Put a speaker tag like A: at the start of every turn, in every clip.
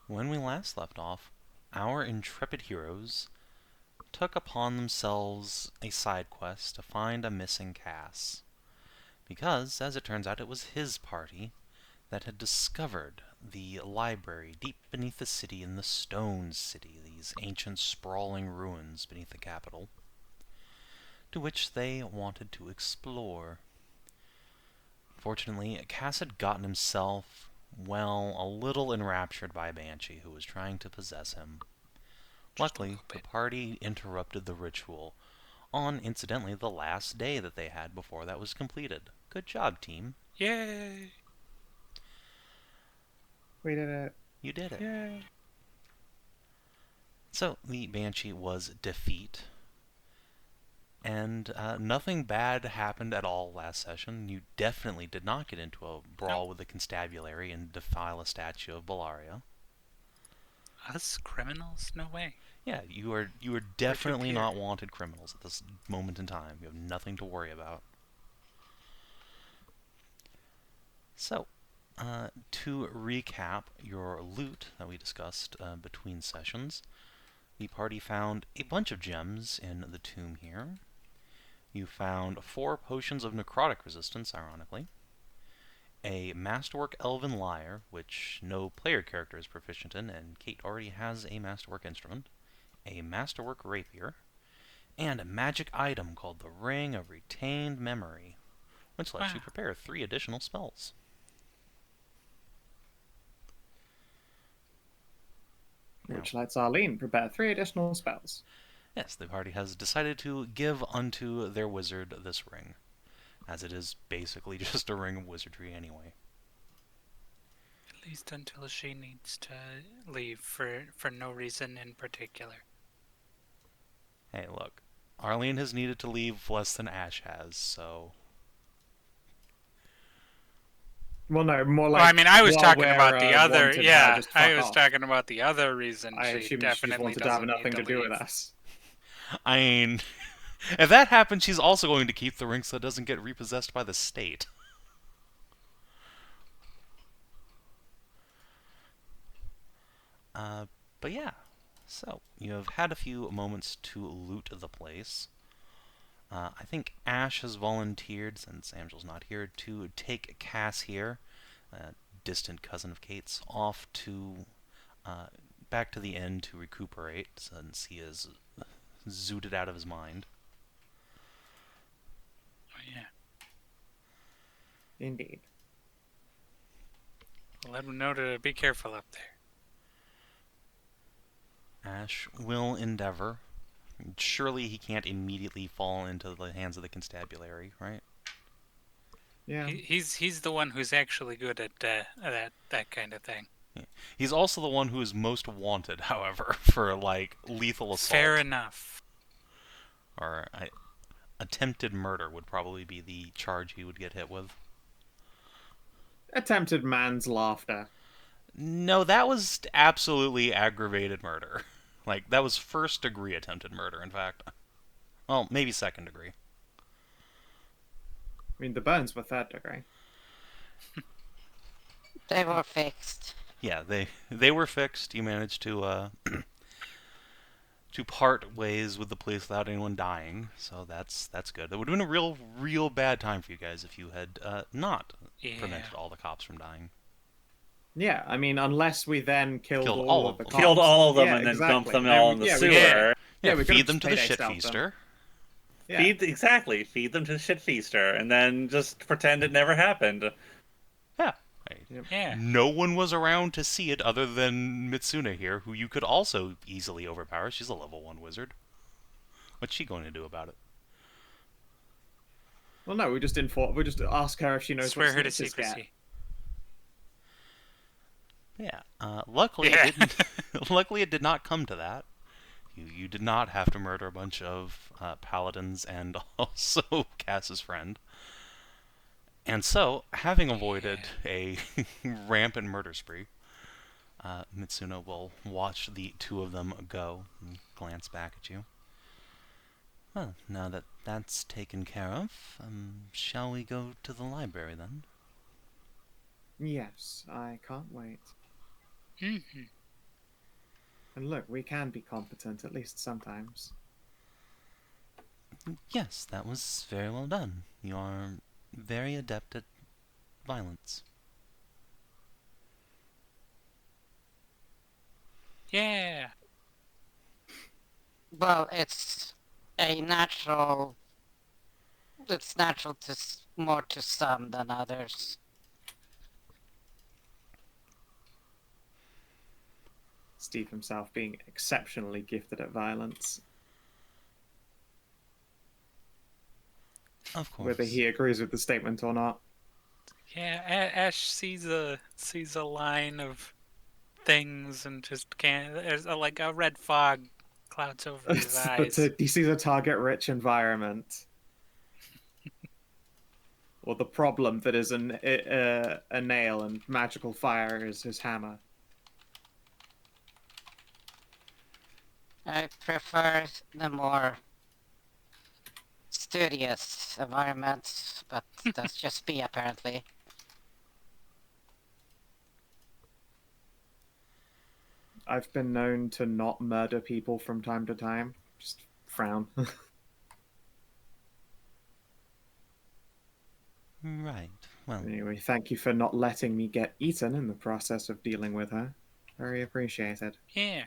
A: When we last left off, our intrepid heroes took upon themselves a side quest to find a missing Cass. Because, as it turns out, it was his party that had discovered the library deep beneath the city in the Stone City, these ancient sprawling ruins beneath the capital, to which they wanted to explore. Fortunately, Cass had gotten himself, well, a little enraptured by a banshee who was trying to possess him. Luckily, the party interrupted the ritual on, incidentally, the last day that they had before that was completed. Good job, team.
B: Yay!
C: We did it.
A: You did it.
B: Yay!
A: So, the banshee was defeat. And nothing bad happened at all last session. You definitely did not get into a brawl with the constabulary and defile a statue of Bellaria.
B: Us criminals? No way.
A: Yeah, you are definitely not wanted criminals at this moment in time. You have nothing to worry about. So, to recap your loot that we discussed between sessions, the party found a bunch of gems in the tomb here. You found 4 potions of necrotic resistance, ironically, a masterwork elven lyre, which no player character is proficient in, and Kate already has a masterwork instrument, a masterwork rapier, and a magic item called the Ring of Retained Memory, which lets you prepare 3 additional spells.
C: Which lets Arlene prepare 3 additional spells.
A: Yes, the party has decided to give unto their wizard this ring, as it is basically just a ring of wizardry anyway.
B: At least until she needs to leave for no reason in particular.
A: Hey, look, Arlene has needed to leave less than Ashe has, so...
C: Well, no, more like...
B: Well, I mean, I was talking about the other...
C: wanted
B: Yeah, I was
C: off.
B: talking about the other reason
C: I
B: she
C: assume
B: definitely
C: she wanted to
B: doesn't
C: have nothing
B: need
C: to do
B: leave.
C: with us.
A: I mean, if that happens, she's also going to keep the ring so it doesn't get repossessed by the state. But yeah, so you have had a few moments to loot the place. I think Ashe has volunteered, since Amxal's not here, to take Cass here, a distant cousin of Kate's, off to back to the inn to recuperate, since he is zooted out of his mind.
B: Oh, yeah.
C: Indeed.
B: Let him know to be careful up there.
A: Ashe will endeavor. Surely he can't immediately fall into the hands of the constabulary, right?
C: Yeah.
B: He's the one who's actually good at that kind of thing.
A: Yeah. He's also the one who is most wanted, however, for, like, lethal assault.
B: Fair enough.
A: Or attempted murder would probably be the charge he would get hit with.
C: Attempted manslaughter.
A: No, that was absolutely aggravated murder. Like, that was first-degree attempted murder, in fact. Well, maybe second-degree.
C: I mean, the burns were 3rd degree.
D: They were fixed.
A: Yeah, they were fixed. You managed to to part ways with the police without anyone dying, so that's good. It would have been a real bad time for you guys if you had not prevented all the cops from dying.
C: Yeah, I mean, unless we then killed all of the cops.
E: Killed all of them and then
C: exactly.
E: dumped them all in the sewer.
A: Yeah,
C: we
A: feed them to the shit feaster.
C: Yeah.
E: Feed them to the shit feaster, and then just pretend it never happened.
A: Yeah.
B: Yeah.
A: No one was around to see it other than Mitsuna here, who you could also easily overpower. She's a level 1 wizard. What's she going to do about it?
C: Well, no, we just ask her if she knows
B: Swear
C: what
B: her to
C: sneakers
B: secrecy.
A: Yeah. Luckily, it didn't. Luckily, it did not come to that. You did not have to murder a bunch of paladins and also Cass's friend. And so, having avoided a rampant murder spree, Mitsuna will watch the 2 of them go and glance back at you. Well, now that that's taken care of, shall we go to the library then?
C: Yes, I can't wait.
B: Mm-hmm.
C: And look, we can be competent, at least sometimes.
A: Yes, that was very well done. You are very adept at violence.
B: Yeah.
D: Well, it's a natural. It's natural to more to some than others.
C: Steve himself being exceptionally gifted at violence.
A: Of course.
C: Whether he agrees with the statement or not.
B: Yeah, Ash sees a line of things and just can't. There's like a red fog clouds over his eyes.
C: He sees a target-rich environment. Or the problem that is a nail and magical fire is his hammer.
D: I prefer the more studious environments, but that's just me apparently.
C: I've been known to not murder people from time to time. Just frown.
A: Right. Well,
C: Anyway, thank you for not letting me get eaten in the process of dealing with her. Very appreciated.
B: Yeah.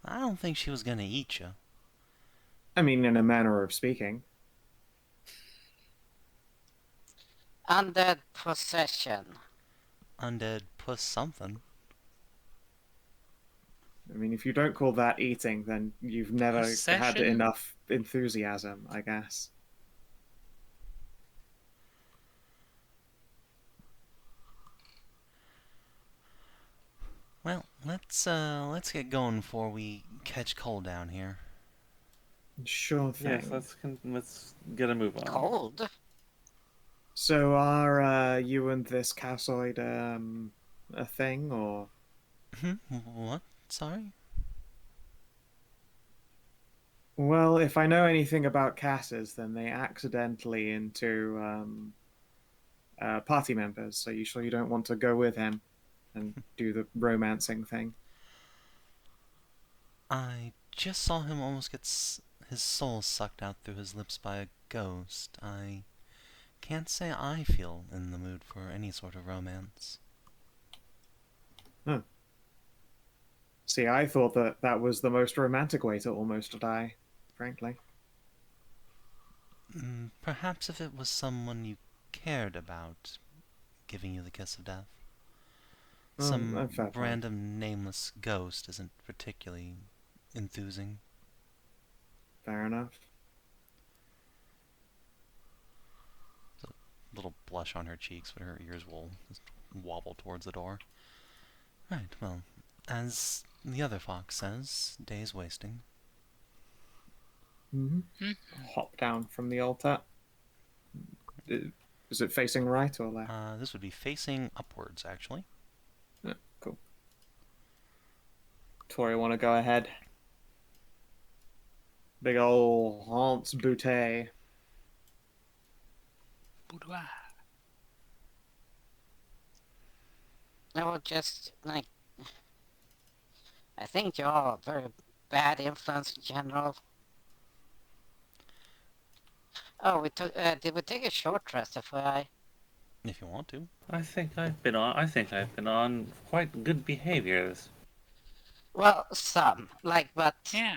A: I don't think she was gonna eat you.
C: I mean, in a manner of speaking.
D: Undead possession.
A: Undead puss something.
C: I mean, if you don't call that eating, then you've never had
B: Possession?
C: enough enthusiasm, I guess.
A: Well, let's get going before we catch cold down here.
C: Sure thing.
E: Yes, let's get a move on.
D: Cold?
C: So are you and this cassoid a thing, or?
A: What? Sorry?
C: Well, if I know anything about casses, then they accidentally into party members. So you sure you don't want to go with him and do the romancing thing?
A: I just saw him almost get his soul sucked out through his lips by a ghost. I can't say I feel in the mood for any sort of romance.
C: Huh. See, I thought that that was the most romantic way to almost die, frankly.
A: Perhaps if it was someone you cared about giving you the kiss of death. Some
C: Fair point.
A: random nameless ghost isn't particularly enthusing.
C: Fair enough.
A: Little blush on her cheeks, but her ears will just wobble towards the door. Right, well, as the other fox says, day's wasting.
C: Mm-hmm. Hop down from the altar. Is it facing right or left?
A: This would be facing upwards, actually.
C: Yeah, cool. Tori, want to go ahead? Big ol' Hans Boutte.
B: Boudoir.
D: I would just, like... I think you're all a very bad influence in general. Oh, we took. Did we take a short rest, FYI?
A: If you want to.
E: I think I've been on quite good behaviors.
D: Well, some. Like, but...
B: Yeah.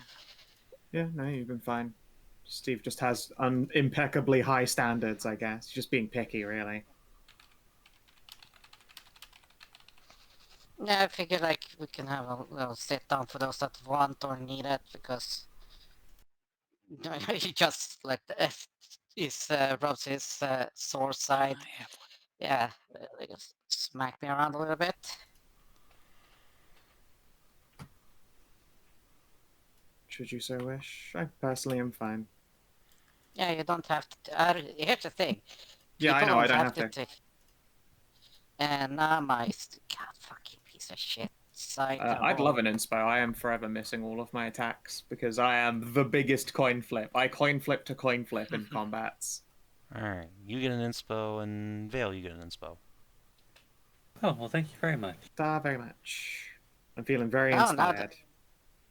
C: Yeah, no, you've been fine. Steve just has impeccably high standards, I guess. Just being picky, really.
D: Yeah, I figured, like, we can have a little sit-down for those that want or need it, because... he just, like, rubs his sore side. Yeah, they just smack me around a little bit.
C: Should you so wish? I personally am fine.
D: Yeah, you don't have to... here's the thing.
C: Yeah, I
D: People
C: know, I don't have to.
D: take... And now my... God, fucking piece of shit.
C: I'd love an inspo. I am forever missing all of my attacks because I am the biggest coin flip. I coin flip to coin flip in combats.
A: Alright, you get an inspo, and Vale, you get an inspo.
E: Oh, well, thank you very much.
C: Very much. I'm feeling very
D: Oh,
C: inspired.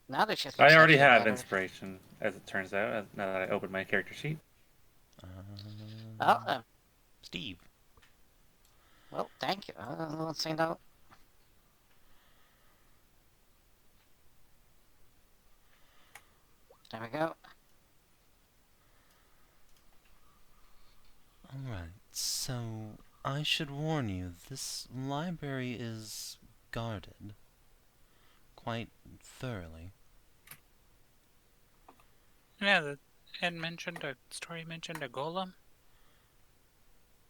D: now that she's
E: I already
D: perception
E: have
D: better.
E: inspiration, as it turns out, now that I opened my character sheet.
D: Oh,
A: Steve.
D: well, thank you. I won't say no. There we go.
A: Alright, so I should warn you, this library is guarded quite thoroughly.
B: Yeah, the story mentioned a golem.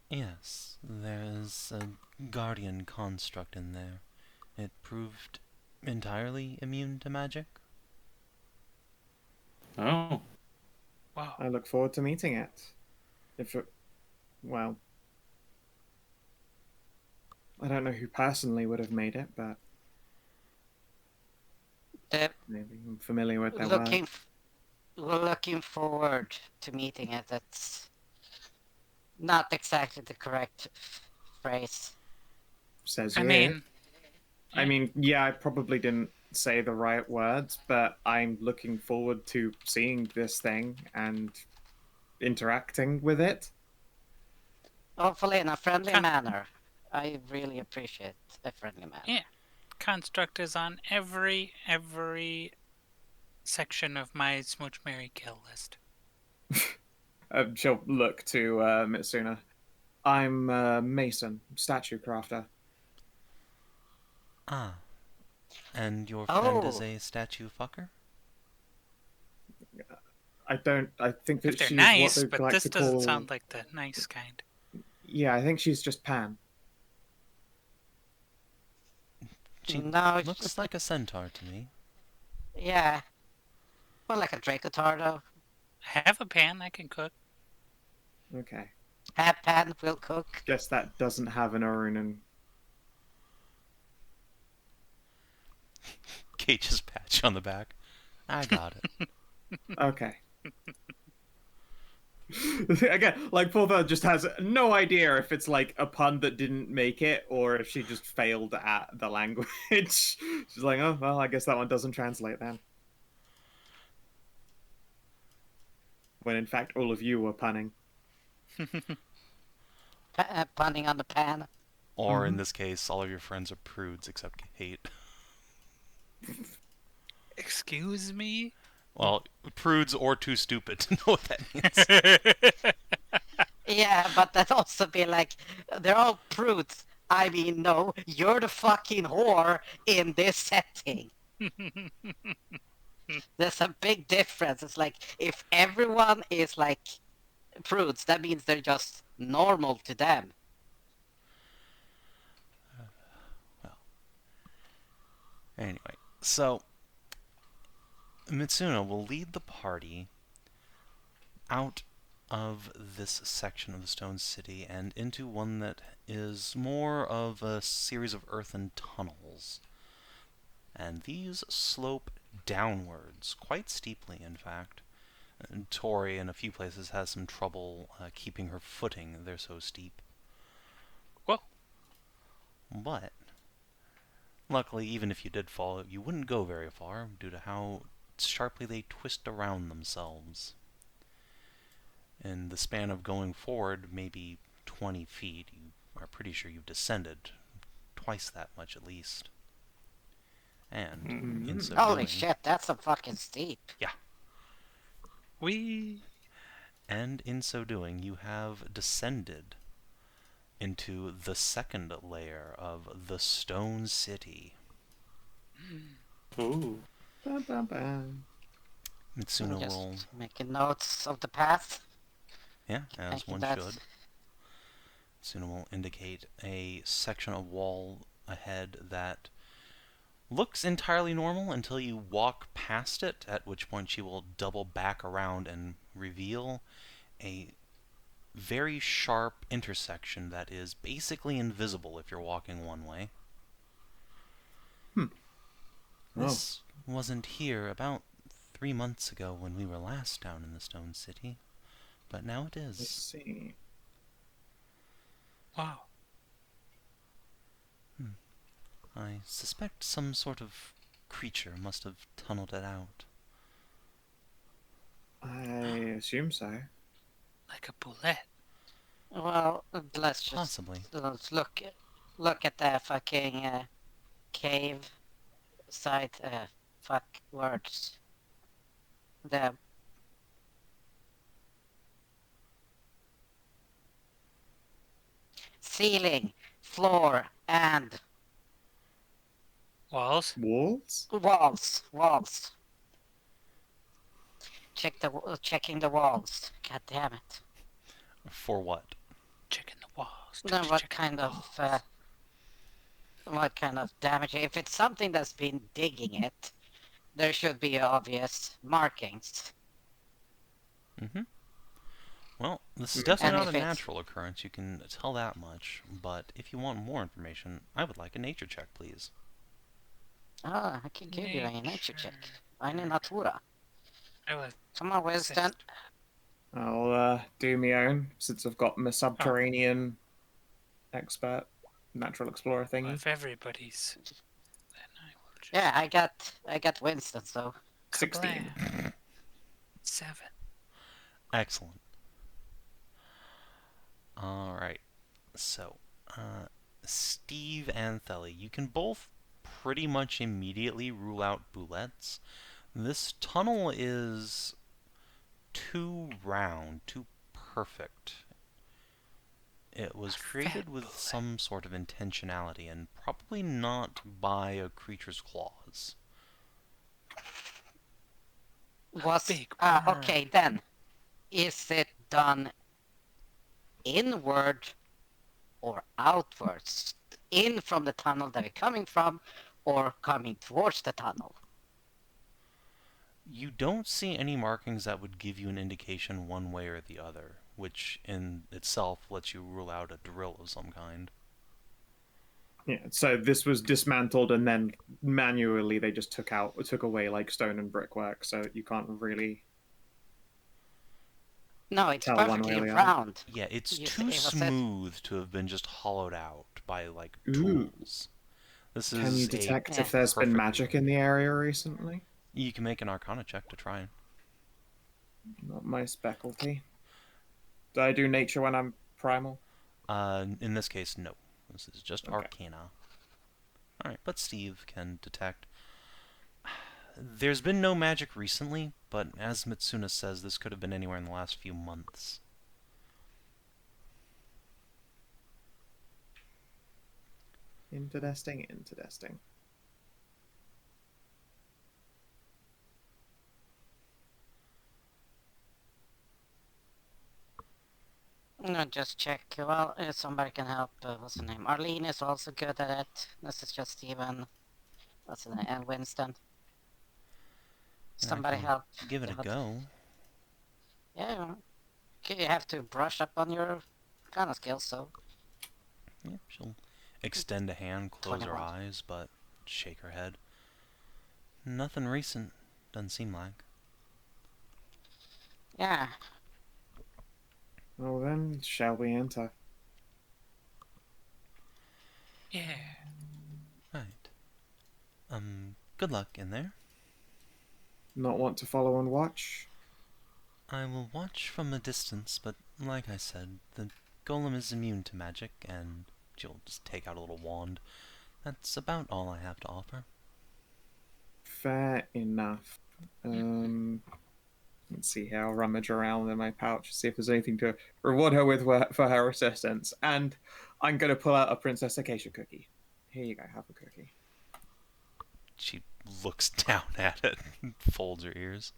A: Yes, there is a guardian construct in there. It proved entirely immune to magic.
E: Oh.
B: Wow.
C: I look forward to meeting it. If it, well, I don't know who personally would have made it, but maybe I'm familiar with their work.
D: We're looking forward to meeting it. That's not exactly the correct phrase.
C: Says
B: I
C: you.
B: mean,
C: I mean, yeah, I probably didn't say the right words, but I'm looking forward to seeing this thing and interacting with it.
D: Hopefully in a friendly
B: Con-
D: manner. I really appreciate a friendly manner.
B: yeah, construct is on every section of my Smooch Mary Kill list.
C: She'll look to Mitsuna. I'm Mason, statue crafter.
A: Ah. And your friend is
D: Oh.
A: a statue fucker?
C: I think that
B: If they're
C: she's
B: nice,
C: what they
B: but
C: like
B: this
C: to
B: doesn't
C: call.
B: sound like the nice kind.
C: Yeah, I think she's just Pan.
A: She
D: No, it's
A: looks
D: just
A: like a centaur to me.
D: yeah. Well, like a Dracotar though.
B: I have a pan I can cook.
C: Okay.
D: Have pan will cook.
C: Guess that doesn't have an Orunan.
A: Cage's patch on the back. I got it.
C: Okay. Again, like Pulver just has no idea if it's like a pun that didn't make it or if she just failed at the language. She's like, oh, well, I guess that one doesn't translate then. When in fact, all of you were punning.
D: Punning on the pan.
A: Or in this case, all of your friends are prudes except Kate.
B: Excuse me?
A: Well, prudes or too stupid to know what that means.
D: Yeah, but that'd also be like, they're all prudes. I mean, no, you're the fucking whore in this setting. There's a big difference. It's like, if everyone is like prudes, that means they're just normal to them.
A: Anyway, so Mitsuna will lead the party out of this section of the Stone City and into one that is more of a series of earthen tunnels. And these slope downwards, quite steeply in fact. And Tori in a few places has some trouble keeping her footing, they're so steep.
B: Whoa.
A: But luckily, even if you did fall, you wouldn't go very far due to how sharply they twist around themselves. In the span of going forward, maybe 20 feet, you are pretty sure you've descended twice that much at least. And in so
D: Holy
A: doing,
D: shit, that's a fucking steep.
B: We
A: and in so doing, you have descended into the second layer of the Stone City.
E: Ooh.
C: Bum, bum, bum.
A: Mitsuna
D: Just
A: will,
D: making notes of the path.
A: yeah, as
D: Thank you,
A: one
D: that's-
A: should. Mitsuna will indicate a section of wall ahead that looks entirely normal until you walk past it, at which point she will double back around and reveal a very sharp intersection that is basically invisible if you're walking one way. This wasn't here about 3 months ago when we were last down in the Stone City, but now it
C: Let's
A: is.
B: wow.
A: I suspect some sort of creature must have tunneled it out.
C: I assume so.
B: Like a bullet.
D: Well, let's just
A: Possibly.
D: let's look at the fucking cave site. Fuck words. The ceiling, floor, and
B: Walls.
C: Walls?
D: walls. Checking the walls. God damn it.
A: For what?
B: Checking the walls.
D: Then
B: Checking the walls.
D: what kind of damage? If it's something that's been digging it, there should be obvious markings.
A: Mm-hmm. Well, this is
C: And
A: definitely
D: if
A: not a
D: it's-
A: natural occurrence, you can tell that much, but if you want more information, I would like a nature check, please.
D: Oh, I can give you a nature check.
B: Nature.
D: Eine Natura.
B: I was
D: Come on, Winston.
C: I'll do my own since I've got my subterranean expert natural explorer thingy.
B: If everybody's, then I will just.
D: Yeah, I got Winston, so
C: 16.
B: Kablam. 7.
A: Excellent. Alright, so, Steve and Theli, you can both pretty much immediately rule out bullets. This tunnel is too round, too perfect. It was created with some sort of intentionality, and probably not by a creature's claws.
B: Big
D: okay then. Is it done inward or outwards? In from the tunnel that we're coming from, or coming towards the tunnel?
A: You don't see any markings that would give you an indication one way or the other, which in itself lets you rule out a drill of some kind.
C: Yeah, so this was dismantled and then manually they just took away like stone and brickwork, so you can't really
D: No, it's
C: tell one way
D: perfectly
C: or the other.
D: round.
A: Yeah, it's
D: You
A: too
D: say- was it-
A: smooth to have been just hollowed out by, like,
C: Ooh.
A: tools. This
C: Can
A: is
C: you
A: a
C: detect
D: Yeah.
C: if there's been
A: perfectly-
C: magic in the area recently?
A: You can make an Arcana check to try it.
C: Not my specialty. Do I do nature when I'm primal?
A: In this case, no. This is just
C: Okay.
A: Arcana. Alright, but Steve can detect. There's been no magic recently, but as Mitsuna says, this could have been anywhere in the last few months.
C: Interesting.
D: No, just check. Well, if somebody can help. What's the name? Arlene is also good at it. This is just Steven. What's the name? And Winston. Somebody
A: can
D: help.
A: Give it a
D: God.
A: go.
D: Yeah. Okay, you have to brush up on your kind of skills, so.
A: Yeah, she'll extend a hand, close her
D: 21.
A: eyes, but shake her head. Nothing recent, doesn't seem like.
D: Yeah.
C: Well then, shall we enter?
B: Yeah.
A: Right. Good luck in there.
C: Not want to follow and watch?
A: I will watch from a distance, but like I said, the golem is immune to magic, and she'll just take out a little wand. That's about all I have to offer.
C: Fair enough. Let's see here. I'll rummage around in my pouch, see if there's anything to reward her with for her assistance. And I'm going to pull out a Princess Acacia cookie. Here you go, have a cookie.
A: She looks down at it and folds her ears.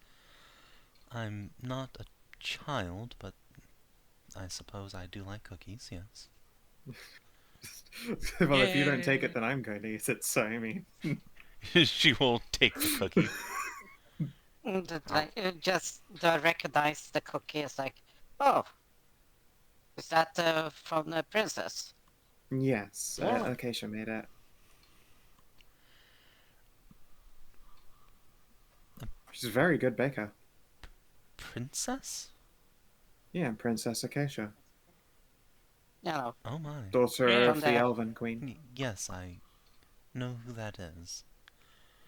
A: I'm not a child, but I suppose I do like cookies, yes.
C: Well, if you don't take it, then I'm going to eat it, so I mean...
A: She will take the cookie.
D: Just recognize the cookie as like, oh, is that from the princess?
C: Yes,
D: Yeah.
C: Acacia made it. She's a very good baker.
A: Princess?
C: Yeah, Princess Acacia.
D: You know,
A: Oh my.
C: Daughter
B: Yeah.
C: of
D: From
C: the
D: the-
C: Elven Queen.
A: Yes, I know who that is.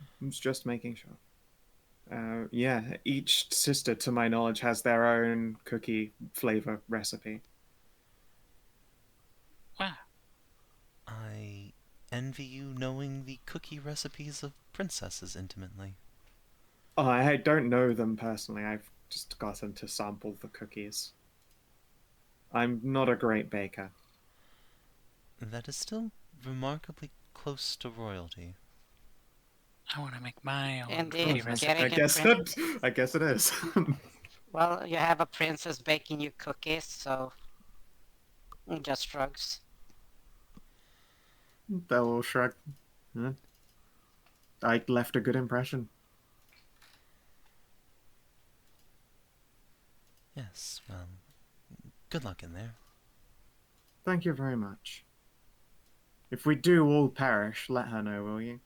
C: I was just making sure. Yeah, each sister, to my knowledge, has their own cookie flavor recipe.
B: Wow.
A: I envy you knowing the cookie recipes of princesses intimately.
C: Oh, I don't know them personally. I've just gotten to sample the cookies. I'm not a great baker.
A: That is still remarkably close to royalty.
B: I want to make my own
D: Indeed,
B: cookie
D: I
B: recipe.
C: I guess I guess it is.
D: Well, you have a princess baking you cookies, so just shrugs.
C: They'll all shrug. Huh? I left a good impression.
A: Yes, well, good luck in there.
C: Thank you very much. If we do all perish, let her know, will you?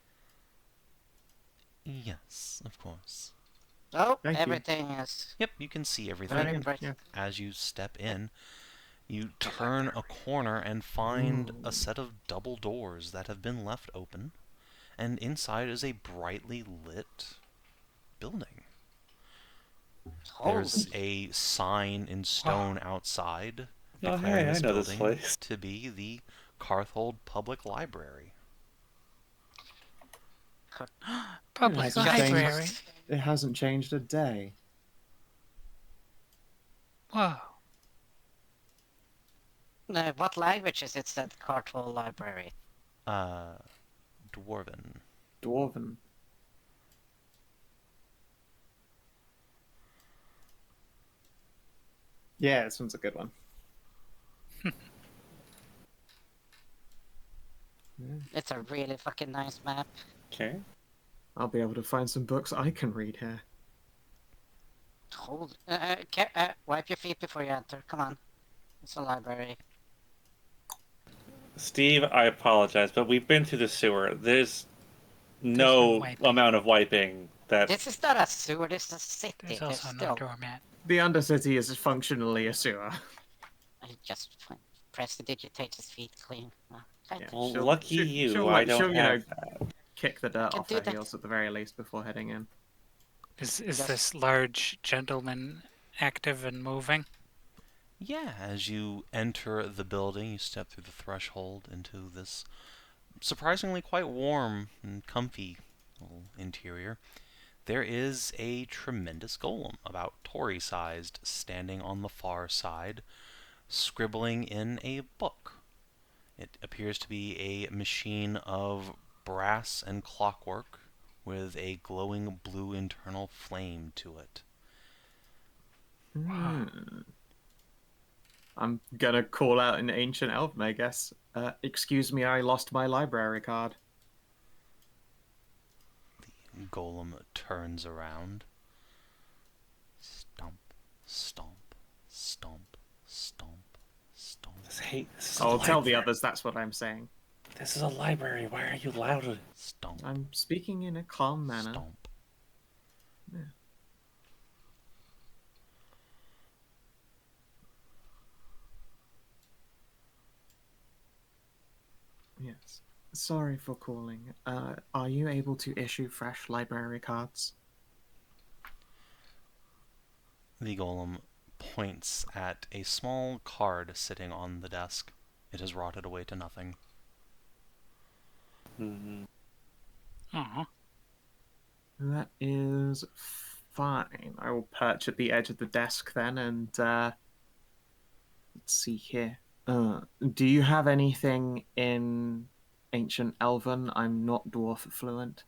A: Yes, of course.
D: Oh,
C: Thank you.
D: everything is
A: Yep, you can see
D: very
A: everything.
D: bright.
C: Yeah.
A: As you step in, you turn a corner and find a set of double doors that have been left open, and inside is a brightly lit building. There's a sign in stone outside
E: Oh,
A: declaring
E: hey, I
A: this
E: know this
A: building
E: place.
A: to be the Carthold Public Library.
B: Public
C: hasn't
B: library.
C: changed. It hasn't changed a day.
B: Whoa.
D: No, what language is it, that Cartwell Library?
A: Dwarven.
C: Dwarven. Yeah, this one's a good one.
D: It's a really fucking nice map.
E: Okay.
C: I'll be able to find some books I can read here.
D: Hold. Wipe your feet before you enter. Come on. It's a library.
E: Steve, I apologize, but we've been through the sewer. There's
B: no
E: no
B: wiping.
E: amount of wiping that.
D: This is not a sewer. This is a city.
B: There's
D: There's
B: also no
D: still.
B: doormat.
C: The Undercity is functionally a sewer.
D: I just press the digitator's feet clean.
C: Yeah,
E: Well,
C: she'll-
E: lucky
C: she'll-
E: you,
C: she'll,
E: I
C: like,
E: don't
C: she'll,
E: have
C: kick the dirt
D: Can
C: off
D: do
C: her
D: that.
C: heels at the very least before heading in.
B: Is
D: Yes.
B: this large gentleman active and moving?
A: Yeah, as you enter the building, you step through the threshold into this surprisingly quite warm and comfy little interior. There is a tremendous golem, about Tory-sized, standing on the far side, scribbling in a book. It appears to be a machine of brass and clockwork with a glowing blue internal flame to it.
B: Wow.
C: I'm gonna call out in ancient Elven, I guess. Excuse me, I lost my library card.
A: The golem turns around. Stomp, stomp, stomp, stomp, stomp,
E: Hey, this is a
C: I'll tell the
E: library.
C: others that's what I'm saying.
E: This is a library. Why are you loud?
A: stomp,
C: I'm speaking in a calm manner.
A: stomp.
C: Yeah. Yes. Sorry for calling. Are you able to issue fresh library cards?
A: The golem points at a small card sitting on the desk. It has rotted away to nothing.
B: Aw.
C: That is fine. I will perch at the edge of the desk then and let's see here. Do you have anything in ancient Elven? I'm not dwarf fluent.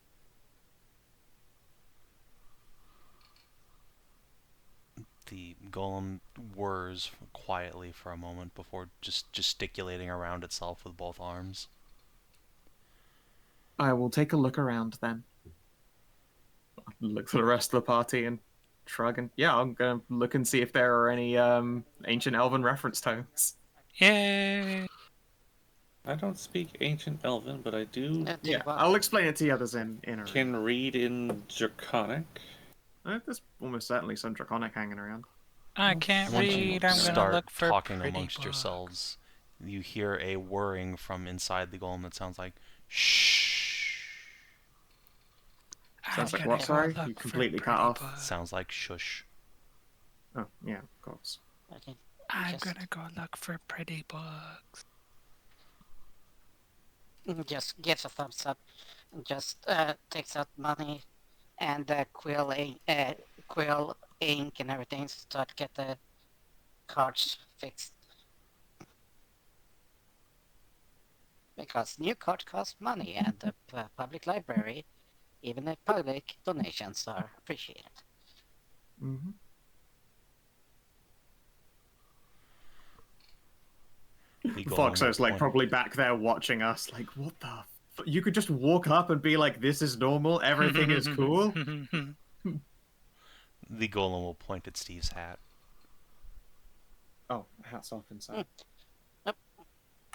A: The golem whirs quietly for a moment before just gesticulating around itself with both arms.
C: I will take a look around then. I'll look for the rest of the party and shrug and yeah, I'm gonna look and see if there are any ancient Elven reference tomes.
B: Yay!
E: I don't speak ancient Elven, but I do
C: Yeah, I'll explain it to the others in a
E: can read in Draconic.
C: There's almost certainly some Draconic hanging around.
B: I can't
A: Once you
B: read. I'm gonna
A: start
B: look for
A: talking
B: pretty
A: amongst
B: books.
A: yourselves, you hear a whirring from inside the golem that sounds like shh.
C: Sounds like
B: gonna
C: what?
B: go
C: Sorry,
B: look
C: you
B: for
C: completely cut
B: pretty
C: off.
B: bugs.
A: Sounds like shush.
C: Oh yeah, of course.
D: Okay.
B: I'm
D: Just-
B: gonna go look for pretty bugs.
D: Just gives a thumbs up. Just takes out money and quill, ink, and everything to start get the cards fixed. Because new cards cost money, and the public library, even the public donations are appreciated.
C: Mm-hmm.
A: The golem
C: Foxo's
A: will
C: like
A: point-
C: probably back there watching us, like, what the? You could just walk up and be like, "This is normal. Everything is cool."
A: The golem will point at Steve's hat.
C: Oh, hats off inside.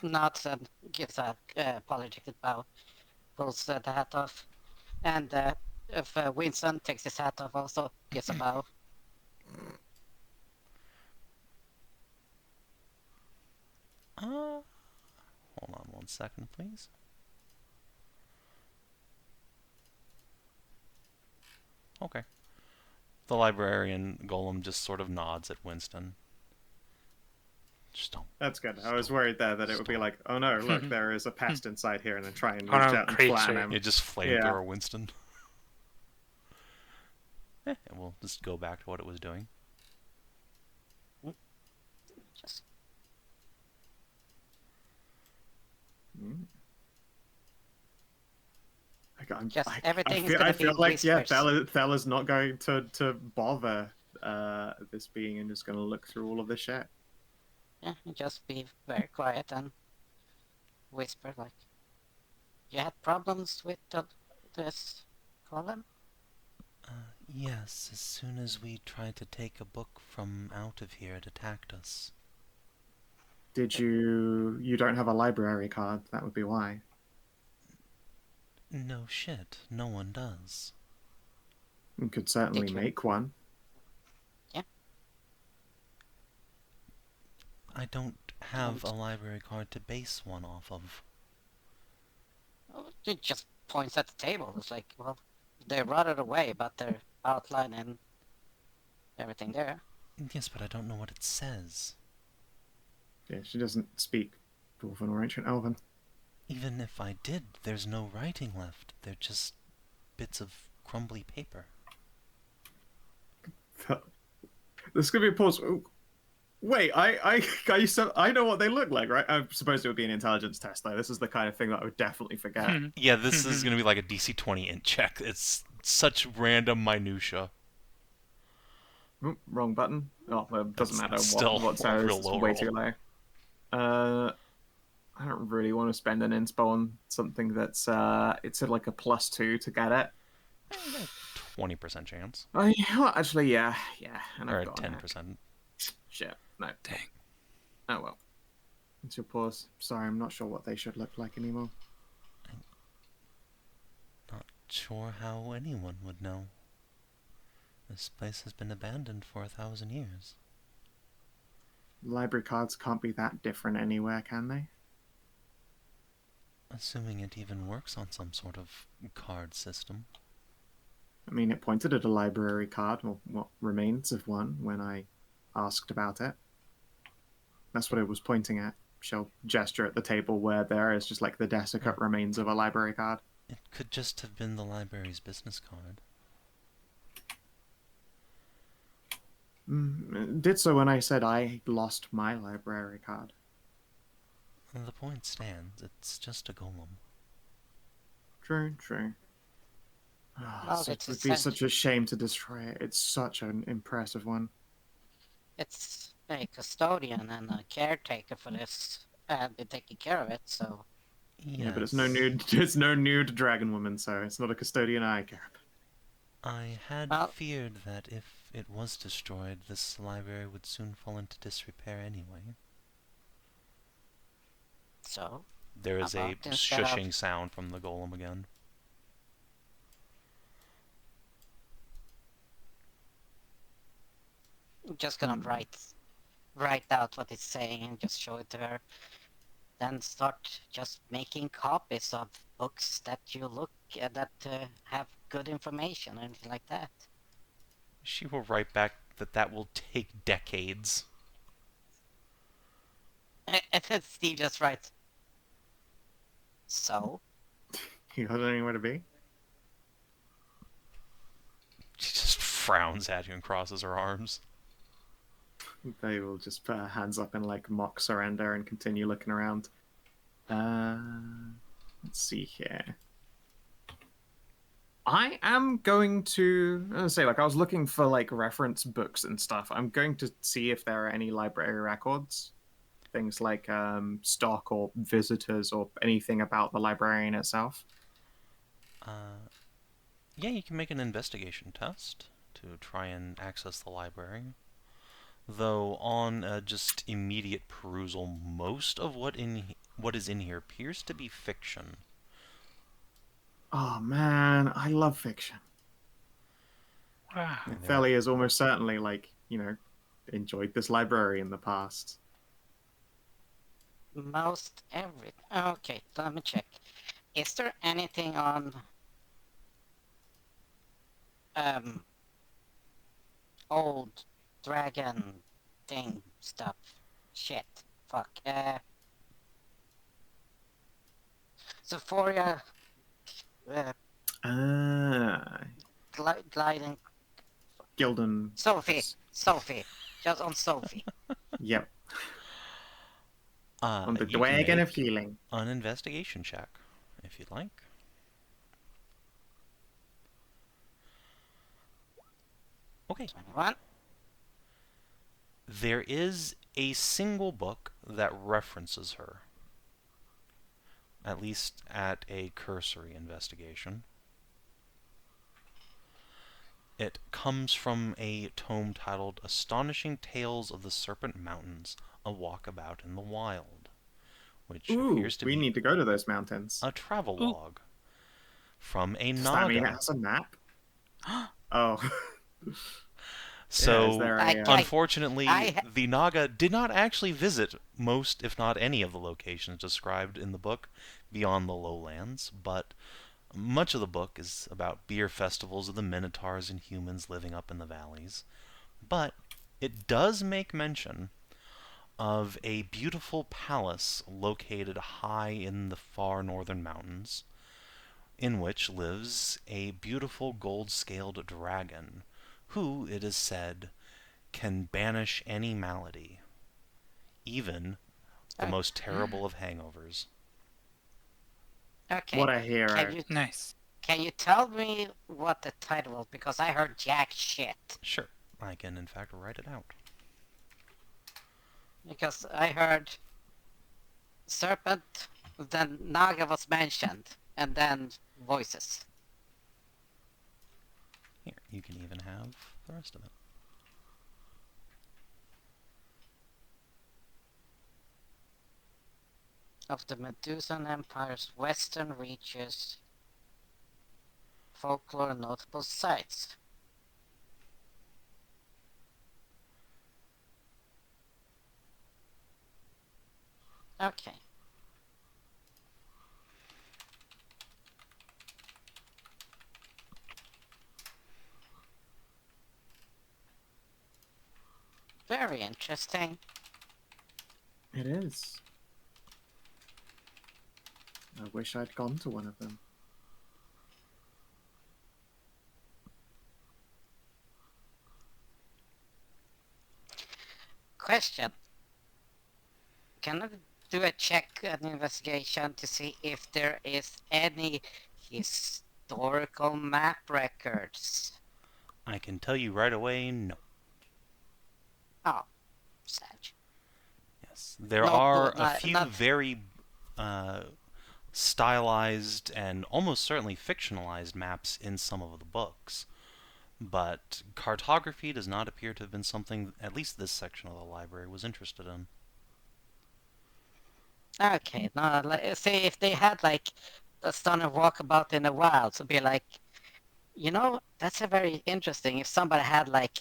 D: Nods and gives a apologetic bow, pulls the hat off, and if Winston takes his hat off also, gives a bow.
A: Hold on 1 second, please. Okay. The librarian golem just sort of nods at Winston. Just don't.
C: That's good. I was worried there that it would be like, "Oh no, look, there is a pest inside here," and then try and
B: Oh,
C: reach
B: no,
C: out and
B: creature.
C: flatten him.
A: Yeah, just flamethrower Winston. And we'll just go back to what it was doing.
D: Just
C: Mm.
D: Just everything is
C: I
D: gonna
C: feel
D: be
C: like
D: whispers.
C: Thela's not going to bother this being and just going to look through all of this shit.
D: yeah, just be very quiet and whisper like, "You had problems with this column?"
A: Yes, as soon as we tried to take a book from out of here, it attacked us.
C: Did you don't have a library card? That would be why.
A: No shit, no one does.
C: You could certainly
D: Did you?
C: make one.
A: I don't have a library card to base one off of.
D: Oh, it just points at the table. It's like, well, they rotted away, but their outline and everything there.
A: Yes, but I don't know what it says.
C: Yeah, she doesn't speak Dwarven or Ancient Elven.
A: Even if I did, there's no writing left. They're just bits of crumbly paper.
C: There's gonna be a pause. Oh, wait, I know what they look like, right? I suppose it would be an intelligence test, though. This is the kind of thing that I would definitely forget.
A: Yeah, this is gonna be like a DC 20 int check. It's such random minutia.
C: Oop, wrong button. Oh, well, it doesn't
A: That's
C: matter
A: still
C: what
A: a
C: says.
A: real
C: It's
A: low
C: way
A: roll.
C: too low. I don't really want to spend an inspo on something that's it's at like a +2 to get it.
A: 20% chance.
C: Oh, yeah, well, actually, yeah, and
A: Or
C: I've
A: a
C: got an
A: 10%.
C: Shit, no.
B: Dang.
C: Oh well. It's your pause. Sorry, I'm not sure what they should look like anymore.
A: Not sure how anyone would know. This place has been abandoned for 1,000 years.
C: Library cards can't be that different anywhere, can they?
A: Assuming it even works on some sort of card system.
C: I mean, it pointed at a library card, or what remains of one, when I asked about it. That's what it was pointing at. She'll gesture at the table where there is just like the desiccant remains of a library card.
A: It could just have been the library's business card.
C: It did so when I said I lost my library card.
A: The point stands, it's just a golem.
C: True.
D: Well,
C: It
D: it's
C: would be
D: essential.
C: such a shame to destroy it. It's such an impressive one.
D: It's a custodian and a caretaker for this, and been taking care of it. So
C: Yeah, but it's no nude. It's no nude dragon woman, so it's not a custodian I care about.
A: I had
D: Well-
A: feared that if it was destroyed, this library would soon fall into disrepair anyway.
D: So
A: There is a
D: About instead of-
A: shushing sound from the golem again.
D: I'm just gonna write out what it's saying and just show it to her. then start just making copies of books that you look at that have good information or anything like that.
A: She will write back that that will take decades.
D: And then Steve just writes, so?
C: You got anywhere to be?
A: She just frowns at you and crosses her arms.
C: They will just put her hands up in like mock surrender and continue looking around. Let's see here. I am going to say, like, I was looking for like reference books and stuff. I'm going to see if there are any library records, things like stock or visitors or anything about the librarian itself.
A: Yeah, you can make an investigation test to try and access the library. Though on just immediate perusal, most of what is in here appears to be fiction.
C: Oh man, I love fiction.
B: Wow.
C: Theli has almost certainly, like, enjoyed this library in the past.
D: Most everything. Okay, let me check. Is there anything on old dragon thing stuff? Shit. Fuck. Sephoria gliding.
C: Gildan.
D: Sophie. Just on Sophie.
C: Yep. On the
A: You can
C: Dragon of
A: make
C: Healing.
A: an investigation check, if you'd like. Okay.
D: 21.
A: There is a single book that references her, at least at a cursory investigation. It comes from a tome titled Astonishing Tales of the Serpent Mountains, A Walkabout in the Wild, which appears to
C: we
A: be
C: need to go to those mountains.
A: a travelogue from a
C: Does
A: Naga.
C: that mean it has a map? Oh.
A: So,
C: Yeah,
A: unfortunately, the Naga did not actually visit most, if not any, of the locations described in the book beyond the lowlands, but much of the book is about beer festivals of the Minotaurs and humans living up in the valleys. But it does make mention of a beautiful palace located high in the far northern mountains, in which lives a beautiful gold-scaled dragon, who, it is said, can banish any malady, even the most terrible of hangovers.
D: Okay.
C: What a hero.
B: Nice.
D: Can you tell me what the title was? Because I heard jack shit.
A: Sure, I can in fact write it out.
D: Because I heard serpent, then Naga was mentioned, and then voices.
A: Here, you can even have the rest of it.
D: Of the Medusan Empire's western reaches, folklore and notable sites. Okay. Very interesting.
C: It is. I wish I'd gone to one of them.
D: Question. Can I do a check, an investigation to see if there is any historical map records?
A: I can tell you right away, no.
D: Oh, sad.
A: Yes, there
D: No,
A: are
D: not-
A: a few
D: not-
A: very stylized and almost certainly fictionalized maps in some of the books, but cartography does not appear to have been something at least this section of the library was interested in.
D: Okay, no, say if they had like a stunner walkabout in the wild, so be like, that's a very interesting. If somebody had like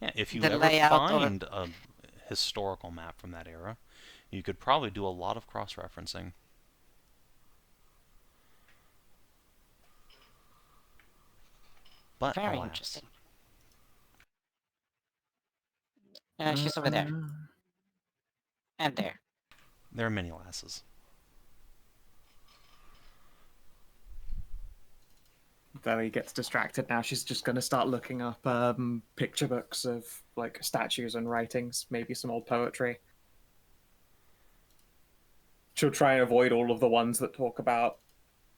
A: Yeah, if you
D: the
A: ever
D: layout of
A: find a historical map from that era, You could probably do a lot of cross-referencing. But
D: Very
A: alas,
D: interesting. She's over there. And there.
A: there are many lasses.
C: Though he gets distracted now, she's just going to start looking up picture books of like statues and writings, maybe some old poetry. She'll try and avoid all of the ones that talk about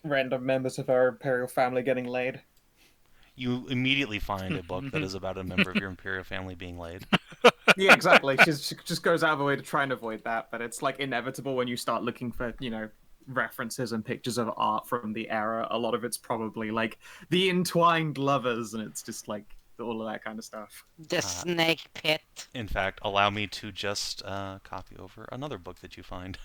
C: random members of her imperial family getting laid.
A: You immediately find a book that is about a member of your imperial family being laid.
C: Yeah, exactly. She just goes out of her way to try and avoid that, but it's like inevitable when you start looking for, references and pictures of art from the era. A lot of it's probably like the entwined lovers, and it's just like all of that kind of stuff.
D: The snake pit.
A: In fact, allow me to just copy over another book that you find.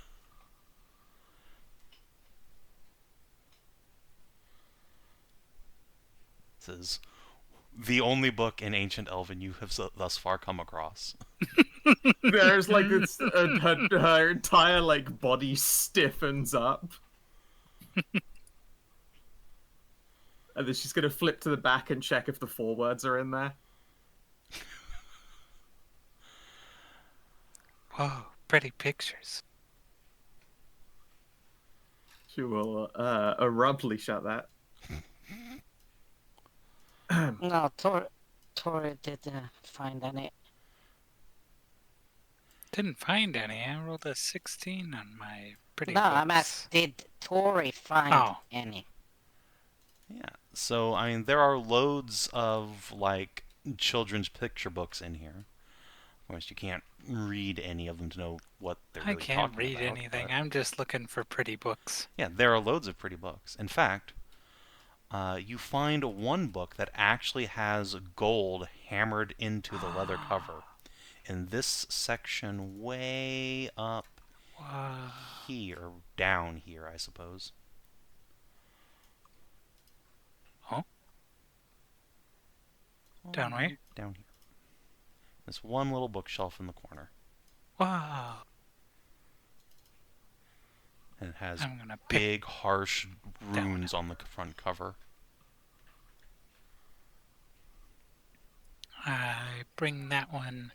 A: This is the only book in Ancient Elven you have thus far come across.
C: There's like it's her entire like body stiffens up, and then she's gonna flip to the back and check if the forewords are in there.
B: Whoa, pretty pictures.
C: She will abruptly shut that.
D: No, Tori didn't find any.
B: Didn't find any. I rolled a 16 on my pretty
D: No,
B: books.
D: I'm asking, did Tori find any?
A: Yeah, so, I mean, there are loads of, like, children's picture books in here. Of course, you can't read any of them to know what they're really talking about.
B: I can't read anything.
A: But
B: I'm just looking for pretty books.
A: yeah, there are loads of pretty books. In fact, you find one book that actually has gold hammered into the leather cover. In this section way up here, down here, I suppose.
B: Oh? Down where?
A: Down here. This one little bookshelf in the corner.
B: Wow.
A: And it has
B: I'm gonna pick
A: big, harsh runes on the front cover.
B: I bring that one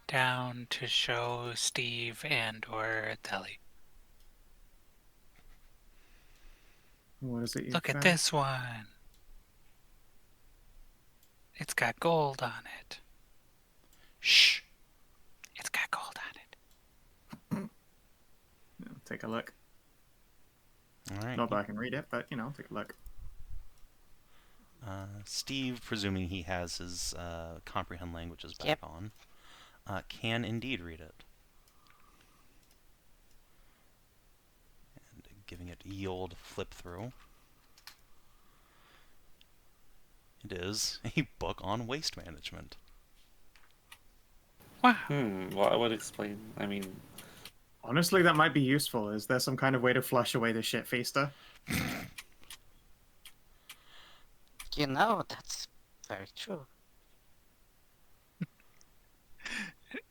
B: down to show Steve and or Telly.
C: What is it you
B: Look at
C: found?
B: this one. It's got gold on it.
A: Shh.
B: It's got gold on it.
C: Take a look.
A: All right.
C: Not that I can read it, but take a look.
A: Steve, presuming he has his comprehend languages back on, can indeed read it. And giving it ye old flip through. It is a book on waste management.
B: Wow.
E: Well, I would explain. I mean,
C: Honestly, that might be useful. Is there some kind of way to flush away the shit feaster?
D: That's very true.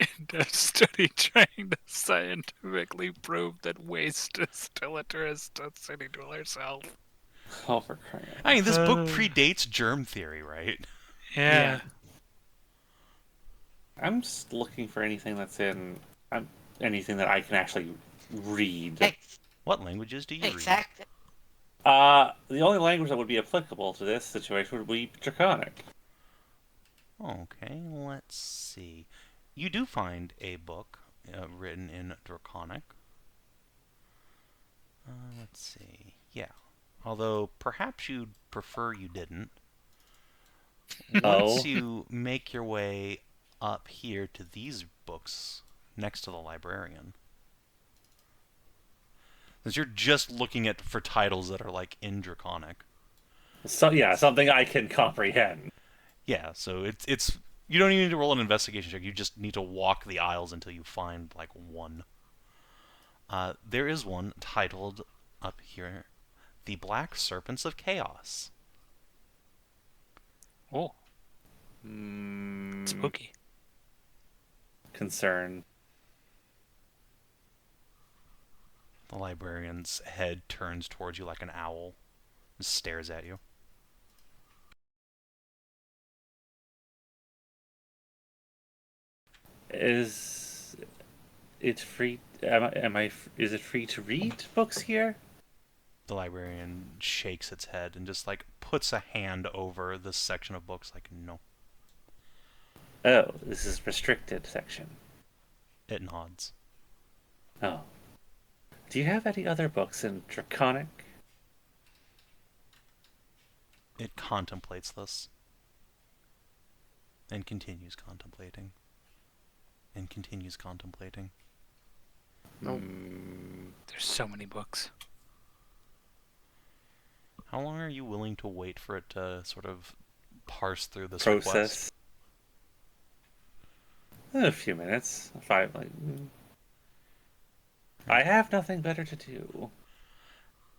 B: In a study trying to scientifically prove that waste is still a tourist city to herself.
E: oh, for crying out
A: I mean, this book predates germ theory, right?
B: Yeah.
E: I'm just looking for anything that's in anything that I can actually read.
A: What languages do you
D: Exactly.
E: The only language that would be applicable to this situation would be Draconic.
A: read? Okay, let's see. You do find a book written in Draconic. Let's see. Yeah. Although, perhaps you'd prefer you didn't. Once you make your way up here to these books next to the librarian, since you're just looking for titles that are like in Draconic.
E: So yeah, something I can comprehend.
A: Yeah, so it's you don't even need to roll an investigation check. You just need to walk the aisles until you find like one. There is one titled up here, "The Black Serpents of Chaos."
B: Oh. Spooky.
E: Concern.
A: The librarian's head turns towards you like an owl and stares at you.
E: Is it free? Is it free to read books here?
A: The librarian shakes its head and just like puts a hand over this section of books like, no.
E: Oh, this is restricted section.
A: It nods.
E: Oh. Do you have any other books in Draconic?
A: It contemplates this. And continues contemplating. And continues contemplating.
C: Nope.
B: There's so many books.
A: How long are you willing to wait for it to sort of parse through this
E: Process.
A: request?
E: A few minutes. 5, I have nothing better to do.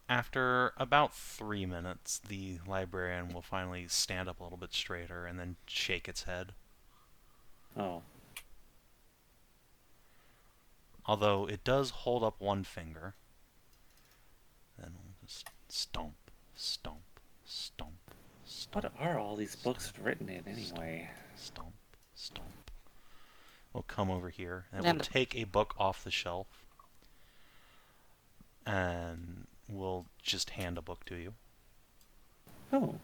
A: After about 3 minutes, the librarian will finally stand up a little bit straighter and then shake its head.
E: Oh.
A: Although it does hold up one finger. Then we'll just stomp, stomp, stomp, stomp.
E: What are all these books written in anyway?
A: Stomp, stomp. We'll come over here and
D: And
A: we'll take a book off the shelf. And we'll just hand a book to you.
E: Oh.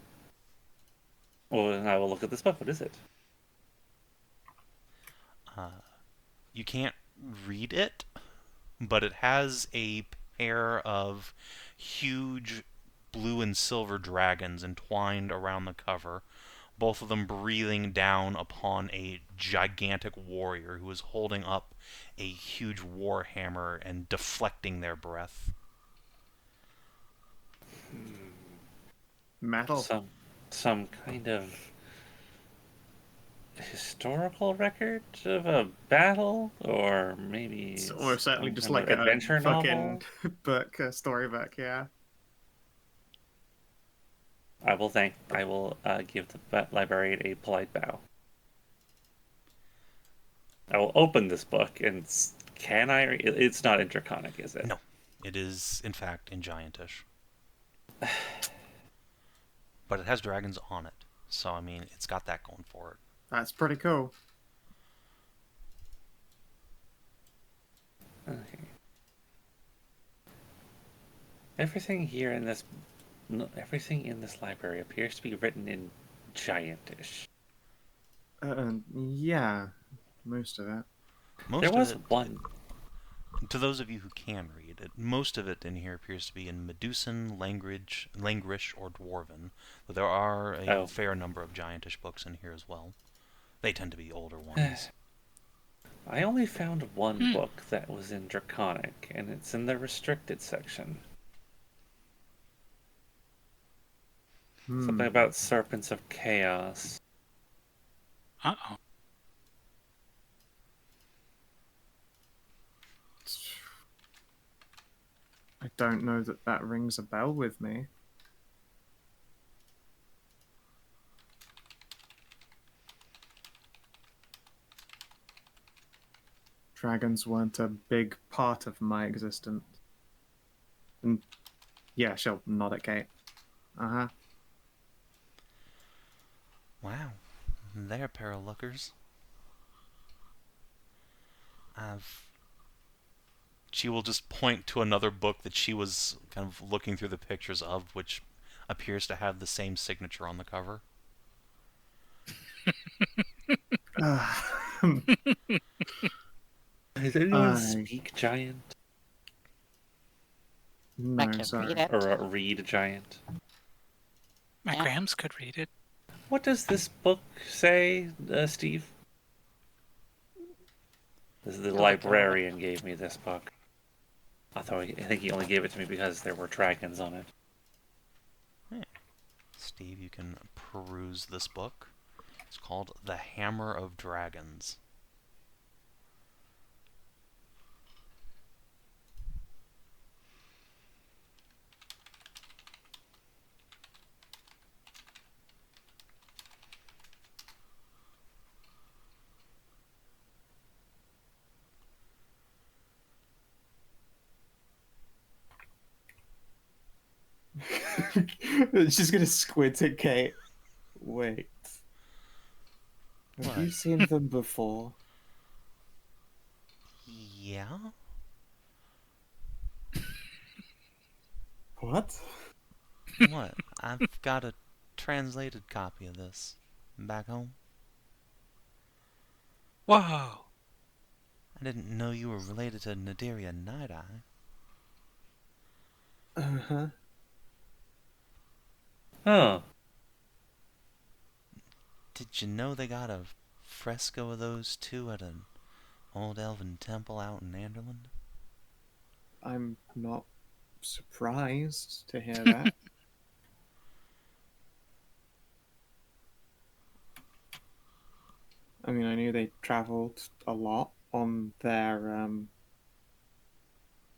E: Well, then I will look at this book. What is it?
A: You can't read it, but it has a pair of huge blue and silver dragons entwined around the cover, both of them breathing down upon a gigantic warrior who is holding up a huge war hammer and deflecting their breath.
C: Metal.
E: Some kind of historical record of a battle, or maybe
C: Or certainly
E: some
C: just
E: kind
C: like
E: of
C: a
E: adventure
C: fucking
E: novel.
C: book, a storybook, yeah.
E: I will give the librarian a polite bow. I will open this book and can I? It's not in Draconic, is it?
A: No, it is in fact in Giantish. But it has dragons on it, so I mean, it's got that going for it.
C: That's pretty cool.
E: Okay. Everything in this library appears to be written in Giantish.
C: Yeah, most of it.
A: Most
E: There
A: of
E: was
A: it,
E: one.
A: to those of you who can read it, most of it in here appears to be in Medusan, Langrish, or Dwarven, but there are a fair number of Giantish books in here as well. They tend to be older ones.
E: I only found one book that was in Draconic, and it's in the restricted section. Something about Serpents of Chaos.
B: Uh-oh.
C: I don't know that rings a bell with me. Dragons weren't a big part of my existence. And yeah, she'll nod at Kate. Uh-huh.
A: Wow, they're a pair of lookers. She will just point to another book that she was kind of looking through the pictures of, which appears to have the same signature on the cover.
E: Does anyone speak Giant?
D: I
C: No,
D: can
C: sorry.
D: read it.
E: Or read Giant?
B: My
D: Yeah.
B: Grams could read it.
E: What does this book say, Steve? The librarian gave me this book. I think he only gave it to me because there were dragons on it.
A: Yeah. Steve, you can peruse this book. It's called The Hammer of Dragons.
C: She's gonna squint at Kate. Wait. Have
A: What?
C: you seen them before?
A: Yeah?
C: What?
A: What? I've got a translated copy of this back home.
B: Whoa!
A: I didn't know you were related to Nadiria Night-Eye.
C: Uh-huh.
E: Oh,
A: Did you know they got a fresco of those two at an old elven temple out in Anderland?
C: I'm not surprised to hear that. I mean, I knew they travelled a lot on their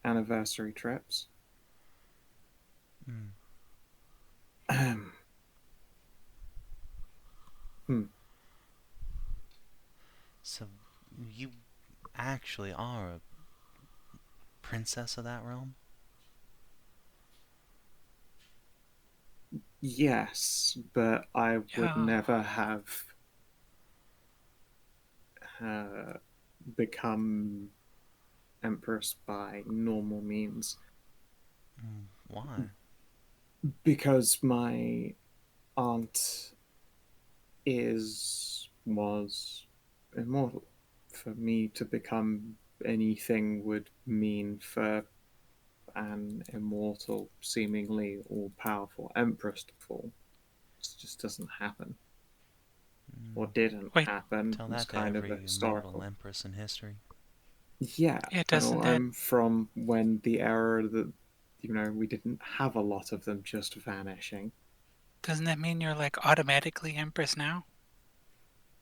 C: anniversary trips.
A: Hmm. So, you actually are a princess of that realm?
C: Yes, but I would
B: Yeah.
C: never have become empress by normal means
A: Why?
C: because my aunt was immortal. For me to become anything would mean for an immortal, seemingly all powerful empress to fall. It just doesn't happen. Or didn't
B: Wait,
C: happen.
A: Tell
C: It's
A: that to
C: kind of a
A: every immortal
C: historical.
A: empress in history.
C: Yeah,
B: Yeah,
C: well,
B: doesn't that
C: I'm from when the era that, we didn't have a lot of them just vanishing.
B: mean you're like automatically Empress now?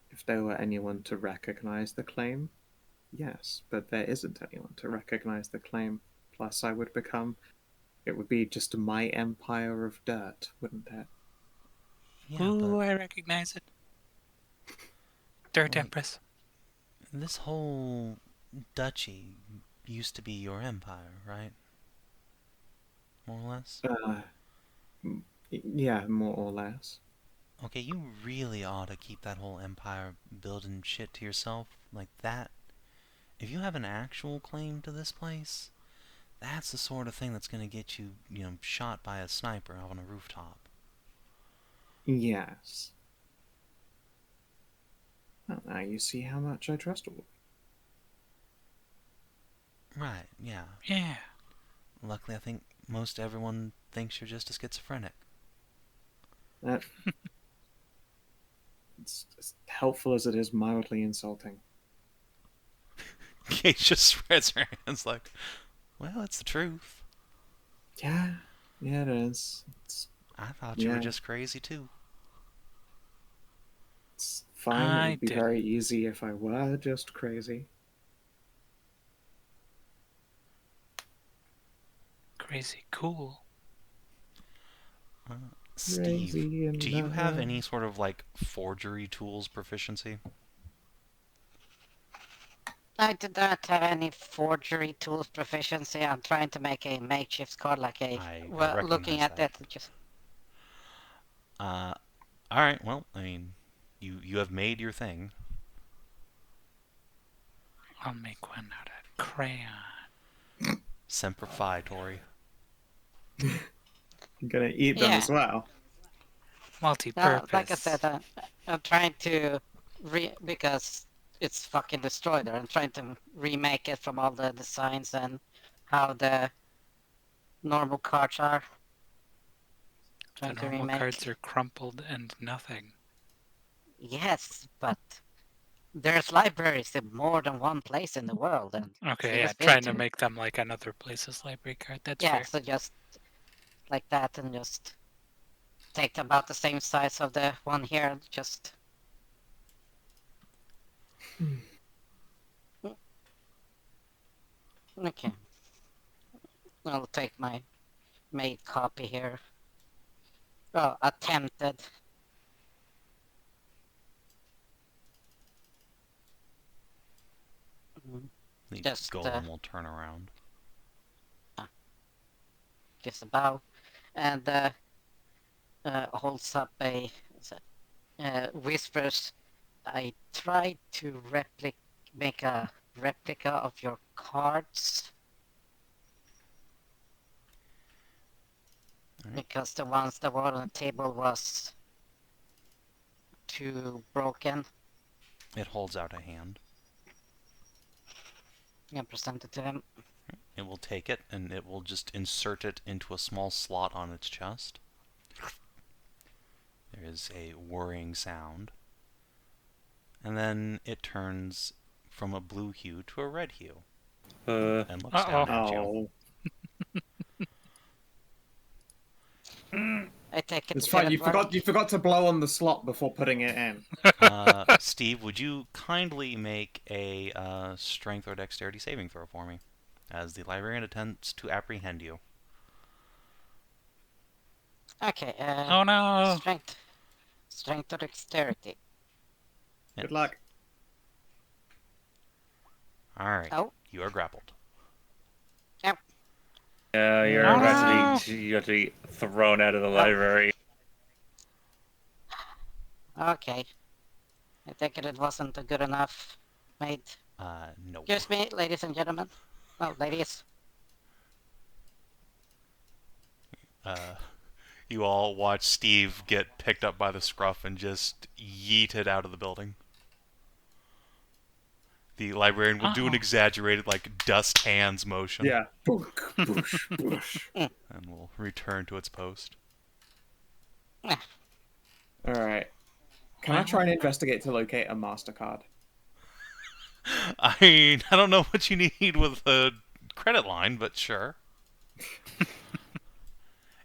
C: If there were anyone to recognize the claim, yes, but there isn't anyone to recognize the claim. Plus, it would be just my empire of dirt, wouldn't it?
A: Yeah,
B: Ooh,
A: but
B: I recognize it. Dirt
A: like,
B: Empress.
A: this whole duchy used to be your empire, right? More or less?
C: Yeah, more or less.
A: Okay, you really ought to keep that whole empire building shit to yourself like that. If you have an actual claim to this place, that's the sort of thing that's gonna get you, shot by a sniper on a rooftop.
C: Yes. Well, now you see how much I trust all.
A: Right, yeah.
B: Yeah.
A: Luckily, I think most everyone thinks you're just a schizophrenic.
C: That it's as helpful as it is mildly insulting.
A: Kate just spreads her hands like, well, it's the truth.
C: Yeah, it is.
A: I thought you were
C: Yeah,
A: just crazy too.
C: it's fine. It
B: I
C: would be
B: did.
C: very easy if I were just crazy.
B: Crazy cool.
A: Steve,
C: Crazy in
A: do you have
C: love.
A: any sort of forgery tools proficiency?
D: I did not have any forgery tools proficiency. I'm trying to make a makeshift card,
A: I
D: well, looking
A: recognize
D: at
A: that.
D: that, just
A: All right. Well, I mean, you have made your thing.
B: I'll make one out of crayon.
A: Semper Fi, Tori.
C: I'm gonna eat them
D: yeah.
C: as well.
B: Multi-purpose.
D: Like I said, I'm trying to because it's fucking destroyed. I'm trying to remake it from all the designs and how the normal cards are.
B: the
D: Trying to
B: normal
D: remake.
B: cards are crumpled and nothing.
D: Yes, but there's libraries in more than one place in the world, and
B: Okay, yeah,
D: seems good
B: trying
D: to
B: to
D: me.
B: make them like another place's library card. That's
D: Yeah,
B: fair.
D: so just like that, and just take about the same size of the one here. Just okay. I'll take my made copy here. Oh, attempted.
A: The
D: Just
A: golem will turn around.
D: gives a bow, and holds up whispers, I tried to make a replica of your cards.
A: Alright.
D: Because the ones that were on the table was too broken.
A: It holds out a hand.
D: And present it to him.
A: It will take it, and it will just insert it into a small slot on its chest. There is a whirring sound. And then it turns from a blue hue to a red hue. And looks down at you.
C: Oh,
D: I take it
C: it's
D: to
C: fine.
D: get
C: You
D: it work.
C: forgot to blow on the slot before putting it in.
A: Steve, would you kindly make a strength or dexterity saving throw for me, as the librarian attempts to apprehend you?
D: Okay,
B: Oh no!
D: Strength or dexterity.
C: Good luck.
A: Alright,
D: Oh.
A: you are grappled.
D: Yep.
E: Yeah, you're
B: Oh,
E: about to be thrown out of the library.
D: Okay. I take it wasn't a good enough mate.
A: No.
D: Excuse me, ladies and gentlemen. Oh, ladies.
A: You all watch Steve get picked up by the scruff and just yeeted out of the building. The librarian will do an exaggerated, dust hands motion.
C: Yeah. Book, boosh, boosh.
A: And will return to its post.
C: All right. Can I try and investigate to locate a MasterCard?
A: I don't know what you need with a credit line, but sure.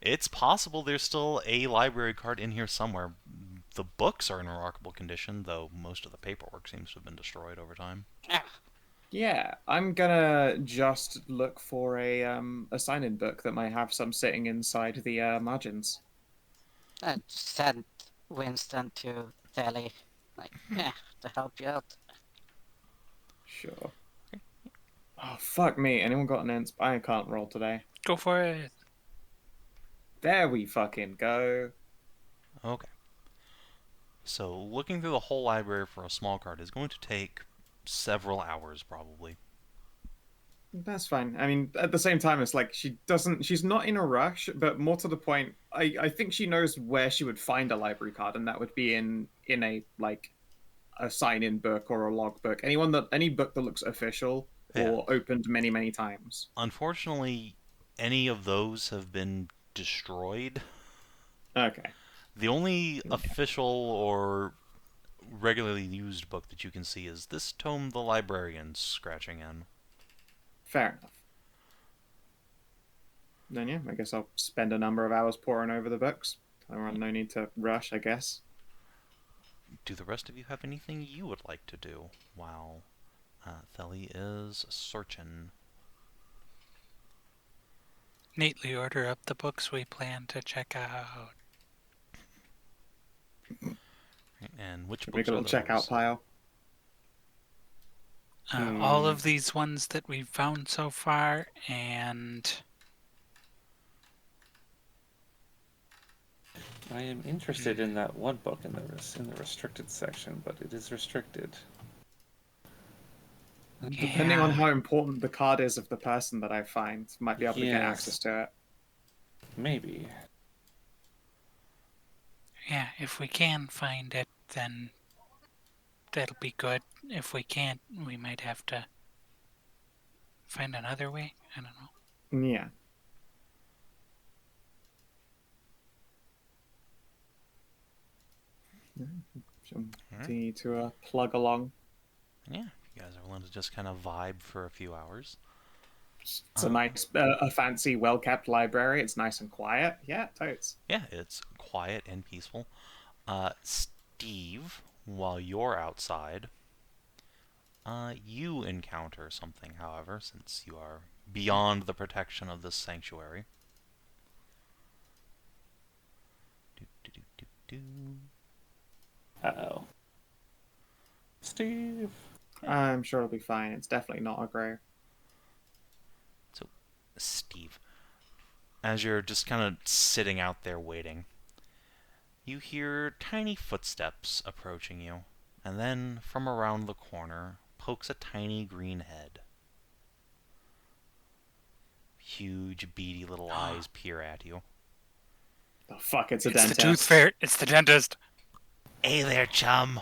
A: It's possible there's still a library card in here somewhere. The books are in remarkable condition, though most of the paperwork seems to have been destroyed over time.
C: Yeah, I'm gonna just look for a sign-in book that might have some sitting inside the margins.
D: Send Winston to Telly, to help you out.
C: Sure. Oh, fuck me. Anyone got an insp? I can't roll today.
B: Go for it.
C: There we fucking go.
A: Okay. So, looking through the whole library for a small card is going to take several hours, probably.
C: That's fine. I mean, at the same time, it's like she's not in a rush, but more to the point, I think she knows where she would find a library card, and that would be in a sign-in book or a log book. Any book that looks official or opened many, many times.
A: Unfortunately, any of those have been destroyed.
C: Okay.
A: The only official or regularly used book that you can see is this tome the librarian's scratching in.
C: Fair enough. Then yeah, I guess I'll spend a number of hours poring over the books. No need to rush, I guess.
A: Do the rest of you have anything you would like to do while Theli is searching?
B: Neatly order up the books we plan to check out.
A: And which books
C: Make a
A: are
C: little
A: those?
C: checkout pile.
B: All of these ones that we've found so far, and
E: I am interested in that one book in the restricted section, but it is restricted.
C: Depending on how important the card is of the person that I find, might be able to get access to it.
E: Maybe.
B: yeah, if we can find it, then that'll be good. If we can't, we might have to find another way. I don't know.
C: Yeah. Continue to plug along.
A: Yeah, you guys are willing to just kind of vibe for a few hours.
C: It's a nice, a fancy, well-kept library. It's nice and quiet. Yeah, totes.
A: Yeah, it's quiet and peaceful. Steve, while you're outside, you encounter something, however, since you are beyond the protection of this sanctuary.
E: Uh-oh. Steve.
C: I'm sure it'll be fine. It's definitely not aggro.
A: So, Steve, as you're just kind of sitting out there waiting, You hear tiny footsteps approaching you, and then from around the corner pokes a tiny green head. Huge, beady little eyes peer at you.
C: Oh, fuck, it's a
B: It's
C: dentist.
B: the tooth fairy. It's the dentist.
A: Hey there, chum.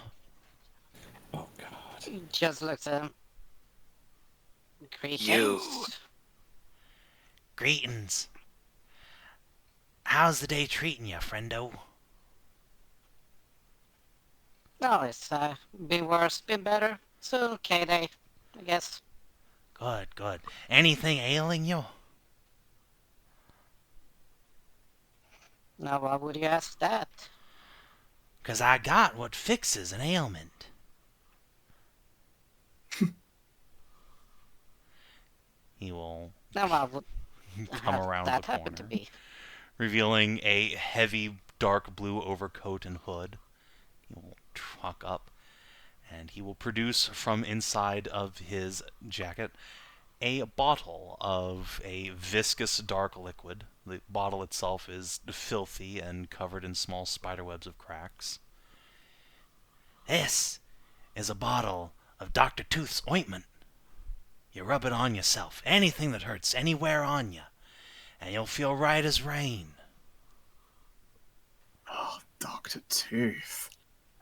E: Oh god.
D: He just looks at him. Greetings.
B: You.
A: Greetings. How's the day treating you, friendo?
D: No, it's been worse, been better. So okay day, I guess.
A: Good, good. Anything ailing you?
D: Now why would you ask that?
A: 'Cause I got what fixes an ailment. He will
D: Now why would
A: come
D: have
A: around
D: that
A: the
D: happen to
A: corner,
D: be?
A: revealing a heavy dark blue overcoat and hood. He will truck up, and he will produce from inside of his jacket a bottle of a viscous dark liquid. The bottle itself is filthy and covered in small spiderwebs of cracks. This is a bottle of Dr. Tooth's ointment. You rub it on yourself, anything that hurts anywhere on you, and you'll feel right as rain.
C: Oh, Dr. Tooth.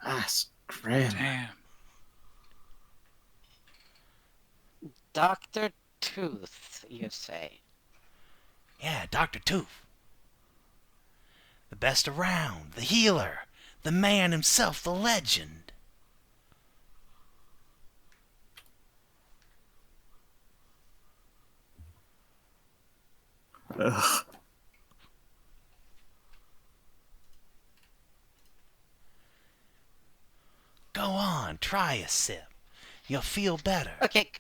C: That's grim.
B: Damn.
D: Dr. Tooth, you say?
A: Yeah, Dr. Tooth. The best around, the healer, the man himself, the legend.
C: Ugh.
A: Go on, try a sip. You'll feel better.
D: Okay,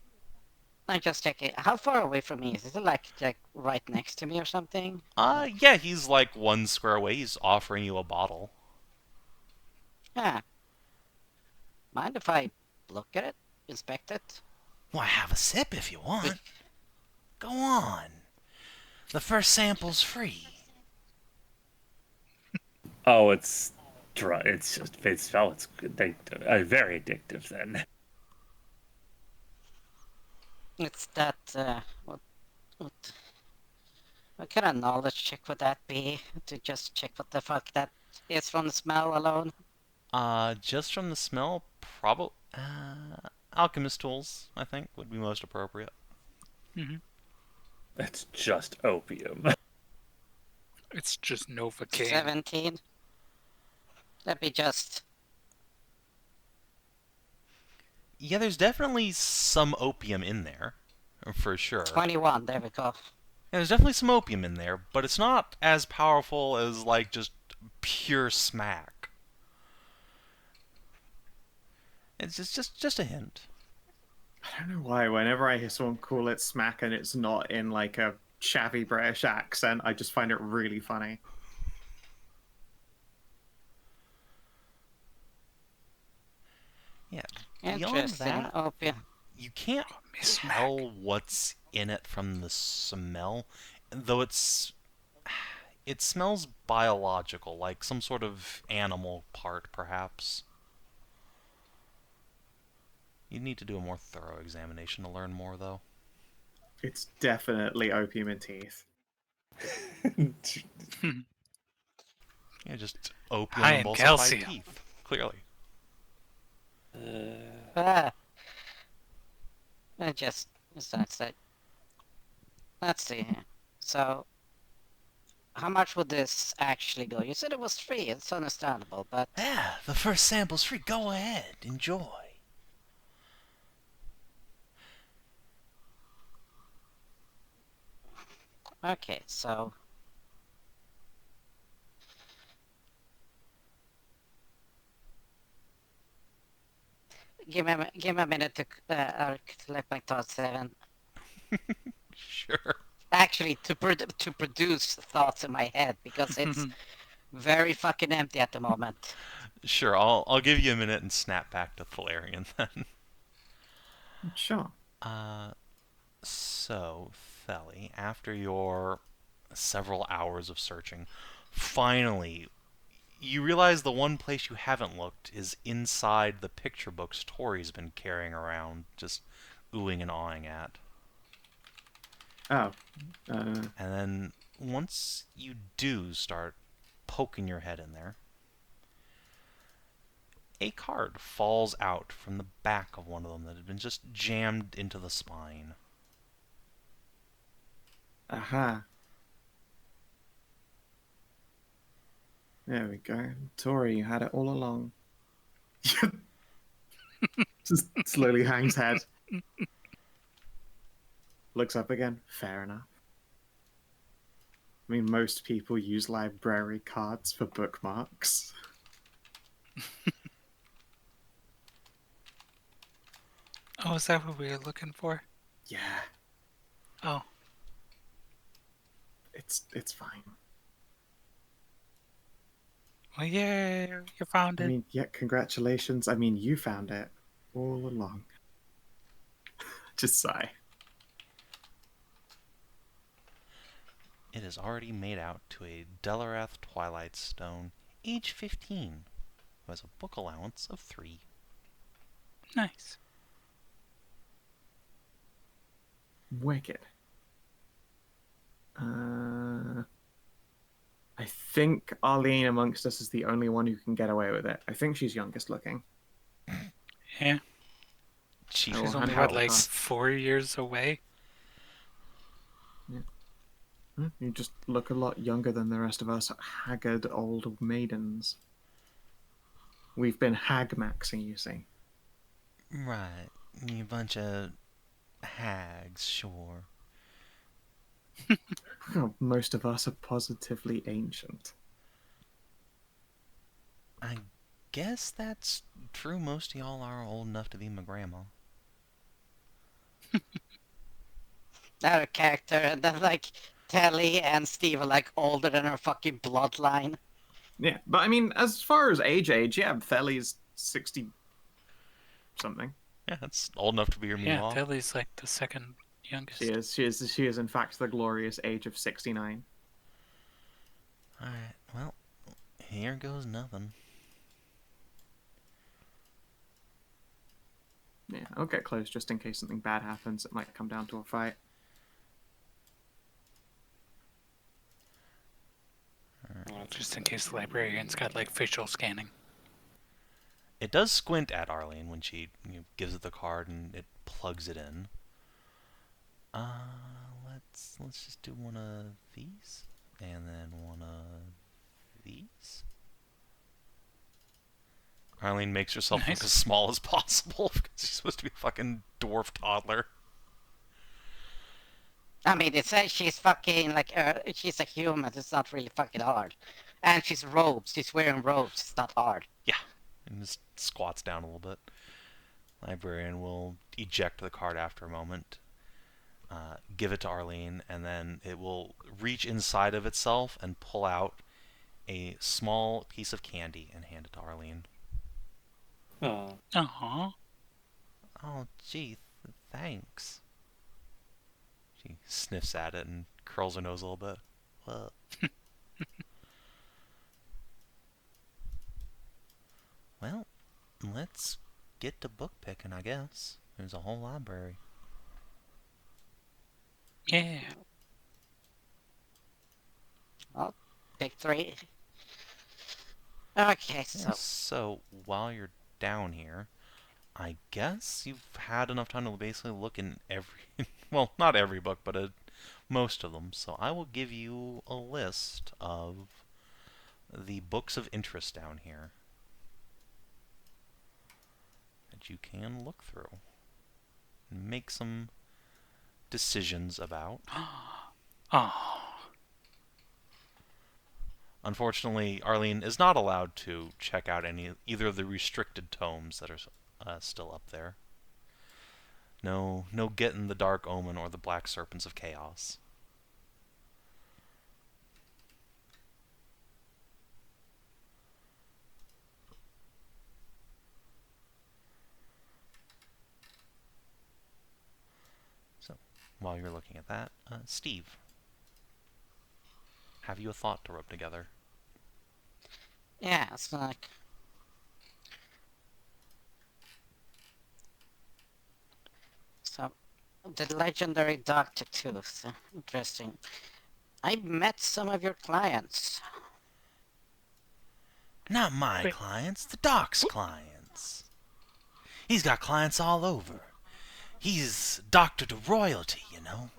D: I'm just checking. How far away from me is it? Is it like right next to me or something?
A: Yeah, he's like 1 square away. He's offering you a bottle.
D: Yeah. Mind if I look at it? Inspect it?
A: Why, have a sip if you want. Go on. The first sample's free.
E: Oh, it's it's just it's very addictive then.
D: It's that, what, what kind of knowledge check would that be? To just check what the fuck that is from the smell alone?
A: Just from the smell, probably alchemist tools, I think, would be most appropriate.
B: Hmm.
E: That's just opium.
B: It's just Novocaine.
D: 17? Let me just...
A: Yeah, there's definitely some opium in there, for sure.
D: 21, there we go.
A: Yeah, there's definitely some opium in there, but it's not as powerful as, like, just pure smack. It's just a hint.
C: I don't know why. Whenever I hear someone call it smack and it's not in like a shabby British accent, I just find it really funny.
A: Yeah, beyond
D: Interesting.
A: that,
D: Opium.
A: you can't
B: Miss
A: tell what's in it from the smell, though it smells biological, like some sort of animal part, perhaps. You'd need to do a more thorough examination to learn more, though.
C: It's definitely opium in teeth.
A: Yeah, just opium
B: High in
A: emulsified
B: calcium.
A: teeth, clearly.
D: Ah. I just... Let's see here. So... How much would this actually go? You said it was free. It's understandable, but...
A: Yeah, the first sample's free. Go ahead, enjoy.
D: Okay, so... Give me a minute to collect my thoughts, Savin.
A: Sure.
D: Actually, to produce thoughts in my head, because it's very fucking empty at the moment.
A: Sure, I'll give you a minute and snap back to Thelerien then.
C: Sure.
A: So, Theli, after your several hours of searching, finally You realize the one place you haven't looked is inside the picture books Tori's been carrying around, just oohing and awing at.
C: Oh.
A: And then once you do start poking your head in there, a card falls out from the back of one of them that had been just jammed into the spine.
C: Aha. There we go. Tori, you had it all along. Just slowly hangs head. Looks up again. Fair enough. I mean, most people use library cards for bookmarks.
B: Oh, is that what we were looking for?
C: Yeah,
B: Oh,
C: it's fine.
B: well, yeah, you found
C: I
B: it.
C: mean, yeah, congratulations. I mean, you found it all along. Just sigh.
A: It is already made out to a Delarath Twilight Stone, age 15, who has a book allowance of 3.
B: Nice.
C: Wicked. I think Arlene amongst us is the only one who can get away with it. I think she's youngest looking.
B: Yeah.
A: She
C: I will
B: She's
C: hand
B: only,
C: her
B: what,
C: the
B: like
C: card.
B: 4 years away?
C: You just look a lot younger than the rest of us haggard old maidens. We've been hag-maxing, you see.
A: Right. You bunch of hags, sure.
C: Oh, most of us are positively ancient.
A: I guess that's true. Most of y'all are old enough to be my grandma.
D: Another character, and then like Telly and Steve are like older than her fucking bloodline.
C: Yeah, but I mean, as far as age, yeah, Thely's 60 something.
A: Yeah, that's old enough to be your
B: Yeah,
A: meemaw.
B: Tilly's like the second youngest.
C: She is in fact the glorious age of 69.
A: Alright, well, here goes nothing.
C: Yeah, I'll get close just in case something bad happens. It might come down to a fight.
B: Just in case the librarian's got like facial scanning.
A: It does squint at Arlene when she gives it the card and it plugs it in. Let's just do one of these, and then one of these. Arlene makes herself
B: Nice.
A: look as small as possible because she's supposed to be a fucking dwarf toddler.
D: I mean, it's she's fucking like she's a human. It's not really fucking hard, and she's robes. She's wearing robes. It's not hard.
A: Yeah, and just squats down a little bit. Librarian will eject the card after a moment, give it to Arlene, and then it will reach inside of itself and pull out a small piece of candy and hand it to Arlene.
E: Oh,
B: Aww.
A: Oh, gee, thanks. She sniffs at it and curls her nose a little bit. Well, well, let's get to book picking, I guess. There's a whole library.
B: Yeah.
D: Well, pick 3. Okay,
A: Yeah,
D: so
A: so while you're down here, I guess you've had enough time to basically look in every, well, not every book, but most of them. So I will give you a list of the books of interest down here that you can look through and make some decisions about.
B: Oh.
A: Unfortunately, Arlene is not allowed to check out either of the restricted tomes that are still up there. No Getting the Dark Omen or the Black Serpents of Chaos. So, while you're looking at that, Steve, have you a thought to rub together?
D: Yeah, it's like... So, the legendary Dr. Tooth. Interesting. I met some of your clients.
A: Not my
B: Wait.
A: clients, the Doc's clients. He's got clients all over. He's doctor to royalty, you know.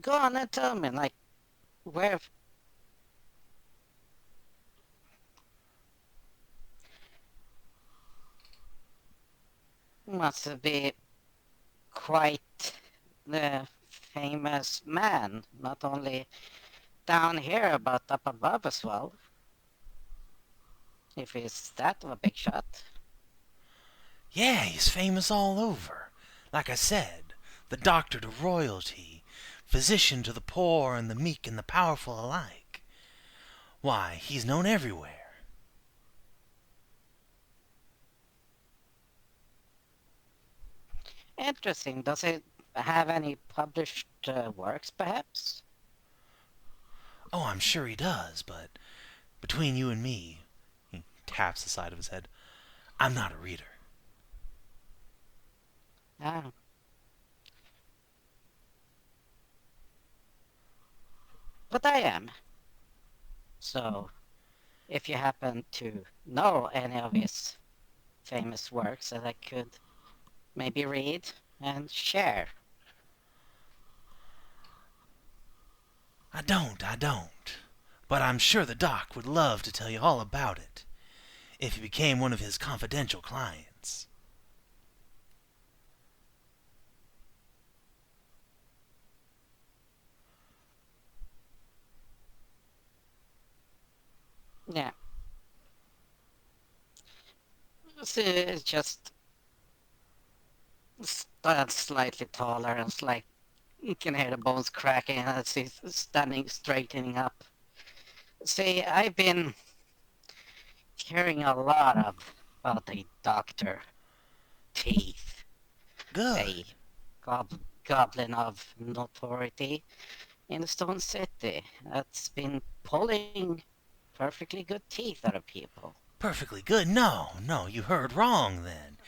D: Go on and tell me, like, where... Must be quite the famous man, not only down here, but up above as well. If he's that of a big shot.
A: Yeah, he's famous all over. Like I said, the doctor to royalty, physician to the poor and the meek and the powerful alike. Why, he's known everywhere.
D: Interesting. Does he have any published works, perhaps?
A: Oh, I'm sure he does, but between you and me, he taps the side of his head, I'm not a reader.
D: Ah. But I am. So, if you happen to know any of his famous works that I could maybe read and share.
A: I don't. But I'm sure the doc would love to tell you all about it, if you became one of his confidential clients.
D: Yeah. So it's just stands slightly taller and it's like you can hear the bones cracking as he's standing straightening up. See, I've been hearing a lot about a Dr. Teeth,
A: Good.
D: a goblin of notoriety in the Stone City that's been pulling perfectly good teeth out of people.
A: Perfectly good. No, you heard wrong then.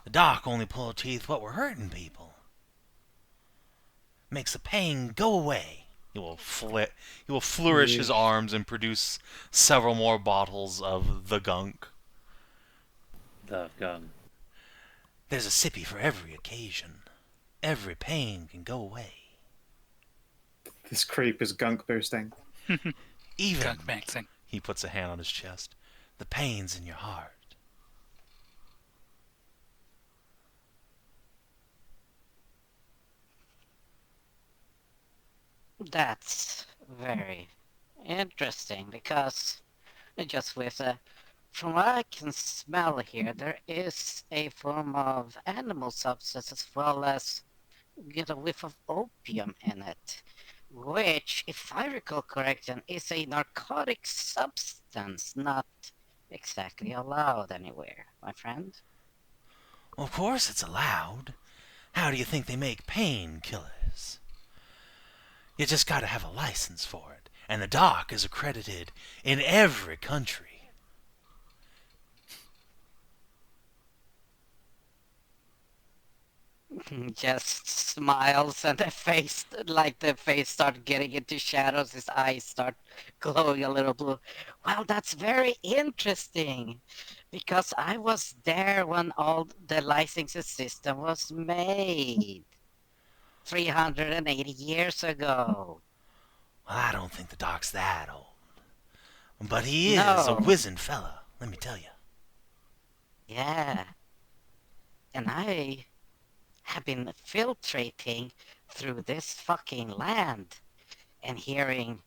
A: The doc only pulled teeth what were hurting people. Makes the pain go away. He will flourish his arms and produce several more bottles of the gunk.
E: The gun.
A: There's a sippy for every occasion. Every pain can go away.
C: This creep is gunk boosting.
A: Even,
B: Gunk maxing.
A: he puts a hand on his chest, the pains in your heart.
D: That's very interesting because just with from what I can smell here, there is a form of animal substance as well as get a whiff of opium in it, which, if I recall correctly, is a narcotic substance not exactly allowed anywhere, my friend.
A: Of course it's allowed. How do you think they make painkillers? You just gotta have a license for it, and the doc is accredited in every country.
D: Just smiles and the face start getting into shadows, his eyes start glowing a little blue. Well, that's very interesting because I was there when all the licensing system was made 380 years ago.
A: Well, I don't think the doc's that old. But he is a
D: No,
A: wizened fella, let me tell you.
D: yeah. And I have been filtrating through this fucking land and hearing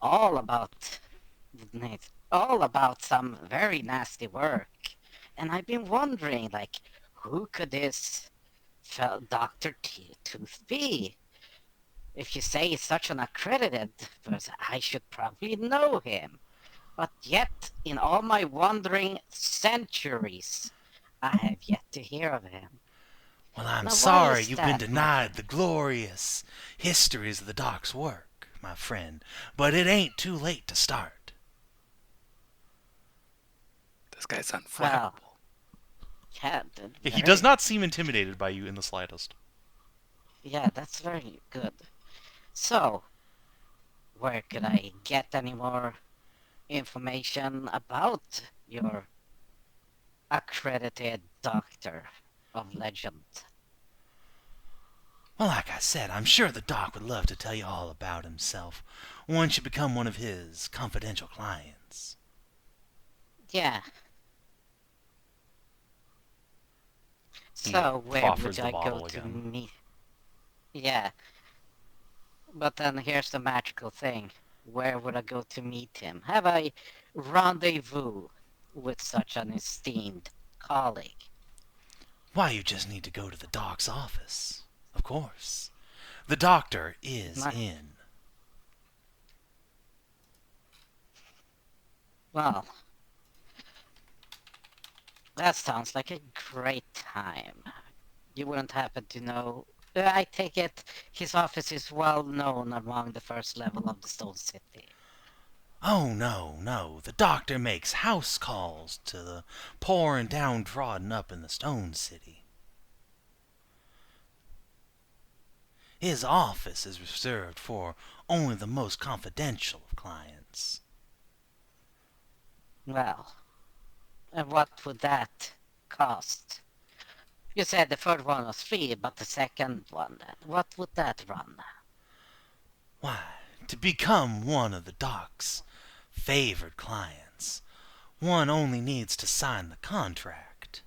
D: all about all about some very nasty work. And I've been wondering, like, who could this Dr. Tooth be? If you say he's such an accredited person, I should probably know him. But yet, in all my wandering centuries, I have yet to hear of him.
A: Well, I'm
D: Now, why
A: sorry
D: is
A: you've been
D: that, my
A: denied
D: friend?
A: the glorious histories of the doc's work, my friend, but it ain't too late to start.
B: This guy's unflappable.
D: Well, yeah,
A: He does not seem intimidated by you in the slightest.
D: Yeah, that's very good. So, where could I get any more information about your accredited doctor of legend?
A: Well, like I said, I'm sure the doc would love to tell you all about himself once you become one of his confidential clients.
D: Yeah.
A: He
D: So, where
A: proffers
D: would
A: the
D: I go
A: bottle
D: to
A: again.
D: meet? Yeah. But then here's the magical thing. Where would I go to meet him? Have I rendezvous with such an esteemed colleague?
A: Why, you just need to go to the doc's office. Of course. The doctor is
D: Nice.
A: in.
D: Well, that sounds like a great time. You wouldn't happen to know... I take it his office is well known among the first level of the Stone City.
A: Oh, no. The doctor makes house calls to the poor and downtrodden up in the Stone City. His office is reserved for only the most confidential of clients.
D: Well, and what would that cost? You said the first one was free, but the second one, what would that run?
A: Why, to become one of the doc's favored clients, one only needs to sign the contract.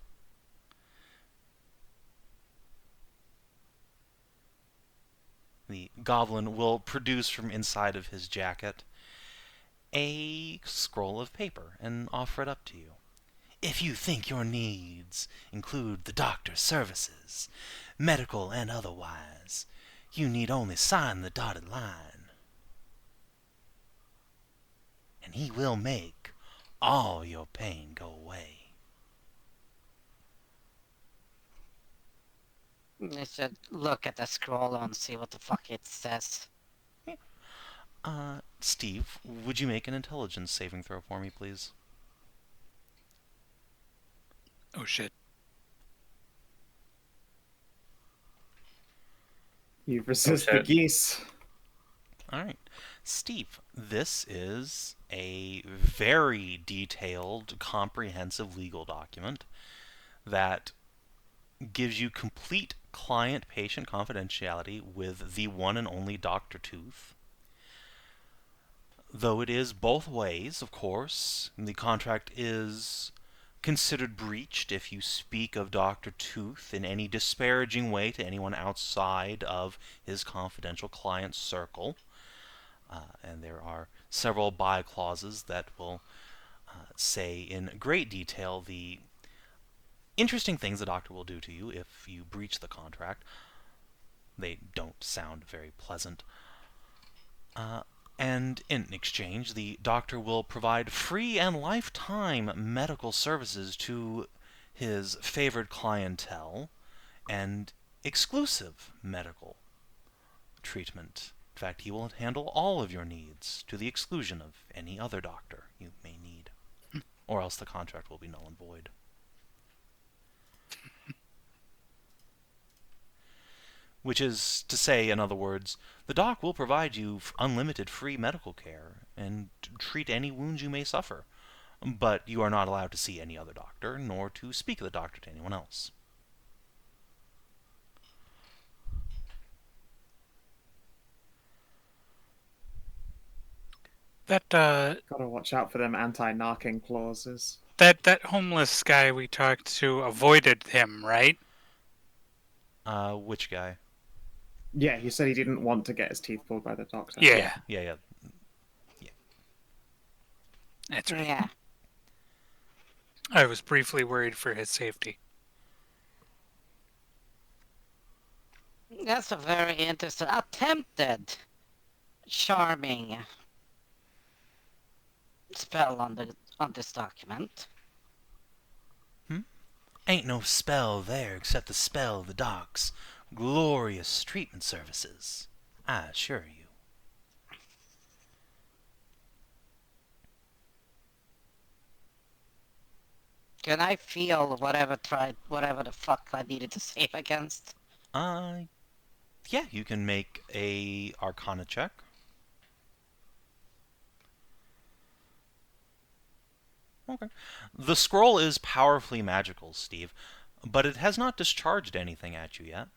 A: The goblin will produce from inside of his jacket a scroll of paper and offer it up to you. If you think your needs include the doctor's services, medical and otherwise, you need only sign the dotted line. And he will make all your pain go away.
D: I should look at the scroll and see what the fuck it says.
A: Steve, would you make an intelligence saving throw for me, please?
B: Oh shit.
C: You resist the
E: shit.
C: geese.
A: Alright. Steve, this is a very detailed, comprehensive legal document that gives you complete client-patient confidentiality with the one and only Dr. Tooth. Though it is both ways, of course. The contract is considered breached if you speak of Dr. Tooth in any disparaging way to anyone outside of his confidential client circle. And there are several by-clauses that will say in great detail the interesting things the doctor will do to you if you breach the contract. They don't sound very pleasant. And in exchange, the doctor will provide free and lifetime medical services to his favored clientele and exclusive medical treatment. In fact, he will handle all of your needs to the exclusion of any other doctor you may need. Or else the contract will be null and void. Which is to say, in other words, the doc will provide you unlimited free medical care and treat any wounds you may suffer. But you are not allowed to see any other doctor, nor to speak of the doctor to anyone else.
B: That
C: Gotta watch out for them anti-narking clauses.
B: that homeless guy we talked to avoided him, right?
A: Which guy?
C: Yeah, he said he didn't want to get his teeth pulled by the doctor.
B: Yeah.
A: Yeah.
B: That's right.
D: Yeah.
B: I was briefly worried for his safety.
D: That's a very interesting, attempted, charming spell on this document.
A: Ain't no spell there except the spell of the doc's glorious treatment services, I assure you.
D: Can I feel whatever the fuck I needed to save against?
A: Yeah, you can make a Arcana check. Okay. The scroll is powerfully magical, Steve, but it has not discharged anything at you yet.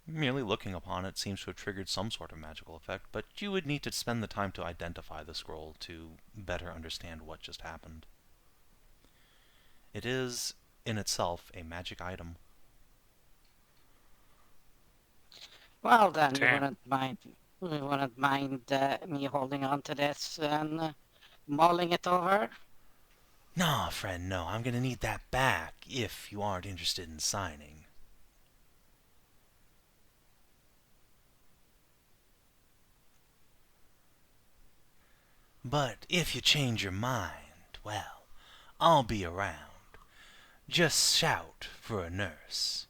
A: Merely looking upon it seems to have triggered some sort of magical effect, but you would need to spend the time to identify the scroll to better understand what just happened. It is, in itself, a magic item.
D: Well then,
B: Damn.
D: you wouldn't mind me holding on to this and mulling it over?
A: Nah, friend, no. I'm gonna need that back if you aren't interested in signing. But if you change your mind, well, I'll be around. Just shout for a nurse.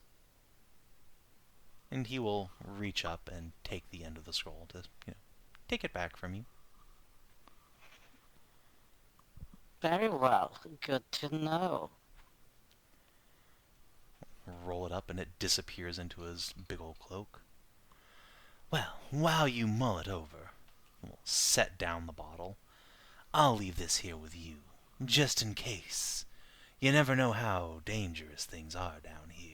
A: And he will reach up and take the end of the scroll to, take it back from you.
D: Very well, good to know.
A: Roll it up and it disappears into his big old cloak. Well, while you mull it over, we'll set down the bottle. I'll leave this here with you, just in case. You never know how dangerous things are down here.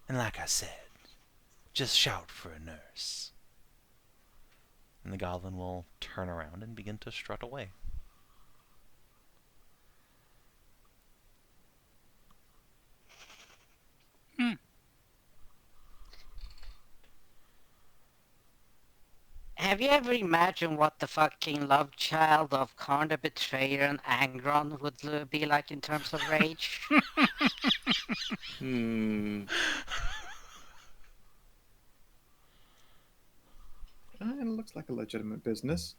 A: And like I said, just shout for a nurse. And the goblin will turn around and begin to strut away.
D: Have you ever imagined what the fucking love child of Karn the Betrayer and Angron would be like in terms of rage?
E: Hmm.
C: It looks like a legitimate business.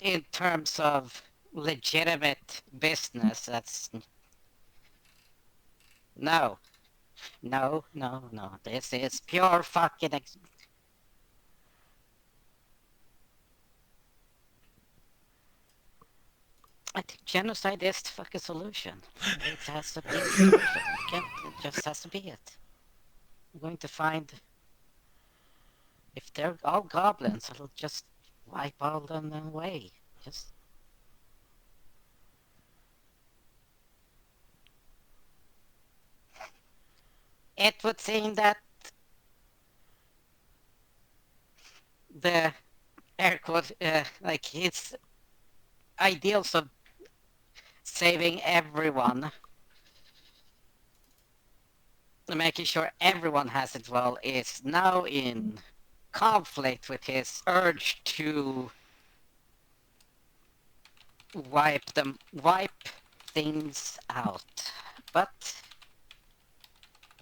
D: In terms of legitimate business, that's... No. No. This is pure fucking... I think genocide is the fucking solution. It has to be the solution. It just has to be it. I'm going to find... If they're all goblins, it'll just wipe all them away. Just... It would seem that the air quote, like his ideals of saving everyone, making sure everyone has it well, is now in conflict with his urge to wipe things out. But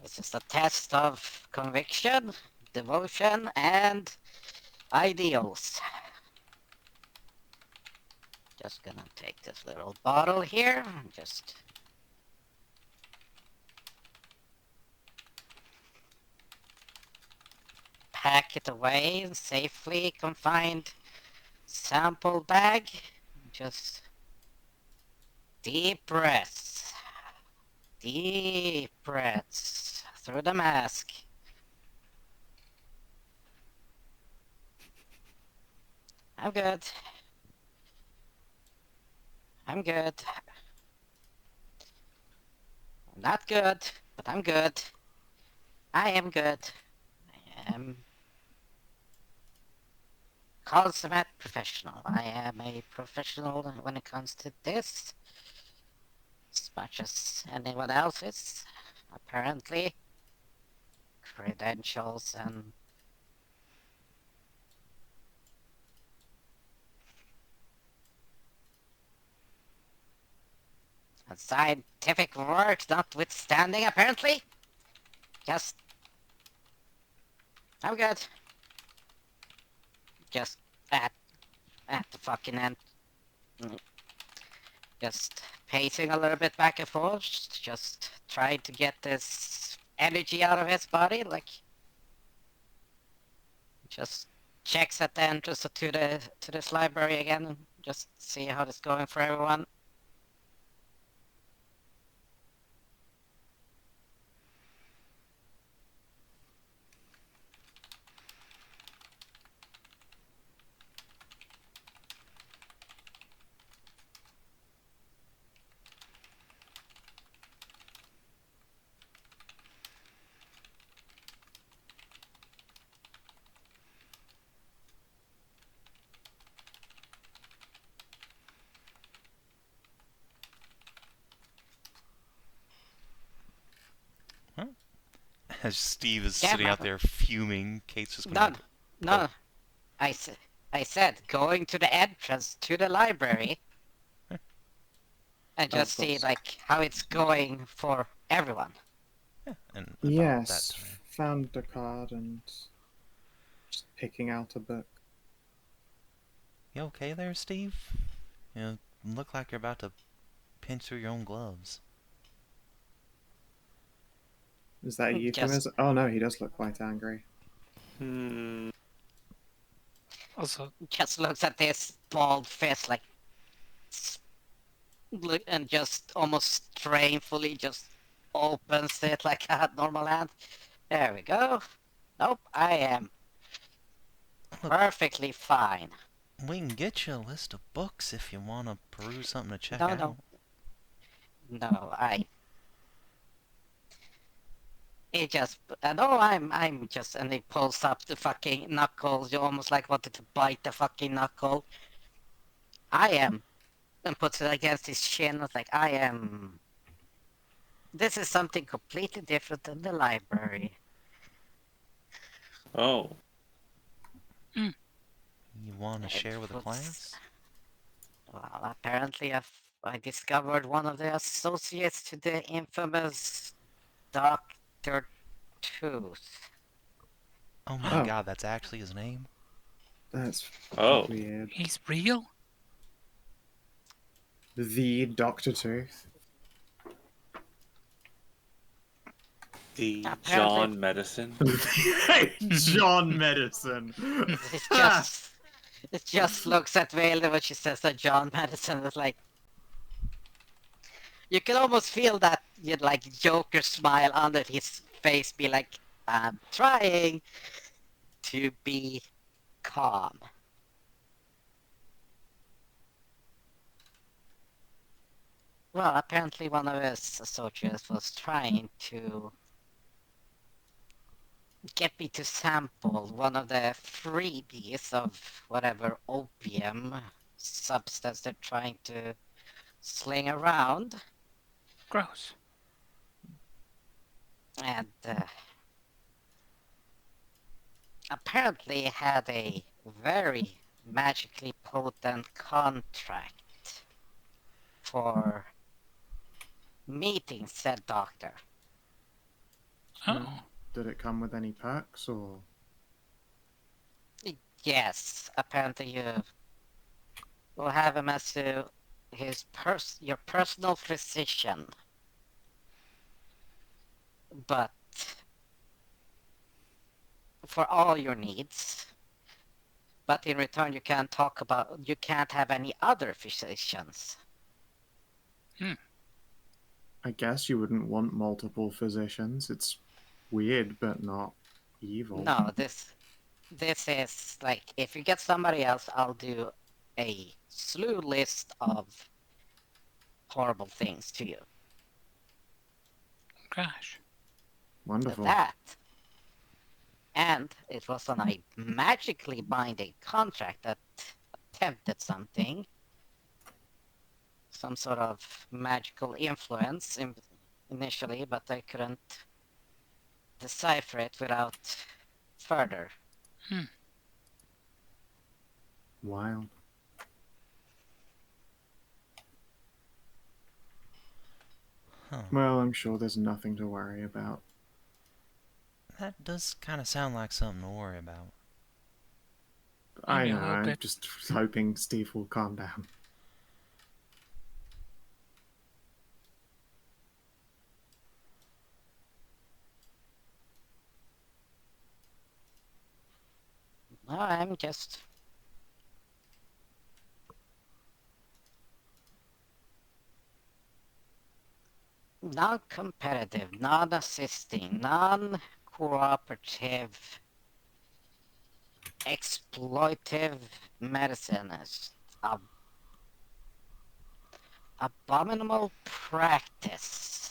D: this is a test of conviction, devotion, and ideals. Just gonna take this little bottle here and just pack it away in safely confined sample bag. Just deep breaths. Deep breaths through the mask. I'm good. I'm good. I'm not good, but I'm good. I am good. I am consummate professional. I am a professional when it comes to this. As much as anyone else is, apparently. Credentials and scientific work notwithstanding, apparently. Just... I'm good. Just at the fucking end. Just pacing a little bit back and forth, just trying to get this energy out of his body, like... Just checks at the entrance to this library again and just see how it's going for everyone.
A: As Steve is
D: Yeah,
A: sitting out
D: man.
A: there fuming, Kate's just
D: No,
A: gonna
D: no. I said going to the entrance to the library and
C: Oh,
D: just
C: of
D: see
C: course.
D: like how it's going for everyone.
A: and about that
C: Yes,
A: time.
C: found a card and just picking out a book.
A: You okay there, Steve? You look like you're about to pinch through your own gloves.
C: Is that a
D: Just
C: euphemism? Oh no, he does look quite angry.
B: Also,
D: just looks at this bald fist like and just almost strainfully just opens it like a normal hand. There we go. Nope, I am
A: Look,
D: perfectly fine.
A: we can get you a list of books if you want to peruse something to check
D: No,
A: out.
D: no, no. It just no. I'm just and he pulls up the fucking knuckles. You almost like wanted to bite the fucking knuckle. I am, and puts it against his chin. It's like I am. This is something completely different than the library.
E: Oh.
A: You want to
D: It
A: share with the
D: was,
A: class?
D: well, apparently I discovered one of the associates to the infamous Dr. Tooth.
A: Oh my
C: Oh.
A: god, that's actually his name?
C: That's
E: Oh.
C: weird.
B: he's real?
C: The Dr. Tooth.
E: The
D: Apparently-
E: John Medicine.
C: John Medicine.
D: It just looks at Valen when she says that John Madison is like, you can almost feel that like Joker smile under his face, be like, I'm trying to be calm. Well, apparently one of his associates was trying to get me to sample one of the freebies of whatever opium substance they're trying to sling around.
B: Gross.
D: And apparently had a very magically potent contract for meeting said doctor.
B: Oh,
C: Did it come with any perks or?
D: Yes, apparently you will have him as your personal physician. But for all your needs. But in return you can't have any other physicians.
C: I guess you wouldn't want multiple physicians. It's weird, but not evil.
D: No, this is like, if you get somebody else, I'll do a slew list of horrible things to you.
B: gosh.
C: Wonderful.
D: That, and it was on a magically binding contract that attempted something, some sort of magical influence initially, but I couldn't decipher it without further.
C: Wild.
A: Huh.
C: Well, I'm sure there's nothing to worry about.
A: That does kind of sound like something to worry about.
C: I
B: Maybe
C: know,
B: a little
C: I'm
B: bit.
C: just hoping Steve will calm down.
D: No, I'm just non-competitive, non-assisting, non-cooperative, exploitive medicinist. Abominable practice.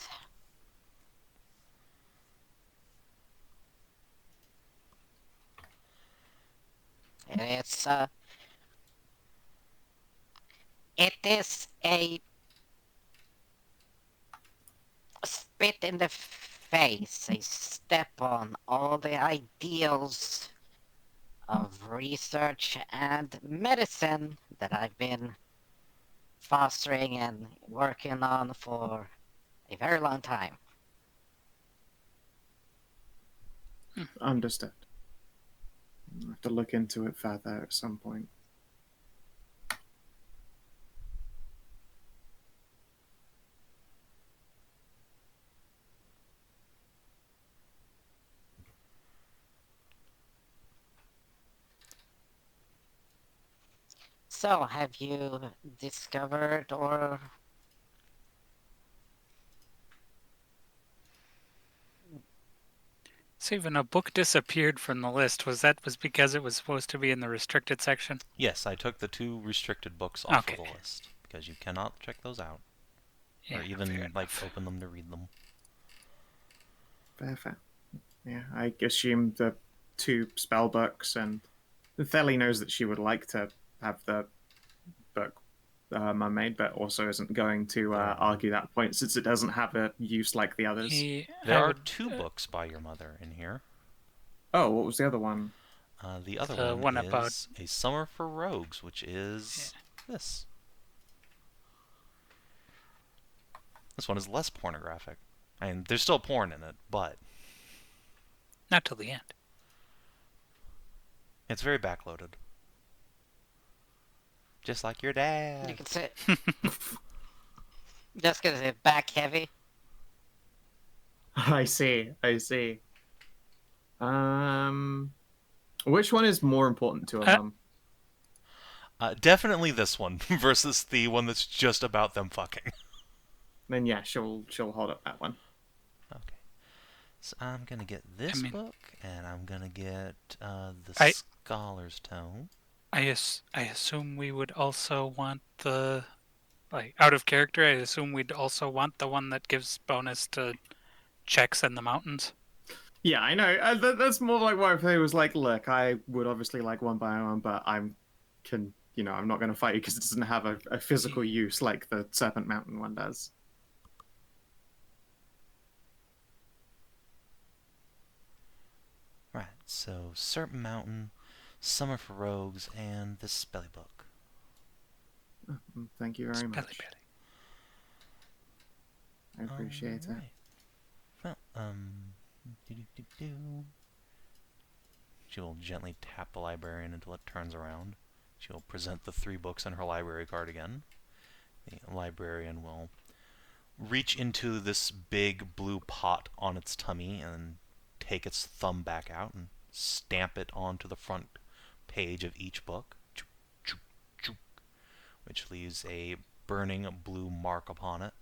D: It's it is a spit in the face, a step on all the ideals of research and medicine that I've been fostering and working on for a very long time.
C: Understood. I'll have to look into it further at some point.
D: So, have you discovered or
B: So even a book disappeared from the list. Was because it was supposed to be in the restricted section?
A: Yes, I took the 2 restricted books off
B: Okay.
A: of the list because you cannot check those out
B: Yeah,
A: or even
B: fair
A: like
B: enough.
A: open them to read them.
C: Fair. Yeah, I assume the 2 spell books, and Theli knows that she would like to have the book mermaid, but also isn't going to argue that point since it doesn't have a use like the others.
A: There
B: I
A: are
B: would,
A: 2 books by your mother in here.
C: Oh, what was the other one?
A: The other
B: The
A: one
B: one
A: is
B: about-
A: A Summer for Rogues, which is this. This one is less pornographic. I mean, there's still porn in it, but
B: Not till the end.
A: it's very backloaded. Just like your dad.
D: you can say just because it's back heavy?
C: I see. Which one is more important to her, Mum?
A: Definitely this one versus the one that's just about them fucking.
C: Then yeah, she'll hold up that one.
A: Okay. So I'm gonna get this book, and I'm gonna get the Scholar's Tome.
B: I assume we would also want the, like, out of character, I assume we'd also want the one that gives bonus to checks in the mountains.
C: Yeah, I know. That's more like what I was like. Look, I would obviously like one by one, but I'm not going to fight you because it doesn't have a physical use like the Serpent Mountain one does.
A: Right. So Serpent Mountain, Summer for Rogues, and this spelly book.
C: Thank you very much.
B: Belly.
C: I appreciate it.
A: Well, She will gently tap the librarian until it turns around. She will present the 3 books in her library card again. The librarian will reach into this big blue pot on its tummy and take its thumb back out and stamp it onto the front page of each book, which leaves a burning blue mark upon it.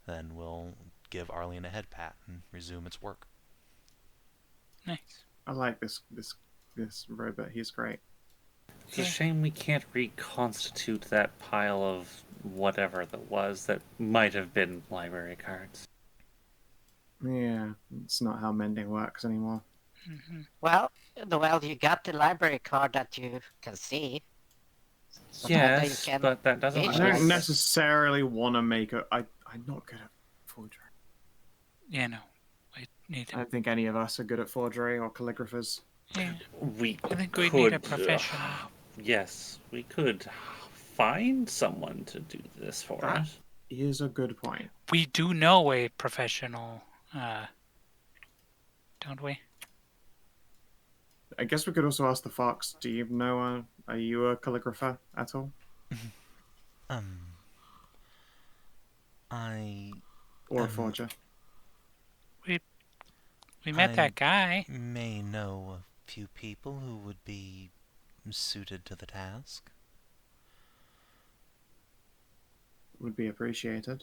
A: Then we'll give Arlene a head pat and resume its work.
B: Nice.
C: I like this robot. He's great.
E: It's a shame we can't reconstitute that pile of whatever that was that might have been library cards.
C: Yeah, it's not how mending works anymore.
B: Mm-hmm.
D: Well, you got the library card that you can see. So
E: yes,
D: that
E: but that doesn't.
C: I don't necessarily want to make a. I'm not good at forgery.
B: Yeah, no. I
C: don't think any of us are good at forgery or calligraphers.
B: Yeah. I think
E: we
B: we need a professional.
E: Yes, we could find someone to do this for us.
C: Is a good point.
B: We do know a professional, don't we?
C: I guess we could also ask the fox. Do you know? Are you a calligrapher at all? Or a forger?
B: We met that guy.
A: May know a few people who would be suited to the task.
C: Would be appreciated.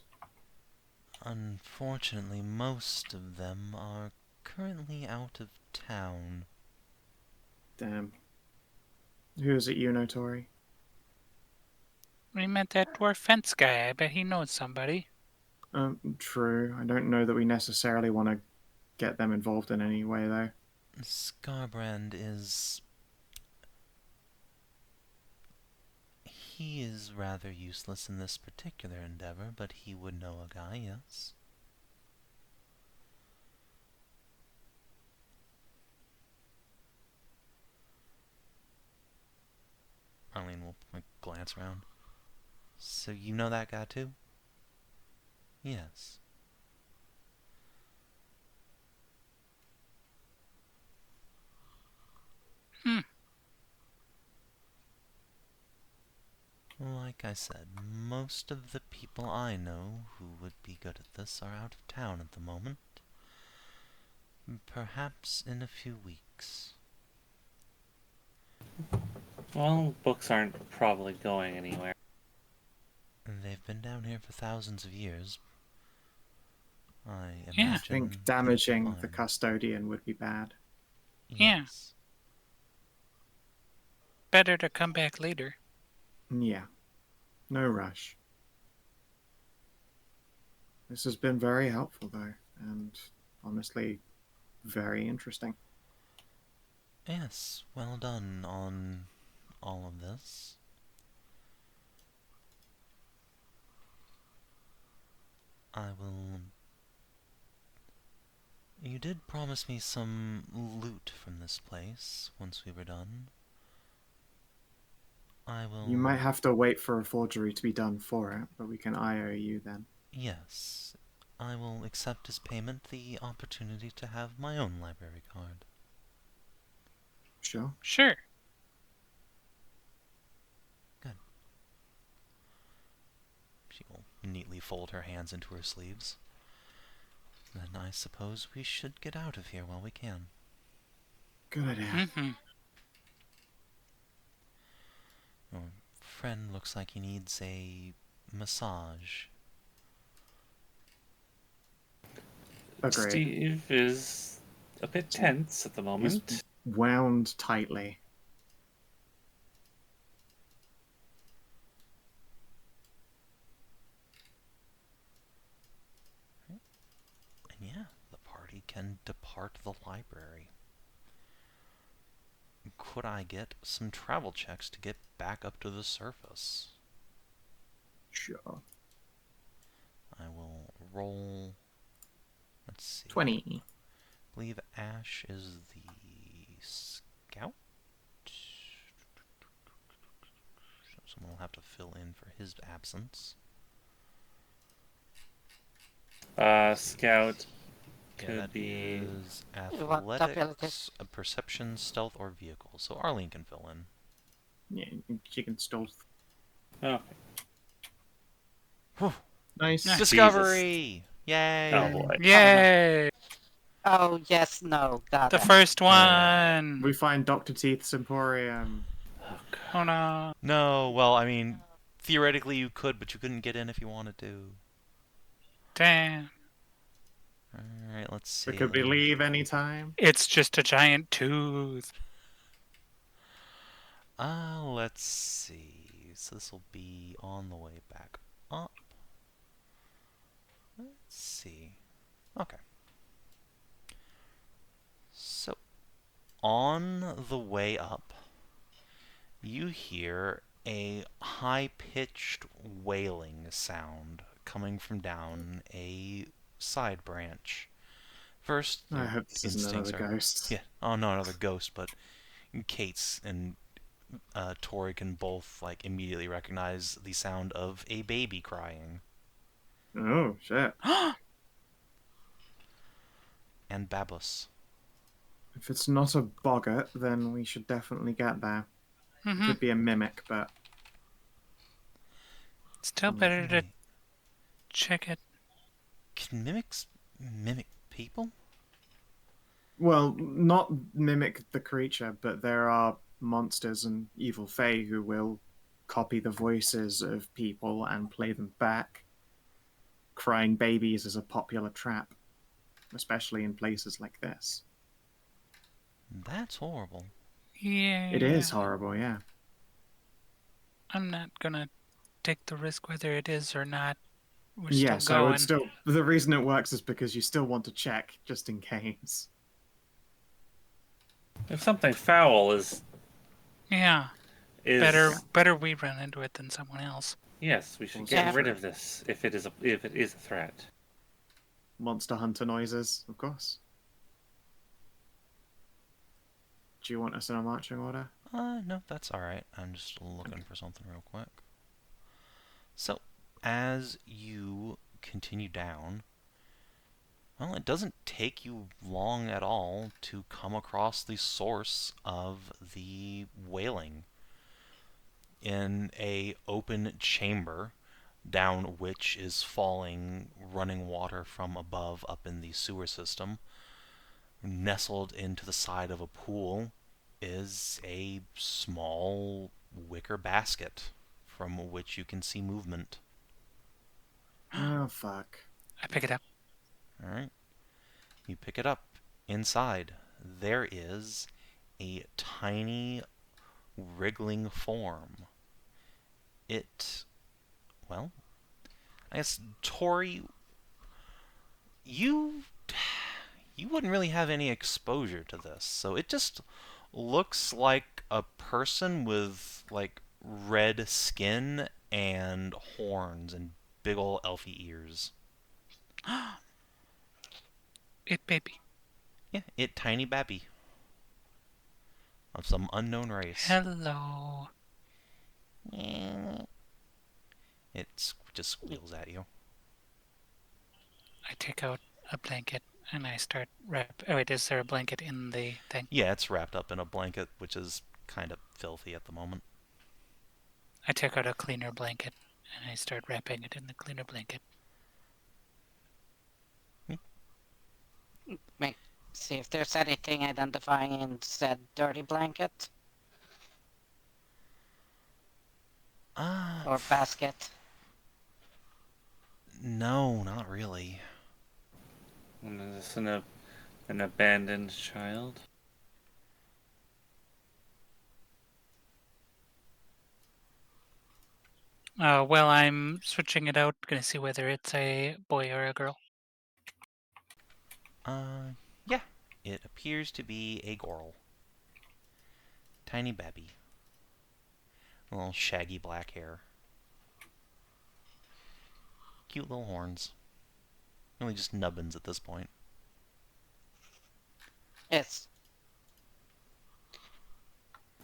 A: Unfortunately, most of them are currently out of town.
C: Damn. Who is it, you know, Tori?
B: We met that dwarf fence guy. I bet he knows somebody.
C: True. I don't know that we necessarily want to get them involved in any way, though.
A: Skarbrand is... He is rather useless in this particular endeavor, but he would know a guy, yes. Arlene will glance around. So you know that guy too? Yes. Like I said, most of the people I know who would be good at this are out of town at the moment. Perhaps in a few weeks.
E: Well, books aren't probably going anywhere.
A: They've been down here for thousands of years. I
B: Yeah.
A: imagine
C: I think
A: they'll be
C: damaging the
A: fine.
C: custodian would be bad.
B: Yeah.
A: Yes.
B: Better to come back later.
C: Yeah. No rush. This has been very helpful, though, and honestly, very interesting.
A: Yes, well done on all of this. I will... You did promise me some loot from this place once we were done. I will...
C: You might have to wait for a forgery to be done for it, but we can IO you then.
A: Yes. I will accept as payment the opportunity to have my own library card.
C: Sure.
B: Sure.
A: She will neatly fold her hands into her sleeves. Then I suppose we should get out of here while we can.
C: Good idea.
B: Mm-hmm.
A: Your friend looks like he needs a massage.
C: Agreed.
E: Steve is a bit tense at the moment.
C: Wound tightly.
A: And yeah, the party can depart the library. Could I get some travel checks to get back up to the surface?
C: Sure.
A: I will roll... Let's see.
C: 20.
A: I believe Ashe is the scout. Someone will have to fill in for his absence.
E: Scout
A: Yeah,
E: could
A: that
E: be...
A: is
D: You want
A: athletics,
D: abilities?
A: perception, stealth, or vehicle. So Arlene can fill in.
C: Yeah, she can stealth.
E: Oh,
A: Whew.
C: Nice.
B: Nice.
A: Discovery! Yay!
E: oh boy.
B: Yay!
D: Oh, yes, no, got
B: The
D: it.
B: first one!
C: We find Dr. Teeth's Emporium.
E: Oh, God.
B: Oh no.
A: No, well, I mean, theoretically you could, but you couldn't get in if you wanted to.
B: Damn.
A: Alright, let's see.
C: But could we leave anytime?
B: It's just a giant tooth.
A: Let's see. So this will be on the way back up. Let's see. Okay. So, on the way up, you hear a high-pitched wailing sound coming from down a side branch. First,
C: I
A: your
C: hope this isn't
A: instincts
C: another
A: are...
C: ghost.
A: Yeah, oh no, another ghost, but Kate's and Tori can both like immediately recognize the sound of a baby crying.
C: Oh, shit.
A: And Babus.
C: If it's not a boggart, then we should definitely get there.
B: Mm-hmm.
C: Could be a mimic, but
B: Still better to
A: Wait,
B: check it.
A: can mimics mimic people?
C: Well, not mimic the creature, but there are monsters and evil fae who will copy the voices of people and play them back. Crying babies is a popular trap, especially in places like this.
A: That's horrible.
B: Yeah.
C: It is horrible, yeah.
B: I'm not gonna take the risk whether it is or not. We're
C: Yes,
B: still
C: I would
B: going.
C: still. The reason it works is because you still want to check just in case.
E: If something foul is
B: Yeah.
E: is
B: Better we run into it than someone else.
E: yes, we should
C: Also
E: get rid
C: true.
E: of this if it is a threat.
C: Monster hunter noises, of course. Do you want us in a marching order?
A: No, that's alright. I'm just looking for something real quick. So, as you continue down, well, it doesn't take you long at all to come across the source of the wailing. In a open chamber, down which is falling running water from above up in the sewer system, nestled into the side of a pool is a small wicker basket from which you can see movement.
C: Oh, fuck.
B: I pick it up.
A: Alright. You pick it up. Inside, there is a tiny, wriggling form. It, well, I guess, Tori, you wouldn't really have any exposure to this, so it just looks like a person with, like, red skin and horns and big ol' elfy ears.
B: It baby.
A: Yeah, it tiny babby. Of some unknown race.
B: Hello.
A: It just squeals at you.
B: I take out a blanket and I start wrap. Oh wait, is there a blanket in the thing?
A: Yeah, it's wrapped up in a blanket, which is kind of filthy at the moment.
B: I take out a cleaner blanket and I start wrapping it in the cleaner blanket.
D: See if there's anything identifying in said dirty blanket or basket.
A: No, not really.
E: And is this an abandoned child?
B: Well, I'm switching it out. Gonna see whether it's a boy or a girl.
A: Yeah. It appears to be a girl. Tiny babby. A little shaggy black hair. Cute little horns. Really just nubbins at this point.
D: It's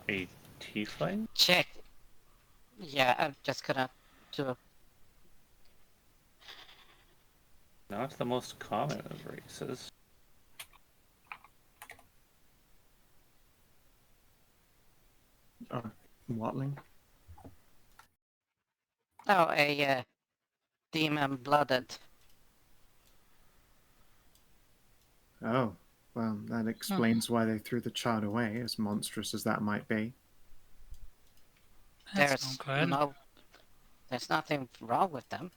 E: A tiefling?
D: check. Yeah, I'm just gonna do.
E: Not the most common of races.
C: Watling?
D: Oh, a demon blooded.
C: Oh, well, that explains why they threw the child away, as monstrous as that might be.
B: That's no good.
D: There's nothing wrong with them.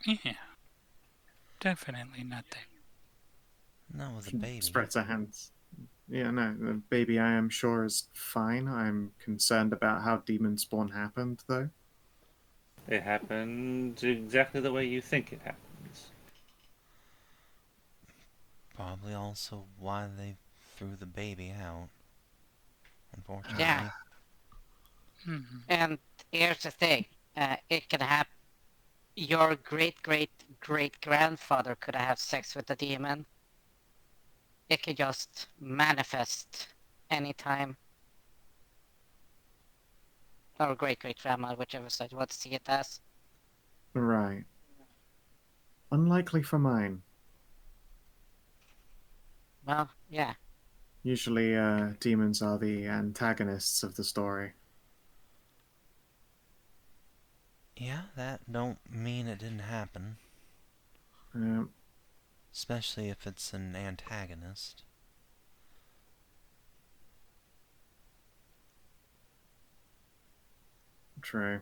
B: Yeah. Definitely nothing.
A: Not with a baby.
C: Spreads her hands. Yeah, no, the baby I am sure is fine. I'm concerned about how demon spawn happened, though.
E: It happened exactly the way you think it happens.
A: Probably also why they threw the baby out. Unfortunately.
D: Yeah.
B: Mm-hmm.
D: And here's the thing: it can happen. Your great great great grandfather could have sex with a demon. It could just manifest anytime. Or great great grandma, whichever side you want to see it as.
C: Right. Unlikely for mine.
D: Well, yeah.
C: Usually, demons are the antagonists of the story.
A: Yeah, that don't mean it didn't happen.
C: Um,
A: especially if it's an antagonist.
C: True.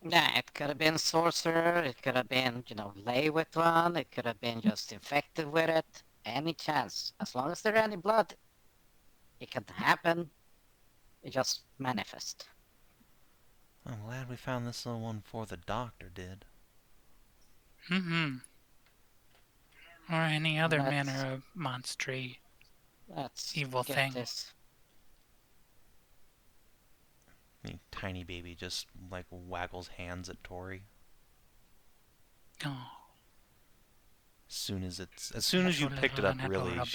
D: Yeah, it could have been Sorcerer, it could have been, lay with one, it could have been just infected with it. Any chance. As long as there's any blood, it can happen. It just manifest.
A: I'm glad we found this little one before the doctor did.
B: Mm-hmm. Or any other
D: Let's,
B: manner of monstery
D: let's
B: evil
D: get
B: thing.
D: this.
A: The tiny baby just, like, waggles hands at Tori.
B: Oh,
A: As soon as you
B: so
A: picked it
B: little
A: up,
B: and
A: really,
B: adorable.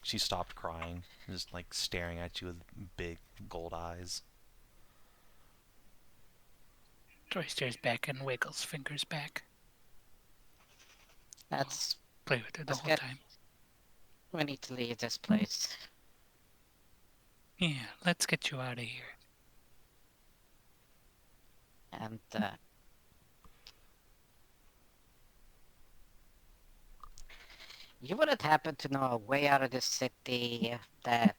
A: she stopped crying, just, like, staring at you with big gold eyes.
B: Tori stares back and wiggles fingers back.
D: Let's,
B: Play with her the
D: let's
B: whole
D: get,
B: time.
D: we need to leave this place.
B: Yeah, let's get you out of here.
D: And, you wouldn't happen to know a way out of this city that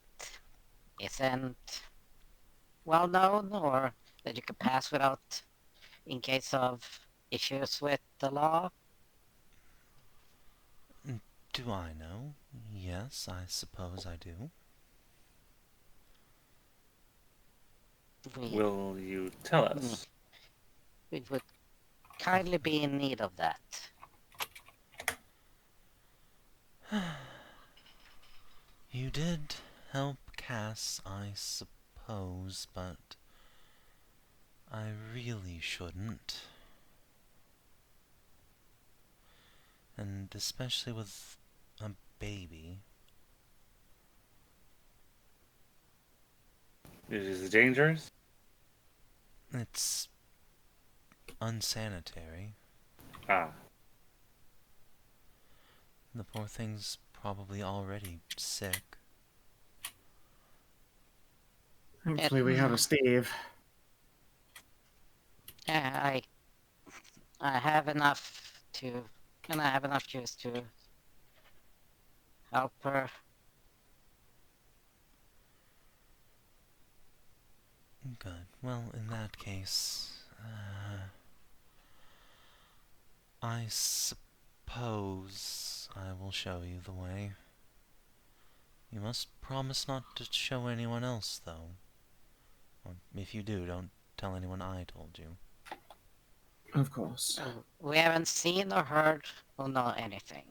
D: isn't well known, or that you could pass without in case of issues with the law?
A: Do I know? Yes, I suppose I do.
D: We,
E: Will you tell us?
D: we would kindly be in need of that.
A: You did help Cass, I suppose, but I really shouldn't. And especially with a baby.
E: It is dangerous?
A: It's unsanitary.
E: Ah,
A: The poor thing's probably already sick.
C: Thankfully, we have a Steve.
D: Yeah, I have enough to, and I have enough juice to help her.
A: Good. Well, in that case, I suppose I will show you the way. You must promise not to show anyone else, though. Or if you do, don't tell anyone I told you.
C: Of course.
D: We haven't seen or heard or know anything.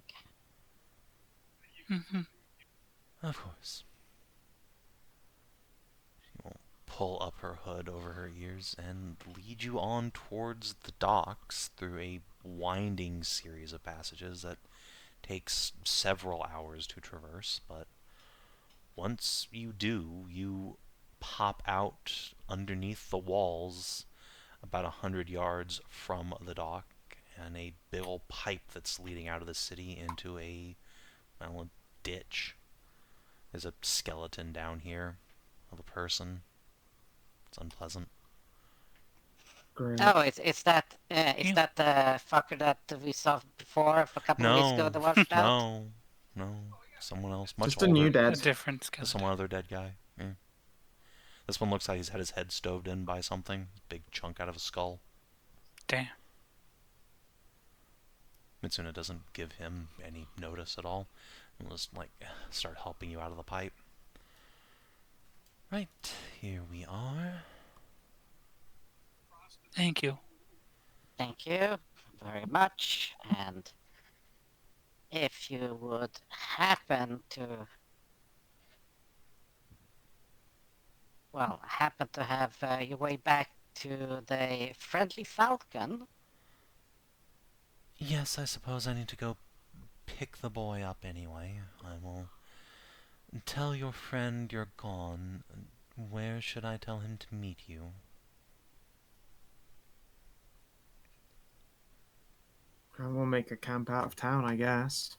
B: Mm-hmm.
A: Of course. She will pull up her hood over her ears and lead you on towards the docks through a winding series of passages that takes several hours to traverse, but once you do, you pop out underneath the walls about 100 yards from the dock and a big old pipe that's leading out of the city into a ditch. There's a skeleton down here of a person. It's unpleasant.
C: Great.
D: Oh, it's that fucker that we saw before a couple of weeks ago that washed out?
A: No. Someone else, much
C: Just a
A: older.
C: new
B: A
C: dead.
B: different
A: There's
B: skeleton.
A: some other dead guy. Yeah. This one looks like he's had his head stoved in by something. Big chunk out of a skull.
B: Damn.
A: Mitsuna doesn't give him any notice at all. And will just, start helping you out of the pipe. Right, here we are.
B: Thank you.
D: Thank you very much. And if you would happen to, have your way back to the Friendly Falcon,
A: Yes, I suppose I need to go pick the boy up anyway. I will tell your friend you're gone. Where should I tell him to meet you?
C: We'll make a camp out of town, I guess.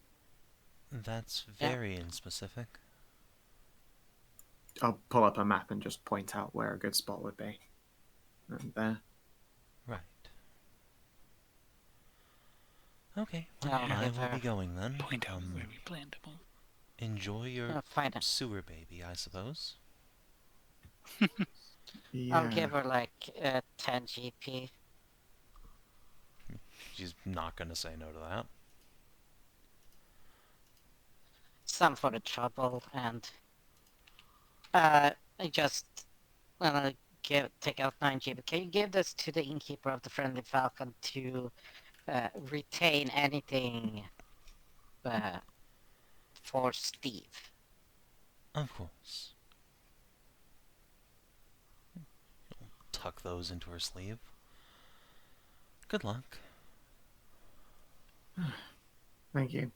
A: That's
D: Yeah.
A: very inspecific.
C: I'll pull up a map and just point out where a good spot would be. And there.
A: Right. Okay,
D: I'll
A: well, I
D: give
A: will be
D: her
A: going then.
B: Point out where we plan to move.
A: Enjoy your
D: fine.
A: sewer baby, I suppose.
D: I'll
C: Yeah.
D: give her like 10 GP.
A: She's not gonna say no to that.
D: Some for the trouble, and I just take out 9 GP. Can you give this to the innkeeper of the Friendly Falcon to retain anything for Steve?
A: Of course. Tuck those into her sleeve. Good luck.
C: Thank you.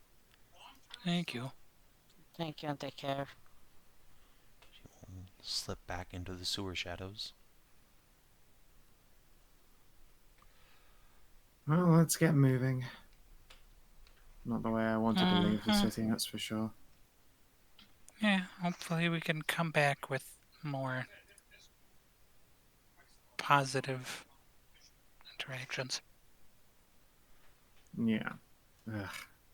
B: Thank you.
D: Thank you and take care.
A: She will slip back into the sewer shadows.
C: Well, let's get moving. Not the way I wanted to leave the
B: Mhm.
C: city, that's for sure.
B: Yeah, hopefully we can come back with more positive interactions.
C: Yeah. Ugh.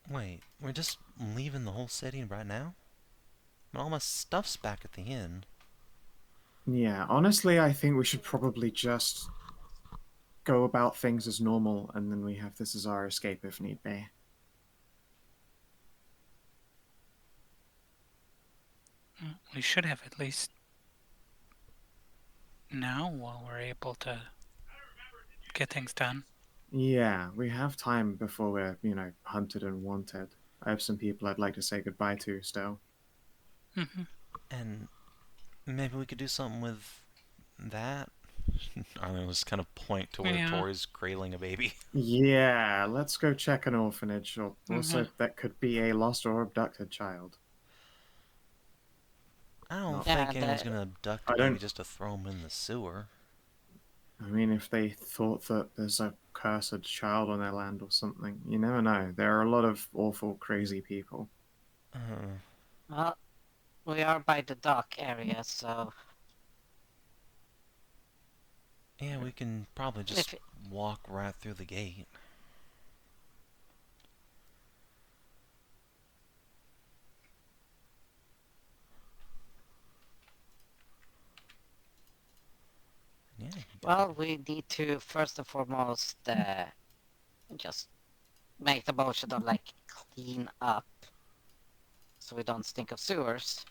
A: Wait, we're just leaving the whole city right now? And all my stuff's back at the inn.
C: Yeah, honestly, I think we should probably just go about things as normal, and then we have this as our escape if need be.
B: We should have at least now while we're able to get things done.
C: Yeah, we have time before we're, hunted and wanted. I have some people I'd like to say goodbye to still.
B: Hmm.
A: And maybe we could do something with that? I don't know, just kind of point to where
B: Yeah.
A: Tori's cradling a baby.
C: Yeah, let's go check an orphanage, or also
B: Mhm.
C: that could be a lost or abducted child.
A: I don't
C: Not-
A: think
D: And
A: anyone's gonna abduct a
C: I
A: baby
C: don't-
A: just to throw him in the sewer.
C: I mean, if they thought that there's a cursed child on their land or something, you never know. There are a lot of awful, crazy people.
D: well, we are by the dock area, so
A: Yeah, we can probably just
D: if
A: walk right through the gate. Yeah.
D: well, we need to first and foremost just make the motion of like clean up, so we don't stink of sewers.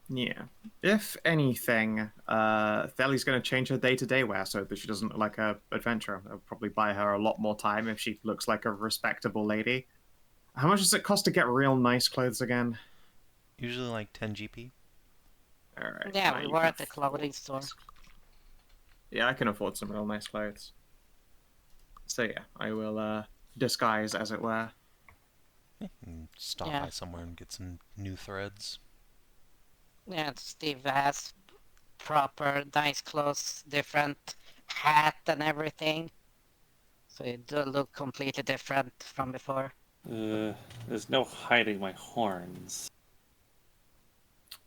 C: Yeah. If anything, Thelly's going to change her day-to-day wear so that she doesn't look like a adventurer. It'll probably buy her a lot more time if she looks like a respectable lady. How much does it cost to get real nice clothes again?
A: Usually like 10 GP.
C: All right.
D: Yeah,
C: well,
D: we
C: you
D: were
C: can
D: at the clothing store.
C: Yeah, I can afford some real nice clothes. So yeah, I will disguise, as it were.
A: And stop
D: Yeah.
A: by somewhere and get some new threads.
D: Yeah, Steve has proper nice clothes, different hat and everything. So you do look completely different from before.
E: There's no hiding my horns.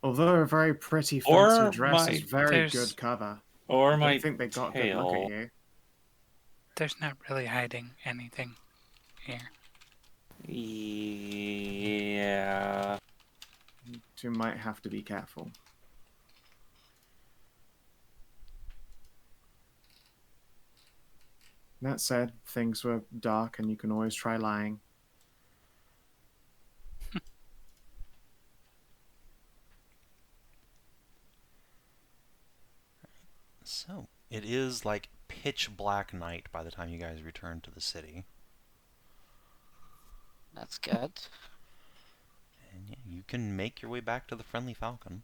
C: Although a very pretty
E: Or
C: fancy dress
E: my-
C: is very
B: There's-
C: good cover.
E: Or
C: I
E: my
C: don't think they got a good look at
E: tail.
C: you.
B: There's not really hiding anything here.
E: Yeah.
C: You might have to be careful. That said, things were dark and you can always try lying.
A: So, it is like pitch black night by the time you guys return to the city.
D: That's good.
A: And yeah, you can make your way back to the Friendly Falcon.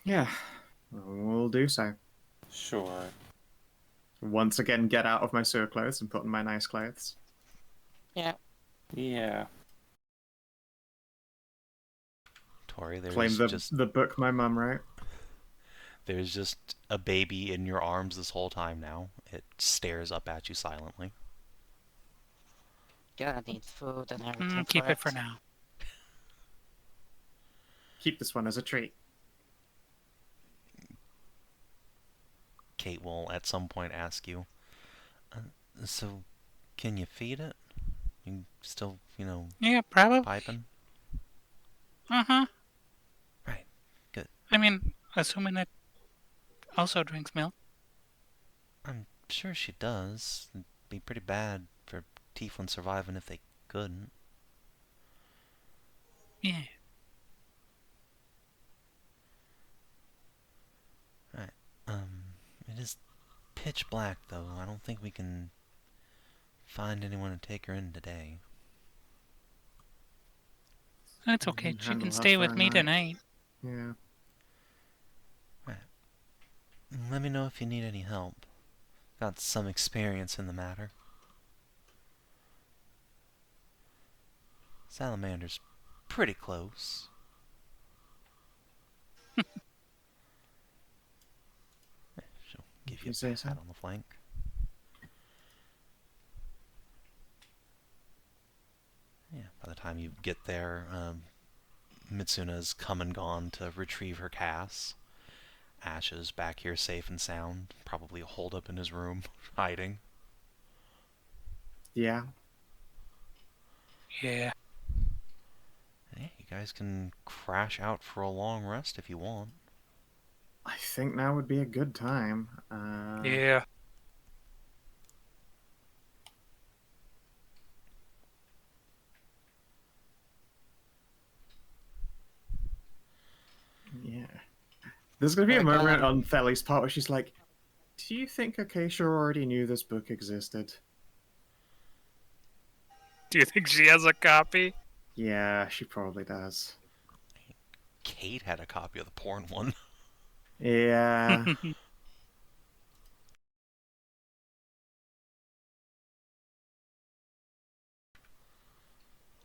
C: Yeah, we'll do so.
E: Sure.
C: Once again, get out of my sewer clothes and put on my nice clothes.
D: Yeah.
E: Yeah.
A: Tori,
C: Claim the book my mum wrote.
A: There's just a baby in your arms this whole time now. It stares up at you silently.
D: Gonna need food and everything.
B: Keep it for now.
C: Keep this one as a treat.
A: Kate will at some point ask you, So, can you feed it? You still,
B: Yeah, probably.
A: piping?
B: Uh-huh.
A: Right. Good.
B: I mean, assuming it also drinks milk.
A: I'm sure she does. It'd be pretty bad for tieflings surviving if they couldn't.
B: Yeah.
A: Right. It is pitch black, though. I don't think we can find anyone to take her in today.
B: That's
C: We
B: okay.
C: can
B: She can
C: handle her
B: stay
C: for
B: with
C: a
B: me
C: night.
B: tonight.
C: Yeah.
A: Right. Let me know if you need any help. Got some experience in the matter. Salamander's pretty close. She'll give
C: If
A: you
C: you
A: a
C: say so.
A: pat on the flank. Yeah, by the time you get there, Mitsuna's come and gone to retrieve her casts. Ashe is back here safe and sound, probably holed up in his room, hiding.
C: Yeah.
B: Yeah.
A: Yeah, you guys can crash out for a long rest if you want.
C: I think now would be a good time.
B: Yeah.
C: Yeah. There's going to be a
D: We're
C: moment
D: gonna-
C: on Thelly's part where she's like, do you think Acacia already knew this book existed?
B: Do you think she has a copy?
C: Yeah, she probably does.
A: Kate had a copy of the porn one.
C: Yeah.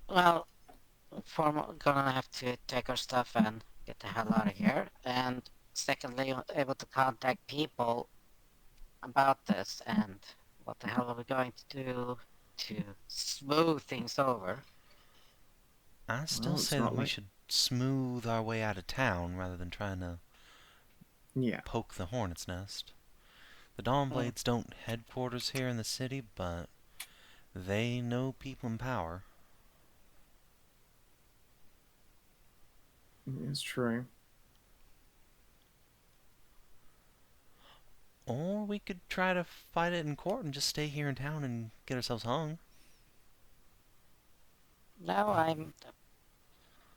D: Well, gonna have to take our stuff and get the hell out of here. And secondly, able to contact people about this and what the hell are we going to do to smooth things over?
A: I still
C: Well, it's
A: say that
C: not
A: we
C: like...
A: should smooth our way out of town rather than trying to
C: Yeah.
A: poke the hornet's nest. The Dawnblades don't headquarters here in the city, but they know people in power.
C: It's true.
A: Or we could try to fight it in court and just stay here in town and get ourselves hung.
D: No,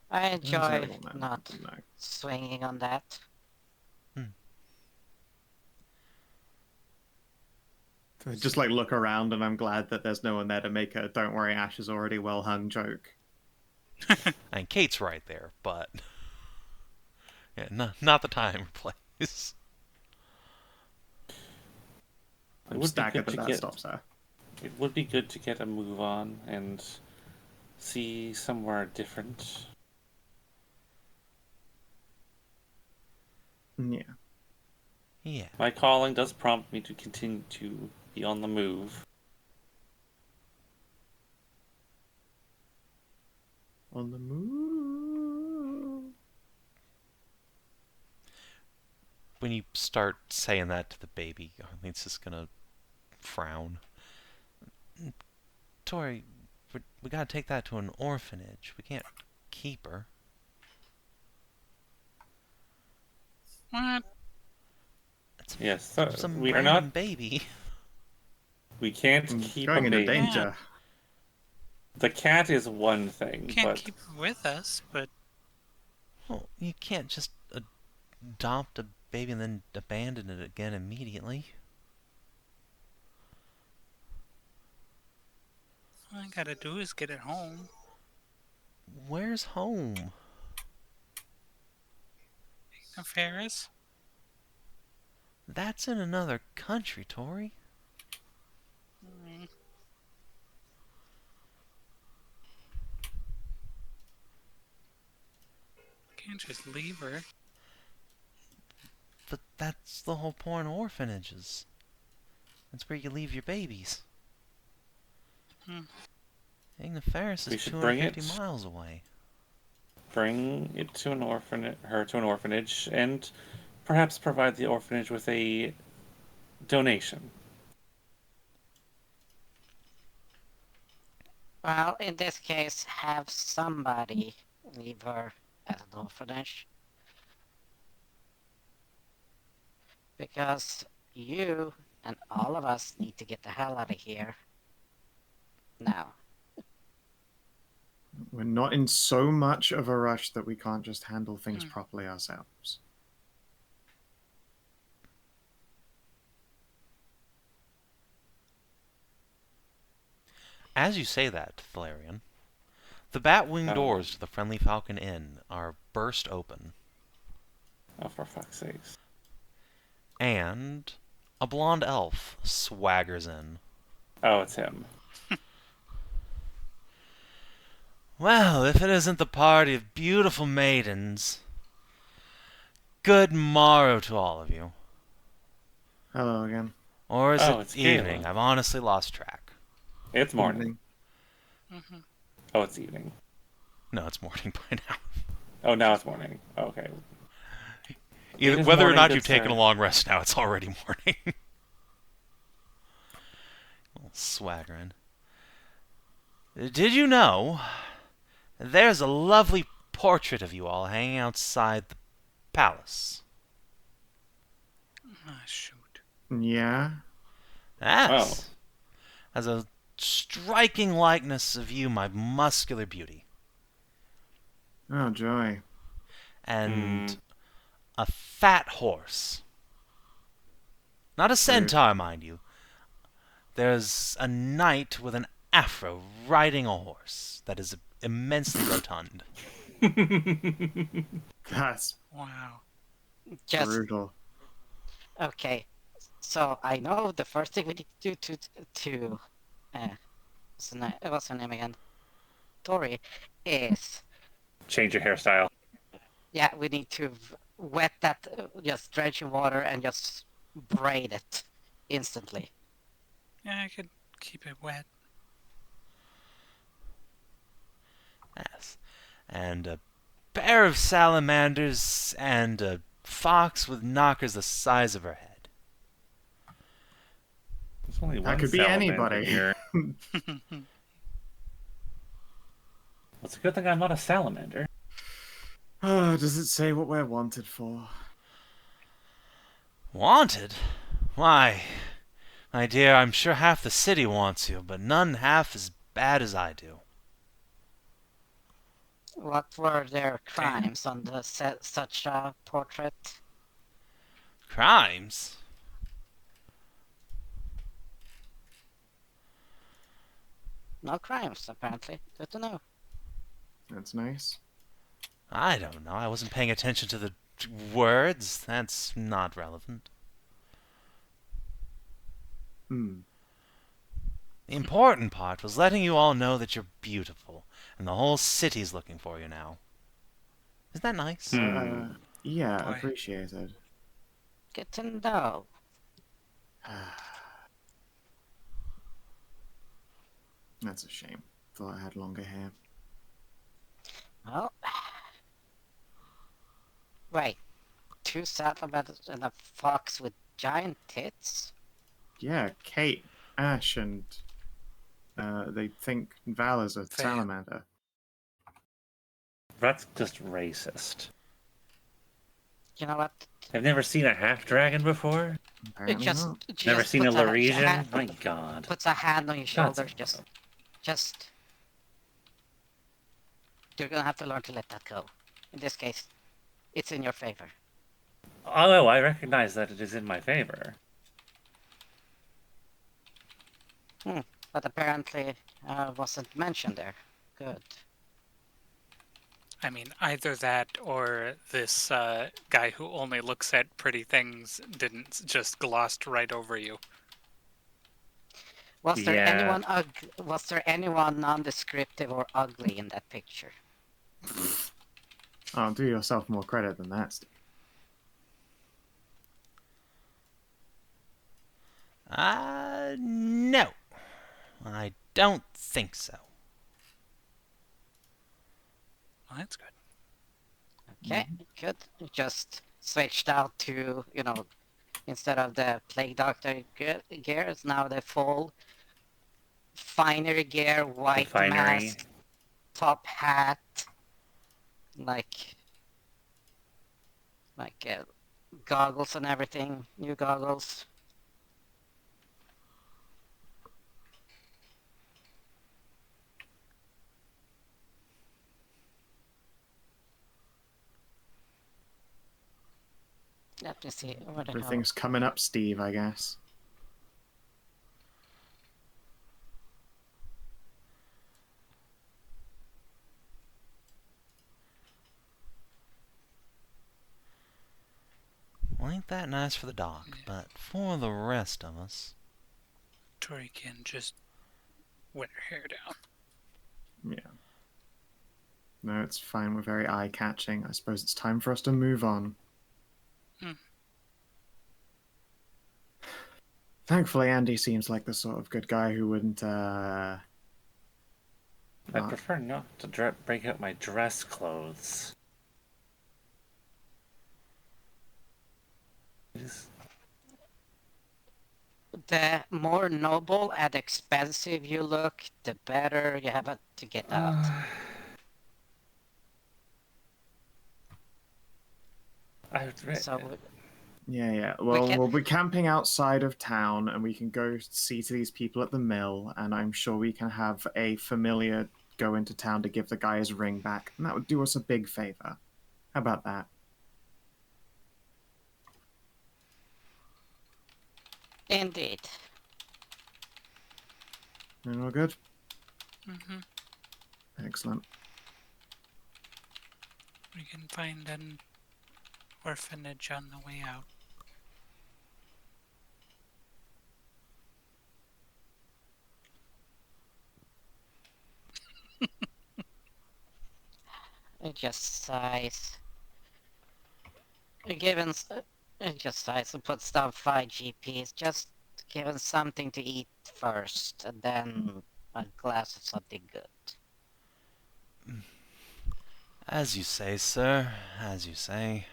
D: I enjoy
C: Well, no.
D: not
C: No.
D: swinging on that.
C: Just like look around and I'm glad that there's no one there to make a don't worry, Ash is already well hung joke.
A: And Kate's right there, but yeah, not the time or place.
E: It
C: I'm
E: would be
C: staggered
E: good to
C: that
E: get.
C: stops her.
E: It would be good to get a move on and see somewhere different.
C: Yeah.
A: Yeah.
E: My calling does prompt me to continue to be on the move.
C: On the move.
A: When you start saying that to the baby, I think it's just gonna frown. Tori, we gotta take that to an orphanage. We can't keep her.
B: What?
A: It's
E: Yes,
A: some
E: we are
A: random
E: not.
A: baby.
E: We can't keep
C: Going
E: a
C: into
E: baby.
C: danger.
E: The cat is one thing,
B: Can't
E: but
B: keep her with us, but
A: Well, you can't just adopt a baby and then abandon it again immediately.
B: all I gotta do is get it home.
A: Where's home?
B: The Ferris?
A: That's in another country, Tori.
B: Mm. Can't just leave her.
A: But that's the whole point of orphanages. That's where you leave your babies. Igna Ferris
E: We
A: is
E: should bring
A: 250
E: it.
A: miles away.
E: Bring it to her to an orphanage, and perhaps provide the orphanage with a donation.
D: Well, in this case, have somebody leave her at an orphanage. Because you and all of us need to get the hell out of here. Now.
C: We're not in so much of a rush that we can't just handle things
B: Hmm.
C: properly ourselves.
A: As you say that, Thelerien, the bat-wing
E: Oh.
A: doors to the Friendly Falcon Inn are burst open,
E: Oh, for fuck's sakes.
A: and a blonde elf swaggers in.
E: Oh, it's him.
A: Well, if it isn't the party of beautiful maidens. Good morrow to all of you.
C: Hello again.
A: Or is
E: Oh,
A: it
E: it's
A: evening?
E: Galen.
A: I've honestly lost track.
E: It's morning.
C: Evening.
B: Mm-hmm.
E: Oh, it's evening.
A: No, it's morning by now.
E: Oh, now it's morning. Oh, okay.
A: Either,
E: is
A: whether or
E: morning,
A: not
E: good
A: you've taken
E: sir.
A: a long rest now, it's already morning. Little swaggering. Did you know there's a lovely portrait of you all hanging outside the palace?
B: Ah, shoot.
C: Yeah.
A: Yes. Has a striking likeness of you, my muscular beauty.
C: Oh, joy.
A: And a fat horse. Not a centaur, mind you. There's a knight with an afro riding a horse that is immensely rotund.
C: That's
B: Wow.
D: Just
C: brutal.
D: okay. So I know the first thing we need to do to what's her name again? Tori, is
E: Change your hairstyle.
D: yeah, we need to wet that, just drench in water and just braid it instantly.
B: Yeah, I could keep it wet.
A: Yes. And a pair of salamanders and a fox with knockers the size of her head.
E: There's only
C: That
E: one
C: could be
E: salamander
C: anybody.
E: here. It's a good thing I'm not a salamander.
C: Oh, does it say what we're wanted for?
A: Wanted? Why, my dear, I'm sure half the city wants you, but none half as bad as I do.
D: What were their crimes on the such a portrait?
A: Crimes?
D: No crimes, apparently. Good to know.
C: That's nice.
A: I don't know. I wasn't paying attention to the words. That's not relevant.
C: Hmm.
A: The important part was letting you all know that you're beautiful, and the whole city's looking for you now. Isn't that nice?
C: Yeah,
B: Boy.
C: appreciated.
D: Good to know.
C: That's a shame. Thought I had longer hair.
D: Well, wait. 2 salamanders and a fox with giant tits?
C: Yeah, Kate, Ashe, and they think Val is a
B: Fair.
C: salamander.
E: That's just racist.
D: You know what?
E: I've never seen a half dragon before.
D: It
C: Apparently
D: just,
C: not.
E: Never
D: just
E: seen a
D: puts
E: Laresian. My God.
D: puts a hand on your
E: God,
D: shoulder. Just. You're gonna have to learn to let that go. In this case, it's in your favor.
E: Oh, I recognize that it is in my favor.
D: But apparently, wasn't mentioned there. Good.
B: I mean, either that or this guy who only looks at pretty things didn't just glossed right over you.
D: Was there
E: Yeah.
D: anyone was there anyone nondescriptive or ugly in that picture?
C: Oh, do yourself more credit than that, Steve.
A: No. I don't think so.
B: Well, that's good.
D: Okay, good. Just switched out to, instead of the plague doctor gear, it's now the full finer gear, white
E: finery.
D: mask, top hat, like goggles and everything, new goggles. Let me see. What the hell?
C: Everything's coming up, Steve, I guess.
A: Well, ain't that nice for the doc, but for the rest of us...
B: Tori can just wet her hair down.
C: Yeah. No, it's fine. We're very eye-catching. I suppose it's time for us to move on.
B: Hmm.
C: Thankfully, Andy seems like the sort of good guy who wouldn't,
E: I prefer not to break out my dress clothes.
D: The more noble and expensive you look, the better you have to get out. So
C: Yeah.
D: We
C: Well,
D: can-
C: we'll be camping outside of town, and we can go see to these people at the mill, and I'm sure we can have a familiar go into town to give the guy his ring back, and that would do us a big favor. How about that?
D: indeed.
C: And we're good?
B: Mm-hmm.
C: Excellent.
B: We can find an orphanage on the way out.
D: It just sighs. Given it just sighs and puts down 5 GPs. Just given something to eat first, and then a glass of something good.
A: As you say, sir. As you say.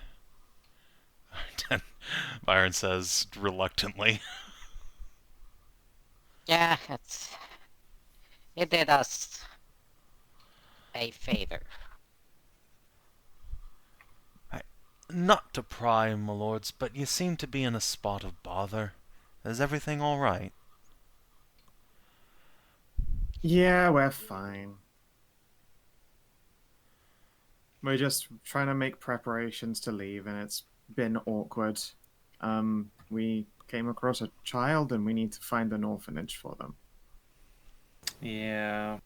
A: Byron says reluctantly.
D: Yeah, it did us a favor.
A: Not to pry, my lords, but you seem to be in a spot of bother. Is everything all right?
C: Yeah, we're fine. We're just trying to make preparations to leave, and it's been awkward. We came across a child, and we need to find an orphanage for them.
E: Yeah.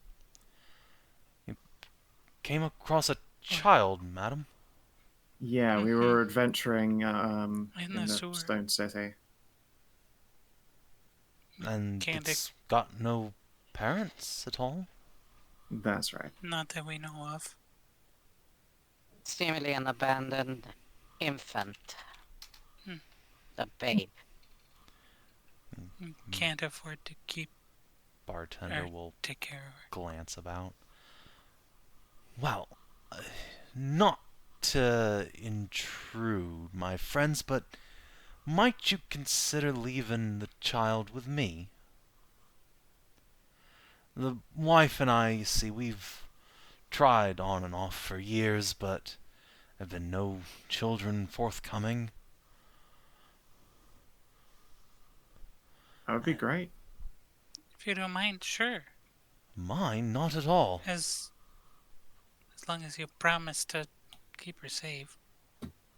A: Came across a child, madam.
C: Yeah, we were adventuring
B: In
C: in
B: the
C: the
B: sewer.
C: Stone City.
A: And
B: Can't
A: it's got no parents at all?
C: That's right.
B: Not that we know of.
D: Seemingly an abandoned infant.
B: Hmm.
D: A babe.
B: We can't afford to keep
A: Bartender
B: or
A: will
B: take care of her.
A: glance about. Well, not to intrude, my friends, but might you consider leaving the child with me? The wife and I, you see, we've tried on and off for years, but have been no children forthcoming.
C: That would be great.
B: If you don't mind, sure.
A: Mine, not at all.
B: As long as you promise to keep her safe.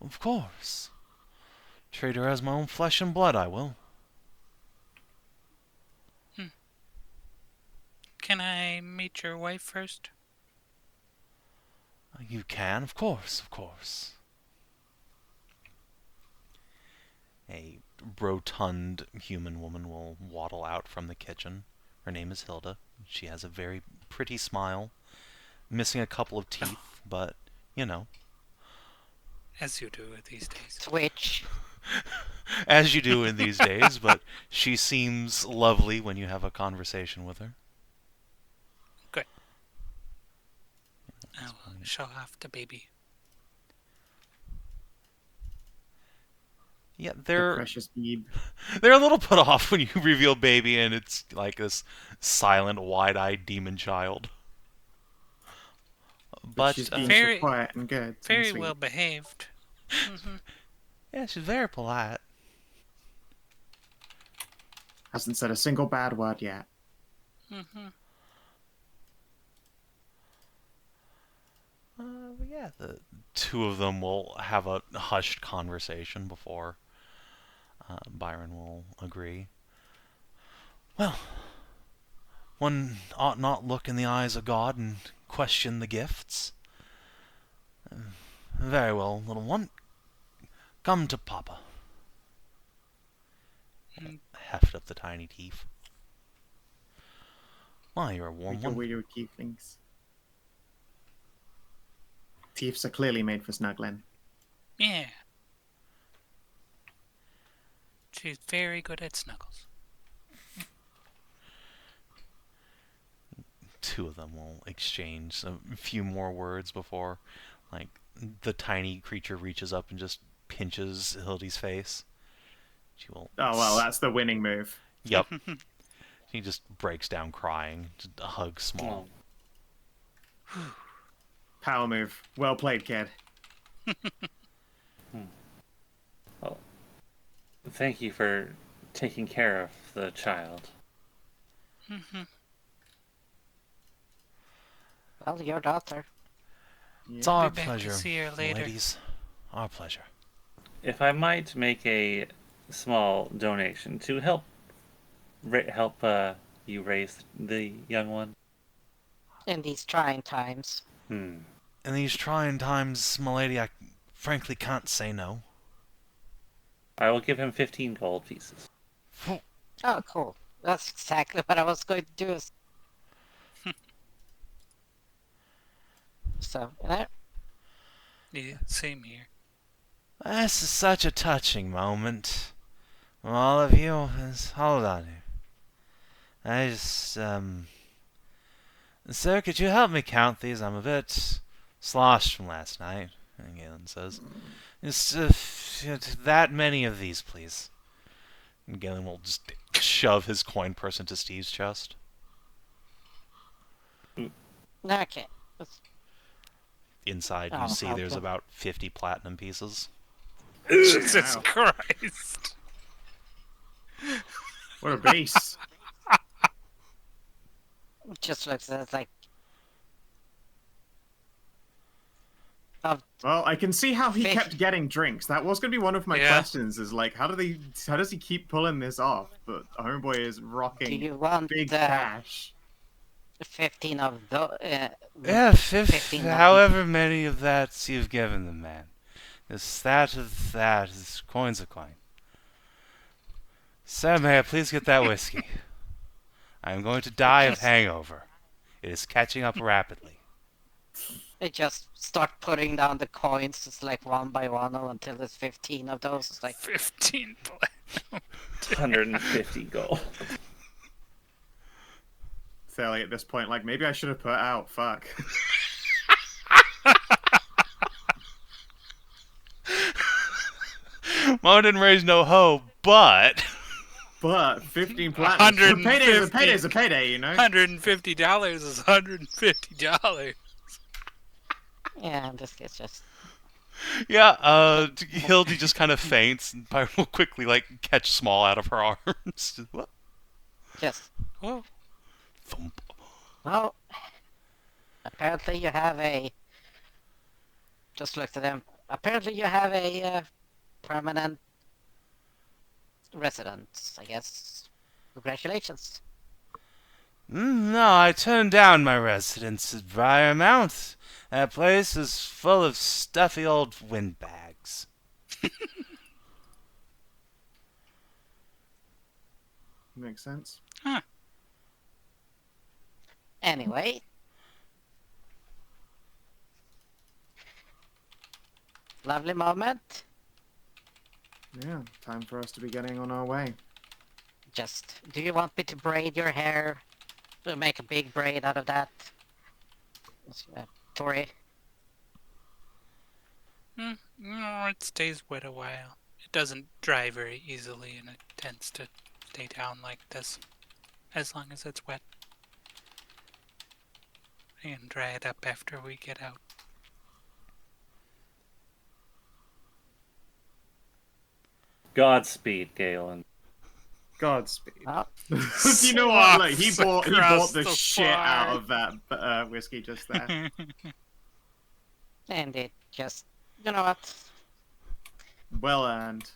A: Of course. Treat her as my own flesh and blood, I will.
B: Can I meet your wife first?
A: You can, of course, of course. A rotund human woman will waddle out from the kitchen. Her name is Hilda. She has a very pretty smile, missing a couple of teeth, but, you know.
B: As you do these days.
D: Twitch.
A: As you do in these days, but she seems lovely when you have a conversation with her.
B: Good. I will show off the baby.
A: Yeah,
C: The precious Beeb.
A: they're a little put off when you reveal baby and it's like this silent, wide-eyed demon child.
C: But
A: But
C: she's being so
B: Very-
C: quiet and good and
B: Very
C: sweet.
B: well behaved. Mm-hmm.
A: yeah, she's very polite.
C: Hasn't said a single bad word yet.
B: Mm-hmm.
A: But yeah, the two of them will have a hushed conversation before Byron will agree. Well, one ought not look in the eyes of God and question the gifts. Very well, little one. Come to Papa.
B: Mm.
A: Heft up the tiny teeth. Why, you're a warm
C: Like your
A: one.
C: weird tieflings. Teeths are clearly made for snuggling.
B: Yeah. She's very good at snuggles.
A: Two of them will exchange a few more words before, like, the tiny creature reaches up and just pinches Hildy's face. She will.
C: Oh, well, that's the winning move.
A: Yep. She just breaks down crying. Just a hug small.
C: Power move. Well played, kid.
E: Well, thank you for taking care of the child.
B: Mm-hmm.
D: Well, your daughter.
A: It's
C: Yeah.
A: our
B: Be back to
A: pleasure,
B: see her later.
A: ladies. Our pleasure.
E: If I might make a small donation to help you raise the young one.
D: In these trying times.
A: In these trying times, milady, I frankly can't say no.
E: I will give him 15 gold pieces.
D: Oh, cool. That's exactly what I was going to do. So,
B: Yeah, same here.
A: This is such a touching moment. From all of you. Hold on here. I just, Sir, could you help me count these? I'm a bit sloshed from last night, Galen says. Just that many of these, please. And Galen will just shove his coin purse into Steve's chest.
D: okay.
A: Inside, you
D: Oh,
A: see there's
D: okay.
A: about 50 platinum pieces.
B: Jesus
C: Wow.
B: Christ.
C: What a beast.
D: Just looks at it like.
C: Well, I can see how he
D: Fish.
C: kept getting drinks. That was going to be one of my
B: Yeah.
C: questions, is like, how does he keep pulling this off? But Homeboy is
D: Do
C: rocking
D: you want
C: big cash.
D: 15 of those?
A: Yeah,
D: 15 of
A: however many of that you've given the man. This that of that is coins of coin. Sir, may I please get that whiskey? I am going to die of
D: Yes.
A: hangover. It is catching up rapidly.
D: They just start putting down the coins, just like one by one, until there's 15 of those. It's like,
B: 15
E: 150 gold.
C: Fairly at this point, like, maybe I should have put out. Fuck.
A: Mama didn't raise no hoe, but
C: But 15 platinum. A payday is a payday is a payday, you know?
B: $150 is $150.
D: yeah, this is just.
A: yeah, Hildy just kind of faints, and Byron will quickly like catch Small out of her arms. What?
D: Just.
B: Oh,
A: Thump.
D: Well, apparently you have a. Just looked at them. Apparently you have a permanent residence, I guess. Congratulations.
A: No, I turned down my residence at Briarmount. That place is full of stuffy old windbags.
C: Makes sense.
D: Anyway. Lovely moment.
C: Yeah, time for us to be getting on our way.
D: Just, do you want me to braid your hair? To make a big braid out of that? Tori?
B: no, it stays wet a while. doesn't dry very easily, and it tends to stay down like this as long as it's wet. I can dry it up after we get out.
E: Godspeed, Galen.
C: Godspeed.
D: Well,
C: You know what? Like he
B: Slops
C: bought
B: across
C: the
B: the
C: shit out
B: bar.
C: of that whiskey just there.
D: and it just, you know what?
C: Well earned.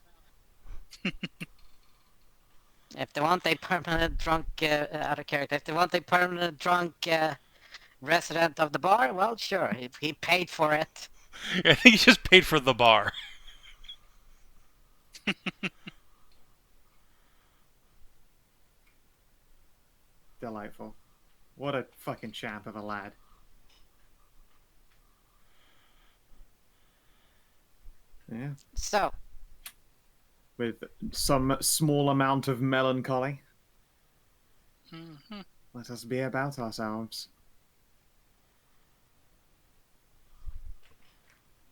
D: If they want a permanent drunk, out of character, if they want a permanent drunk resident of the bar, well, sure, he paid for it.
A: I think he just paid for the bar.
C: Delightful. What a fucking champ of a lad. Yeah.
D: So,
C: With some small amount of melancholy,
B: Mhm.
C: let us be about ourselves.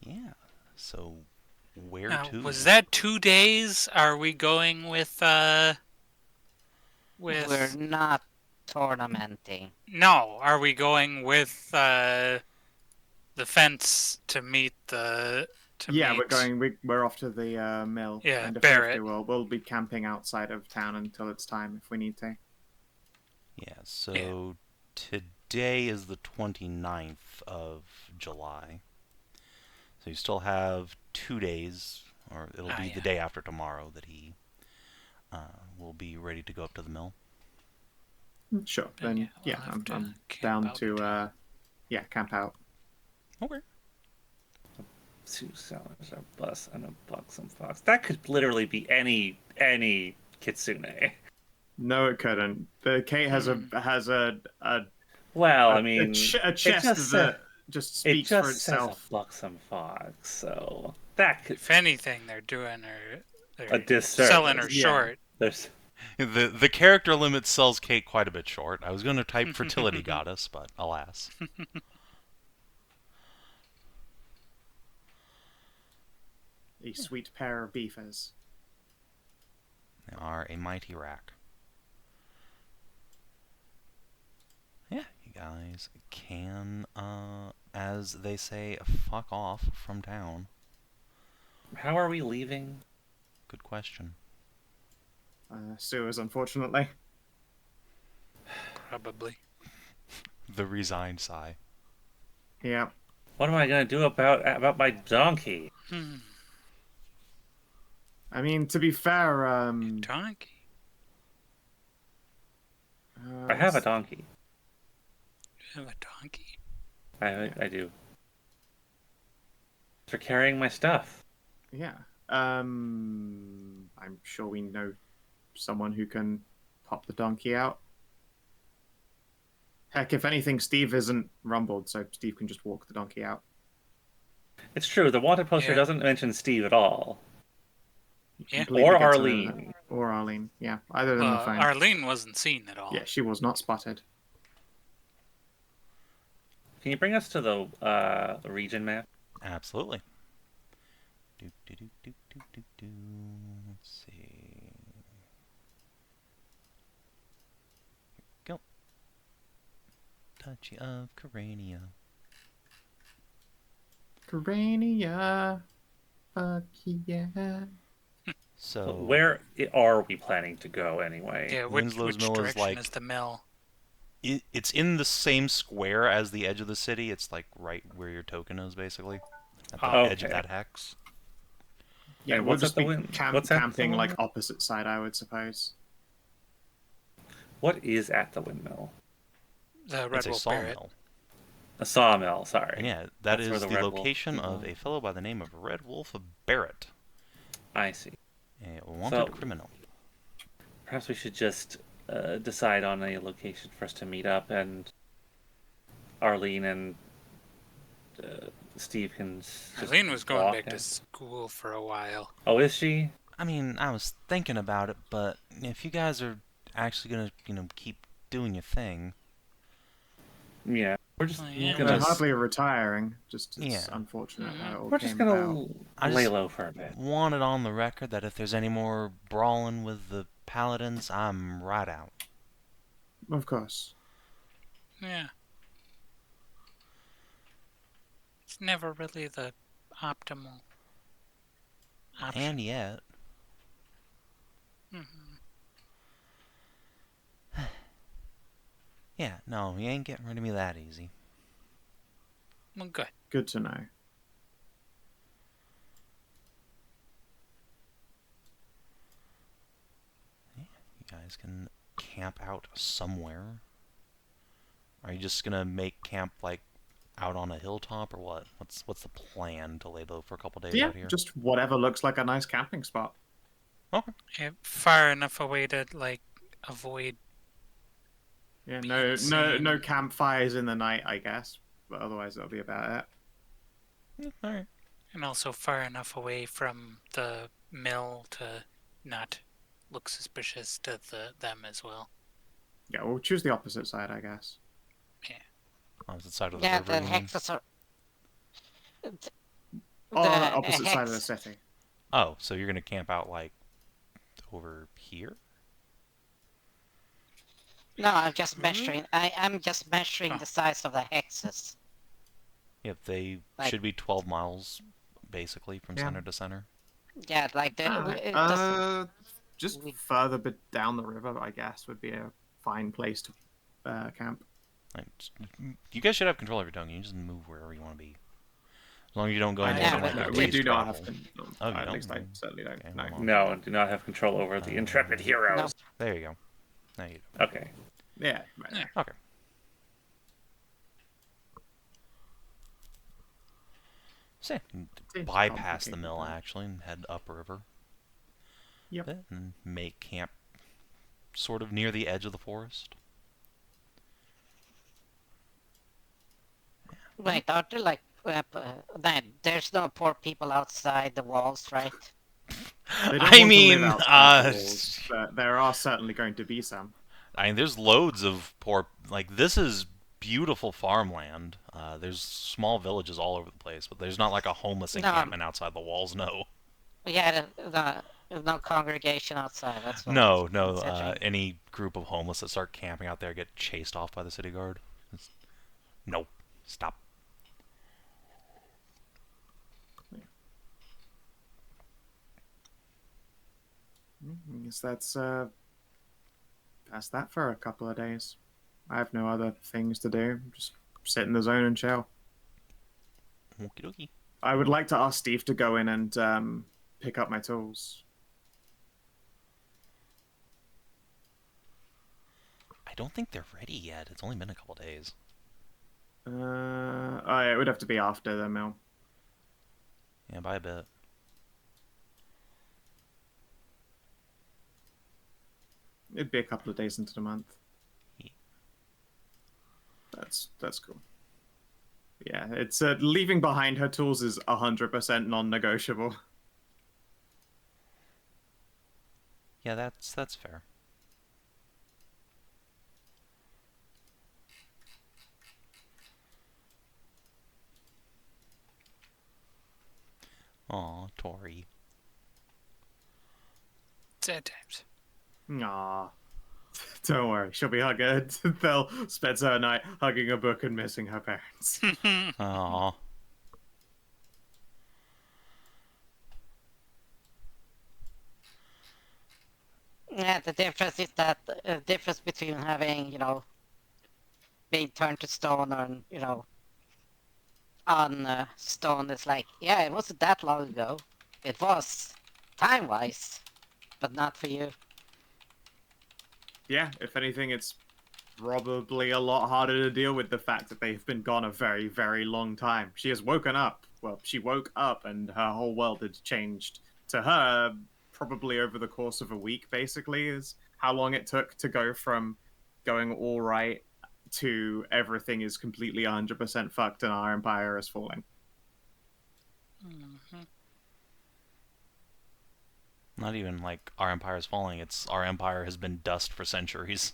A: Yeah. So, where
B: Now,
A: to?
B: was that 2 days? Are we going with
D: we're not tournamenting.
B: No, are we going with the fence to meet the
C: Yeah, we're off to the mill.
B: Yeah,
C: and if
B: Barrett.
C: we'll be camping outside of town until it's time if we need to.
A: Yeah, so today is the 29th of July. So you still have 2 days, or it'll be the day after tomorrow that he will be ready to go up to the mill.
C: Sure.
B: Then,
C: Then
B: yeah, we'll have to
C: I'm
B: camp
C: down
B: out.
C: to camp out.
A: Okay.
E: 2 sellers, a bus, and a buxom fox. That could literally be any kitsune.
C: No, it couldn't. The Kate has a
E: Well,
C: a,
E: I mean,
C: a chest that just speaks for
E: says a
C: itself.
E: buxom fox, so that could
B: If anything, they're doing her
E: a disservice.
B: selling her
C: Yeah.
B: short.
E: There's
A: The character limit sells Kate quite a bit short. I was going to type fertility goddess, but alas.
C: A sweet pair of beefers.
A: They are a mighty rack. Yeah, you guys can, as they say, fuck off from town.
E: how are we leaving?
A: Good question.
C: Sewers, unfortunately.
B: Probably.
A: The resigned sigh.
C: Yeah.
E: What am I gonna do about my donkey?
C: I mean, to be fair,
B: Donkey.
E: I have a donkey.
B: You have a donkey?
E: I do. For carrying my stuff.
C: Yeah. I'm sure we know someone who can pop the donkey out. Heck, if anything, Steve isn't rumbled, so Steve can just walk the donkey out.
E: It's true. The wanted poster
B: Yeah.
E: doesn't mention Steve at all.
B: Yeah.
C: Completely
E: Or
C: get to know
E: Arlene.
C: that. Or Arlene. Yeah, either of them are fine.
B: Arlene wasn't seen at all.
C: Yeah, she was not spotted.
E: Can you bring us to the region map?
A: Absolutely. Let's see. Here we go. Duchy of Carania.
C: Carania. Fuck yeah.
A: So
E: Where are we planning to go anyway?
B: Yeah,
A: Winslow's
B: which
A: Mill is
B: direction
A: like
B: is the mill?
A: it's in the same square as the edge of the city. It's like right where your token is, basically, at the edge of
E: Okay.
A: that hex.
C: Yeah,
E: And
C: we'll
E: what's
C: just
E: at the
C: be
E: win- what's at the
C: camping like
E: windmill?
C: opposite side, I would suppose.
E: What is at the windmill?
B: The Red
A: It's a
B: Wolf Barret.
A: sawmill.
E: A sawmill, sorry.
A: Yeah, that
E: That's
A: is
E: where
A: the
E: the Red Wolf
A: location of
E: belong.
A: a fellow by the name of Red Wolf Barrett,
E: I see.
A: a wanted
E: So-
A: criminal.
E: Perhaps we should just decide on a location for us to meet up, and Arlene and Steve can just
B: Arlene was going
E: walk
B: back to
E: in.
B: school for a while.
E: Oh, is she?
A: I mean, I was thinking about it, but if you guys are actually gonna, keep doing your thing,
E: Yeah, we're just
B: Oh, yeah.
C: They're
E: gonna
C: hardly retiring. Just it's
A: Yeah.
C: unfortunate how it all
E: we're just
C: came
E: gonna
C: about.
A: I
E: lay
A: just
E: low for a bit.
A: want it on the record that if there's any more brawling with the paladins, I'm right out.
C: Of course.
B: Yeah. It's never really the optimal option.
A: And yet,
B: Mhm.
A: yeah, no, you ain't getting rid of me that easy.
B: Well, good.
C: Good to know.
A: You guys can camp out somewhere. Are you just gonna make camp like out on a hilltop or what? What's the plan to lay low for a couple days
C: Yeah,
A: out here?
C: just whatever looks like a nice camping spot.
A: Okay.
B: Yeah, far enough away to like avoid.
C: Yeah,
B: Being
C: no
B: seen.
C: campfires in the night, I guess. But otherwise, that'll be about it.
A: All right.
B: And also far enough away from the mill to not look suspicious to them as well.
C: Yeah, we'll choose the opposite side, I guess.
A: Opposite side of the
D: Yeah,
A: river,
D: the
A: you mean?
D: hexes are. th-
C: Oh,
D: The
C: opposite side of the
D: hex.
C: city.
A: Oh, so you're gonna camp out like over here?
D: No, I'm just measuring. I'm just measuring
C: Oh.
D: the size of the hexes.
A: Yep, they
D: Like-
A: should be 12 miles, basically, from
C: Yeah.
A: center to center.
D: Yeah, like the.
C: Alright,
D: It doesn't.
C: just
D: we-
C: further bit down the river, I guess, would be a fine place to camp.
A: Like, you guys should have control of your tongue. You can just move wherever you want to be. As long as you don't go into
D: Yeah,
A: like
D: but
A: a
C: we
A: waste
C: do not
A: travel.
C: have.
A: Oh, you
C: at
A: don't?
C: least I certainly don't.
A: Okay,
C: No.
A: hold on.
E: No, do not have control over the intrepid heroes.
A: There you go. There you go.
E: Okay.
C: Yeah. Right.
B: Yeah.
A: Okay. So yeah, you can
C: It's
A: bypass the
C: complicated,
A: mill
C: but-
A: actually and head upriver.
C: Yep.
A: Bit and make camp sort of near the edge of the forest.
D: Wait, aren't there like? There's no poor people outside the walls, right?
C: They don't
A: I
C: want
A: mean,
C: to live outside the walls, but there are certainly going to be some.
A: I mean, there's loads of poor. Like, this is beautiful farmland. There's small villages all over the place, but there's not like a homeless
D: No.
A: encampment outside the walls. No,
D: Yeah, there's no congregation outside. That's what I
A: no,
D: was
A: no.
D: considering.
A: Any group of homeless that start camping out there get chased off by the city guard. No, stop.
C: I guess that's that for a couple of days. I have no other things to do. Just sit in the zone and chill.
A: Okie dokie.
C: I would like to ask Steve to go in and pick up my tools.
A: I don't think they're ready yet. It's only been a couple days.
C: It would have to be after the mill.
A: Yeah, by a bit.
C: It'd be a couple of days into the month.
A: Yeah.
C: That's cool. Yeah, it's leaving behind her tools is 100% non-negotiable.
A: Yeah, that's fair. Aw, Tori.
B: Sad times.
C: Aww. Don't worry, she'll be hugging. They'll spend her night hugging a book and missing her parents.
A: Aw.
D: Yeah, the difference is that the difference between having, being turned to stone and, on stone is like, yeah, it wasn't that long ago. It was, time-wise, but not for you.
C: Yeah, if anything, it's probably a lot harder to deal with the fact that they've been gone a very, very long time. She has woken up. Well, she woke up and her whole world had changed. To her, probably over the course of a week, basically, is how long it took to go from going all right to everything is completely 100% fucked and our empire is falling.
B: Mhm.
A: Not even like our empire is falling, it's our empire has been dust for centuries.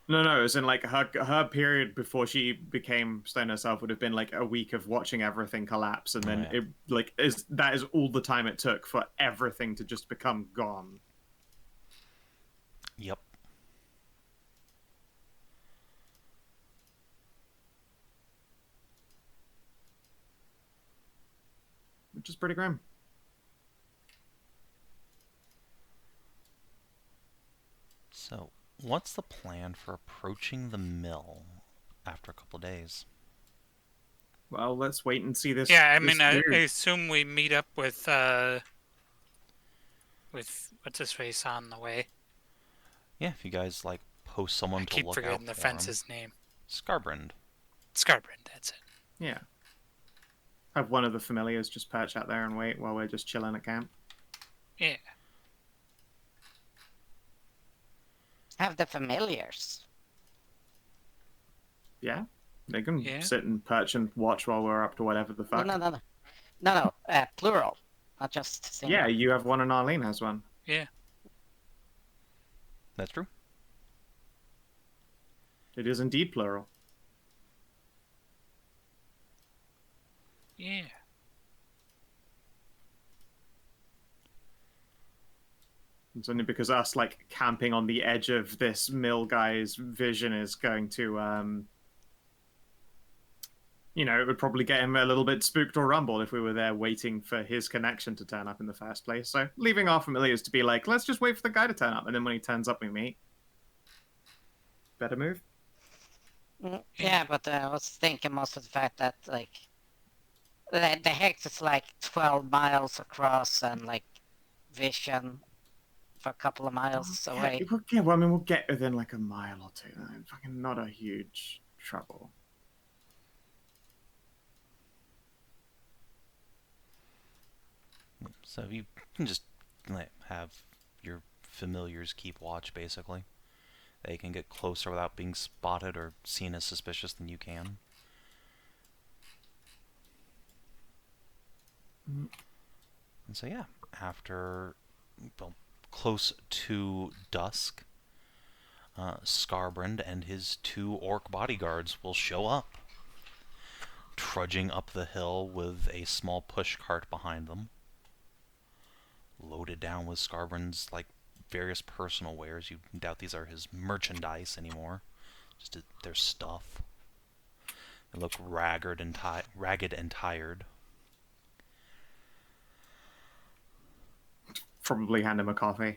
C: No, as in like her period before she became stone herself would have been like a week of watching everything collapse, and then
A: yeah.
C: that is all the time it took for everything to just become gone.
A: Yep.
C: Which is pretty grim.
A: So, what's the plan for approaching the mill after a couple days?
C: Well, let's wait and see this.
B: Yeah, I
C: this
B: mean, I
C: dude.
B: assume we meet up with what's his face on the way.
A: Yeah, if you guys like post someone
B: I
A: to
B: keep
A: look out
B: forgetting the
A: for him.
B: fence's name.
A: Scarbrand.
B: Scarbrand, that's it.
C: Yeah. Have one of the familiars just perch out there and wait while we're just chilling at camp.
B: Yeah.
D: Have the familiars.
C: Yeah. They can
B: Yeah.
C: sit and perch and watch while we're up to whatever the fuck.
D: No. Plural, not just single.
C: Yeah, you have one and Arlene has one.
B: Yeah.
A: That's true.
C: It is indeed plural.
B: Yeah.
C: It's only because us like camping on the edge of this mill guy's vision is going to it would probably get him a little bit spooked or rumbled if we were there waiting for his connection to turn up in the first place. So leaving our familiars to be like, let's just wait for the guy to turn up, and then when he turns up we meet. Better move.
D: Yeah, but I was thinking most of the fact that like the hex is like 12 miles across and like vision for a couple of miles away.
C: Yeah, well, I mean, we'll get within like a mile or two. Fucking not a huge trouble.
A: So you can just have your familiars keep watch, basically. They can get closer without being spotted or seen as suspicious than you can. And so yeah, after close to dusk, Scarbrand and his 2 orc bodyguards will show up, trudging up the hill with a small push cart behind them, loaded down with Scarbrand's various personal wares. You doubt these are his merchandise anymore, just their stuff. They look ragged and tired.
C: Probably hand him a coffee.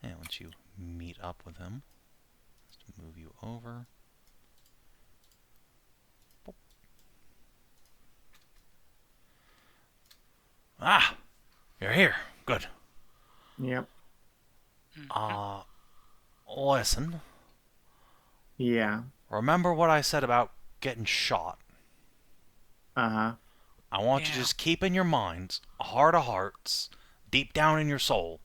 A: And once you meet up with him, just move you over. Boop. Ah, you're here. Good.
C: Yep.
A: Listen.
C: Yeah.
A: Remember what I said about getting shot?
C: Uh-huh.
A: I want you to just keep in your minds, heart of hearts, deep down in your soul.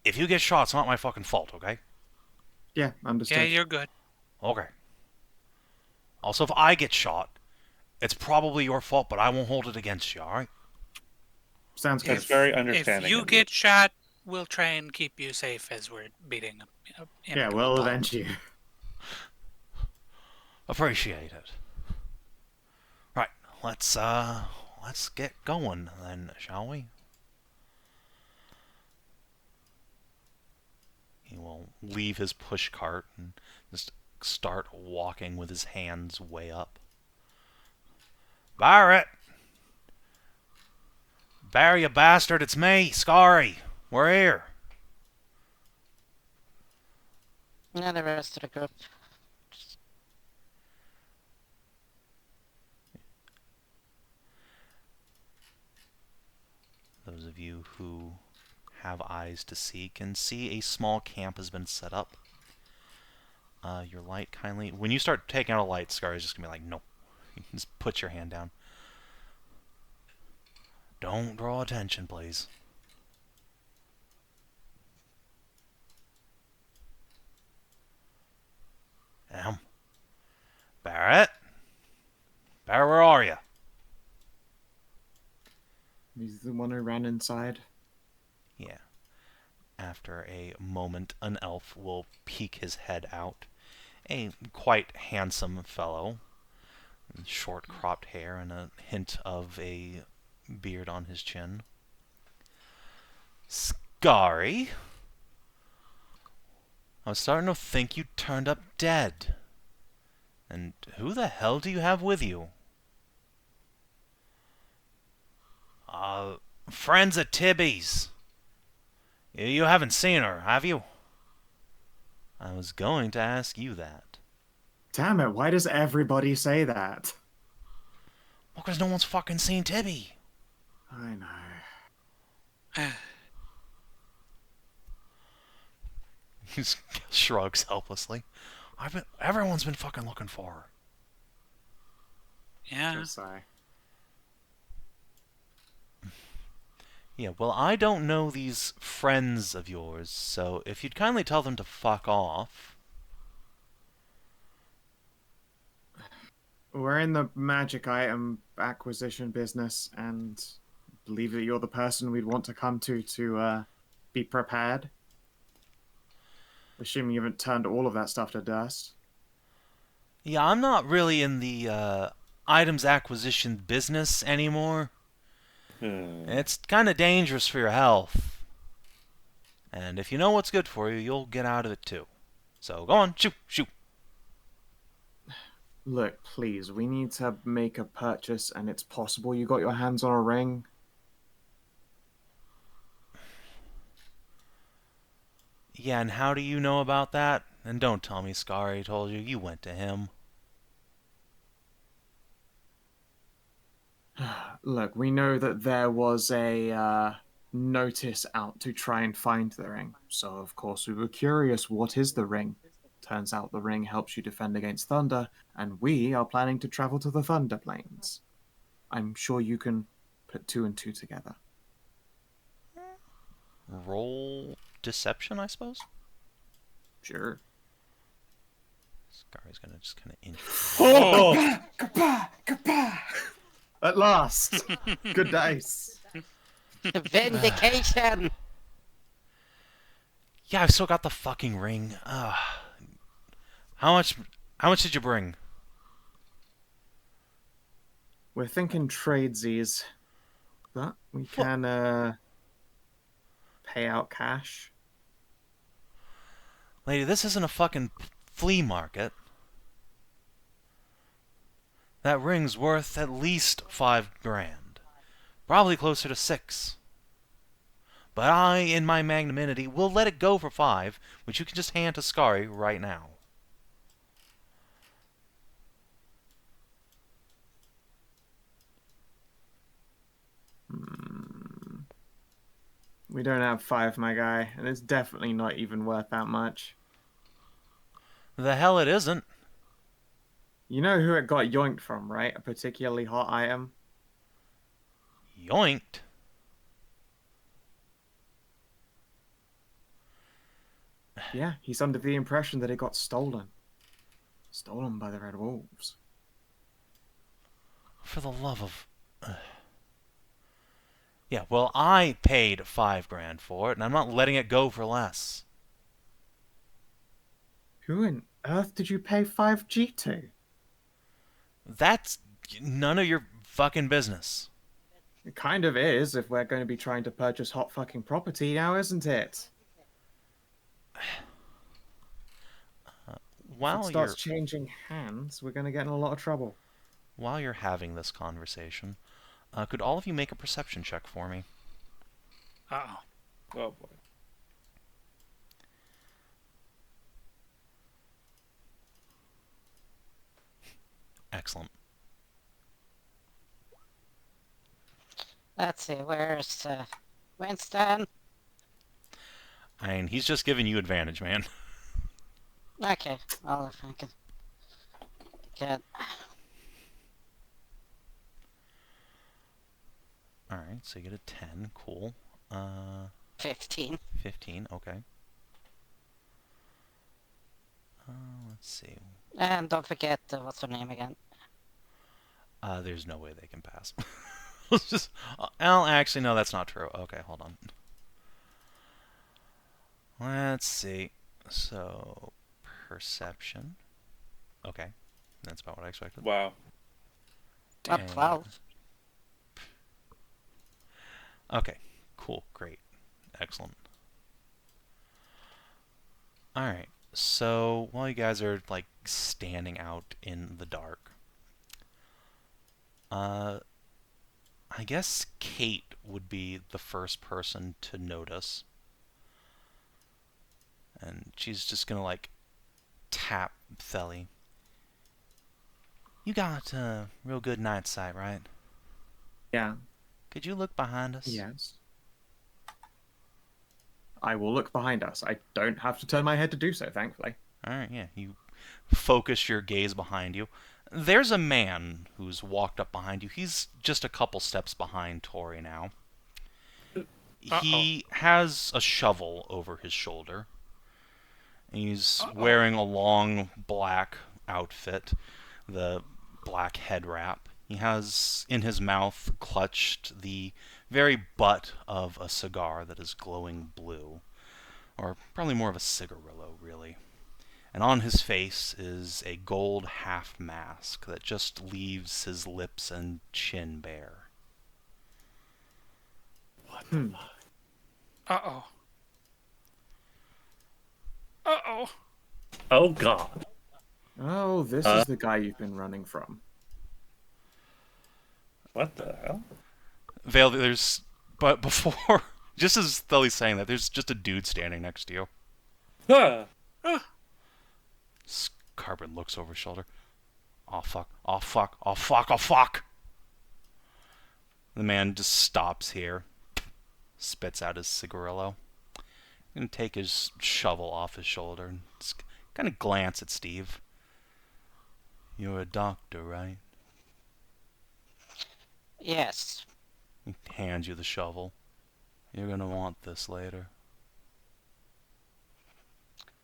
A: If you get shot, it's not my fucking fault, okay?
C: Yeah, understood.
B: Yeah, you're good.
A: Okay. Also, if I get shot, it's probably your fault, but I won't hold it against you, alright?
C: Sounds good.
E: That's very understanding.
B: If you get shot, we'll try and keep you safe as we're beating him.
C: Yeah, we'll avenge you.
A: Appreciate it. Right, let's get going then, shall we? He will leave his push cart and just start walking with his hands way up. Barrett! Barry, you bastard, it's me, Scary. We're here.
D: Yeah, the rest of the group.
A: Those of you who have eyes to see can see a small camp has been set up. Your light kindly... When you start taking out a light, Scar is just going to be like, no. Just put your hand down. Don't draw attention, please. Barrett? Barrett, where are you?
C: He's the one who ran inside.
A: Yeah. after a moment, an elf will peek his head out. A quite handsome fellow. Short cropped hair and a hint of a beard on his chin. Scary? I was starting to think you turned up dead. And who the hell do you have with you? Friends of Tibby's. You haven't seen her, have you? I was going to ask you that.
C: Damn it, why does everybody say that?
A: Well, because no one's fucking seen Tibby.
C: I know.
A: He shrugs helplessly. Everyone's been fucking looking for her.
B: Yeah.
C: Just sigh.
A: Yeah, well, I don't know these friends of yours, so if you'd kindly tell them to fuck off.
C: We're in the magic item acquisition business, and believe that you're the person we'd want to come to be prepared. Assuming you haven't turned all of that stuff to dust.
A: Yeah, I'm not really in the items acquisition business anymore. It's kind of dangerous for your health. And if you know what's good for you, you'll get out of it too. So go on, shoot, shoot.
C: Look, please, we need to make a purchase, and it's possible you got your hands on a ring.
A: Yeah, and how do you know about that? And don't tell me Scary told you. You went to him.
C: Look, we know that there was a notice out to try and find the ring. So, of course, we were curious, what is the ring? Turns out the ring helps you defend against thunder, and we are planning to travel to the Thunder Plains. I'm sure you can put two and two together.
A: Roll deception, I suppose?
C: Sure.
A: Scary's gonna just kind of inch.
C: Oh! Kapah! Kapah! At last! Good dice.
D: Vindication!
A: Yeah, I've still got the fucking ring. How much did you bring?
C: We're thinking tradesies, but we can pay out cash.
A: Lady, this isn't a fucking flea market. That ring's worth at least 5 grand. Probably closer to 6. But I, in my magnanimity, will let it go for 5, which you can just hand to Scary right now.
C: We don't have 5, my guy, and it's definitely not even worth that much.
A: The hell it isn't.
C: You know who it got yoinked from, right? A particularly hot item?
A: Yoinked.
C: Yeah, he's under the impression that it got stolen. Stolen by the Red Wolves.
A: For the love of... Yeah, well, I paid 5 grand for it, and I'm not letting it go for less.
C: Who on earth did you pay 5G to?
A: That's none of your fucking business.
C: It kind of is, if we're going to be trying to purchase hot fucking property now, isn't it? If it starts changing hands, we're going to get in a lot of trouble.
A: While you're having this conversation, could all of you make a perception check for me?
B: Uh-oh.
E: Oh boy.
A: Excellent.
D: Let's see, where's Winston?
A: I mean, he's just giving you advantage, man.
D: Okay, well, if I can get...
A: Alright, so you get a 10. Cool.
D: 15.
A: 15, okay. Let's see.
D: And don't forget, what's her name again?
A: There's no way they can pass. Let's just... actually, no, that's not true. Okay, hold on. Let's see. So, perception. Okay. That's about what I expected.
E: Wow.
D: Not 12.
A: Okay. Cool. Great. Excellent. Alright. So, while you guys are, like, standing out in the dark, I guess Kate would be the first person to notice. And she's just gonna, like, tap Theli. You got a real good night sight, right?
C: Yeah.
A: Could you look behind us?
C: Yes. I will look behind us. I don't have to turn my head to do so, thankfully.
A: Alright, yeah. You focus your gaze behind you. There's a man who's walked up behind you. He's just a couple steps behind Tori now. He has a shovel over his shoulder. He's wearing a long black outfit, the black head wrap. He has in his mouth clutched the very butt of a cigar that is glowing blue. Or probably more of a cigarillo, really. And on his face is a gold half mask that just leaves his lips and chin bare.
E: What the fuck?
B: Uh-oh. Uh-oh.
E: Oh god.
C: Oh, this is the guy you've been running from.
E: What the hell?
A: Vale, there's... But before... Just as Theli's saying that, there's just a dude standing next to you.
E: Ah!
A: Carbon looks over his shoulder. Oh fuck, oh fuck, oh fuck, oh fuck! The man just stops here. Spits out his cigarillo. And take his shovel off his shoulder and just kind of glance at Steve. You're a doctor, right?
D: Yes.
A: He hands you the shovel. You're gonna want this later.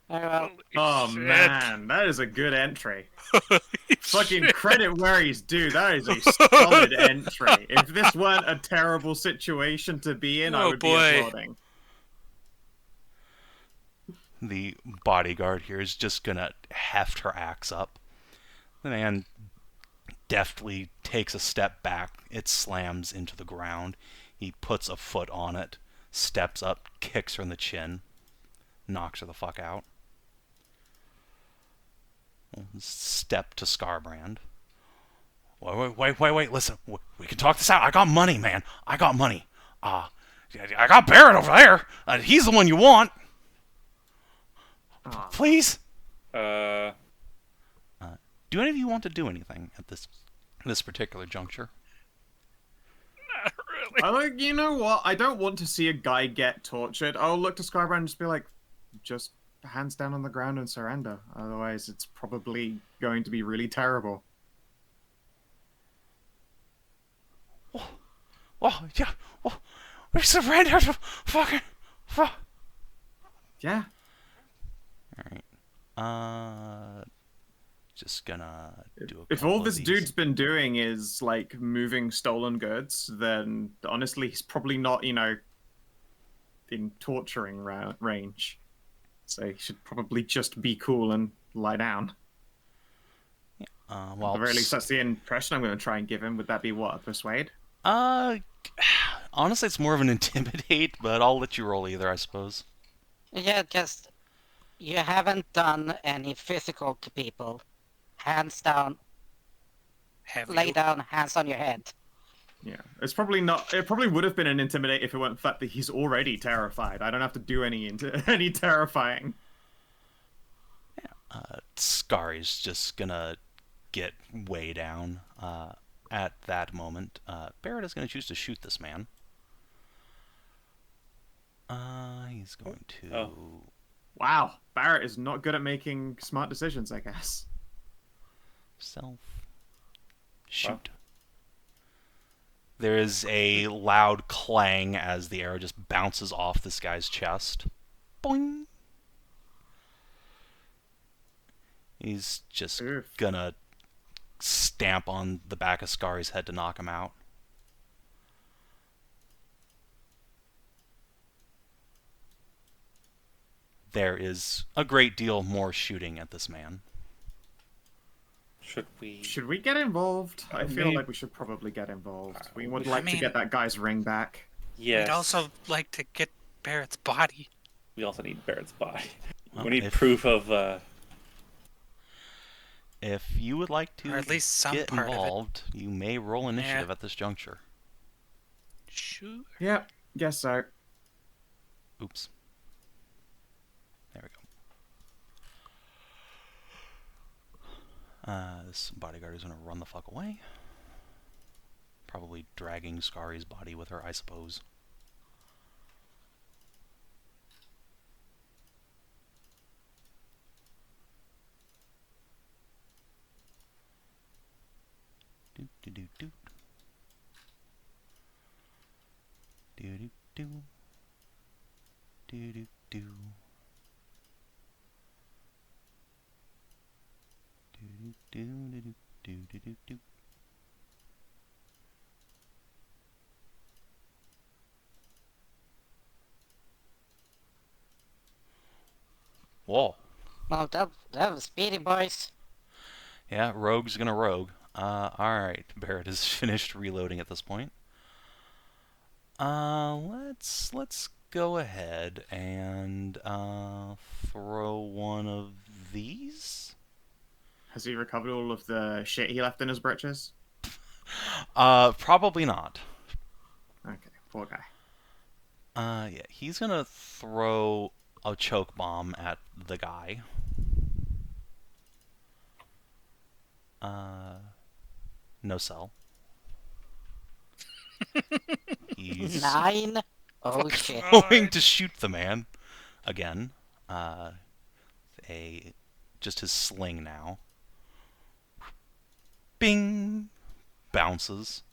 D: Very well.
C: Oh man, that is a good entry. Fucking credit where he's due. That is a solid entry. If this weren't a terrible situation to be in, I
B: Oh,
C: would
B: boy.
C: be applauding.
A: The bodyguard here is just gonna heft her axe up. The man deftly takes a step back. It slams into the ground. He puts a foot on it, steps up, kicks her in the chin, knocks her the fuck out. Step to Scarbrand. Wait, listen. We can talk this out. I got money, man. I got money. I got Barrett over there. He's the one you want. Please?
E: Uh,
A: Do any of you want to do anything at this particular juncture?
B: Not really.
C: I like, you know what? I don't want to see a guy get tortured. I'll look to Skybrand and just be like, just hands down on the ground and surrender. Otherwise, it's probably going to be really terrible.
A: Yeah. We surrender to fucking. Fuck.
C: Yeah.
A: Alright. Just gonna do a
C: If
A: couple
C: all
A: of
C: this
A: these.
C: dude's been doing is, like, moving stolen goods, then honestly, he's probably not, you know, in torturing range. So he should probably just be cool and lie down.
A: Well,
C: At the very least, that's the impression I'm going to try and give him. Would that be what? A persuade?
A: honestly, it's more of an intimidate, but I'll let you roll either, I suppose.
D: Yeah, just you haven't done any physical to people. Hands down,
B: Have
D: lay
B: you?
D: down, hands on your head.
C: Yeah. It's probably not... It probably would have been an intimidate if it weren't the fact that he's already terrified. I don't have to do any any terrifying.
A: Scari's just gonna get way down at that moment. Barrett is gonna choose to shoot this man. He's going to...
E: Oh.
C: Wow. Barrett is not good at making smart decisions, I guess.
A: Self. Shoot. There is a loud clang as the arrow just bounces off this guy's chest. Boing! He's just
C: Oof.
A: gonna stamp on the back of Scari's head to knock him out. there is a great deal more shooting at this man.
E: Should we?
C: Should we get involved? I feel
E: Maybe-
C: like we should probably get involved. We
E: we
C: would
E: should-
C: like
B: I
C: to
B: mean-
C: get that guy's ring back.
E: Yes.
B: We'd also like to get Barrett's body.
E: We also need Barrett's body.
A: Well,
E: We need
A: if-
E: proof of.
A: If you would like to
B: Or at least some
A: get
B: part of it.
A: involved, you may roll initiative
B: Yeah.
A: at this juncture.
B: Sure.
C: Yep, guess so.
A: Oops. There we go. This bodyguard is going to run the fuck away. Probably dragging Skari's body with her, I suppose. Do do do do. Do do do. Do do do. Do do do do do do do do. Whoa.
D: Well, that was speedy, boys.
A: Yeah, rogue's gonna rogue. Alright, Barrett is finished reloading at this point. Let's go ahead and throw one of these.
C: Has he recovered all of the shit he left in his britches?
A: Probably not.
C: Okay, poor guy.
A: Yeah, he's gonna throw a choke bomb at the guy. No cell. He's
D: 9? Oh shit.
A: going to shoot the man again. Just his sling now. Bing! Bounces.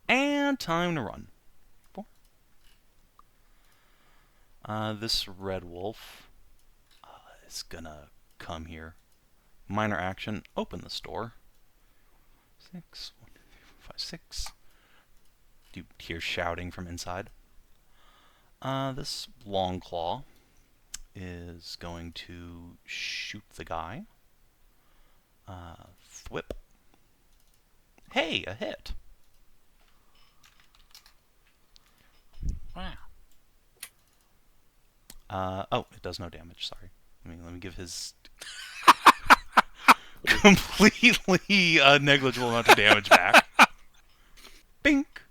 A: And time to run. This red wolf is gonna come here. Minor action, open the store. 6, 1, 2, 3, 4, 5, 6. You hear shouting from inside. This long claw is going to shoot the guy. Thwip. Hey, a hit.
B: Wow.
A: Oh, it does no damage. Sorry. Let me give his completely negligible amount of damage back. Bink.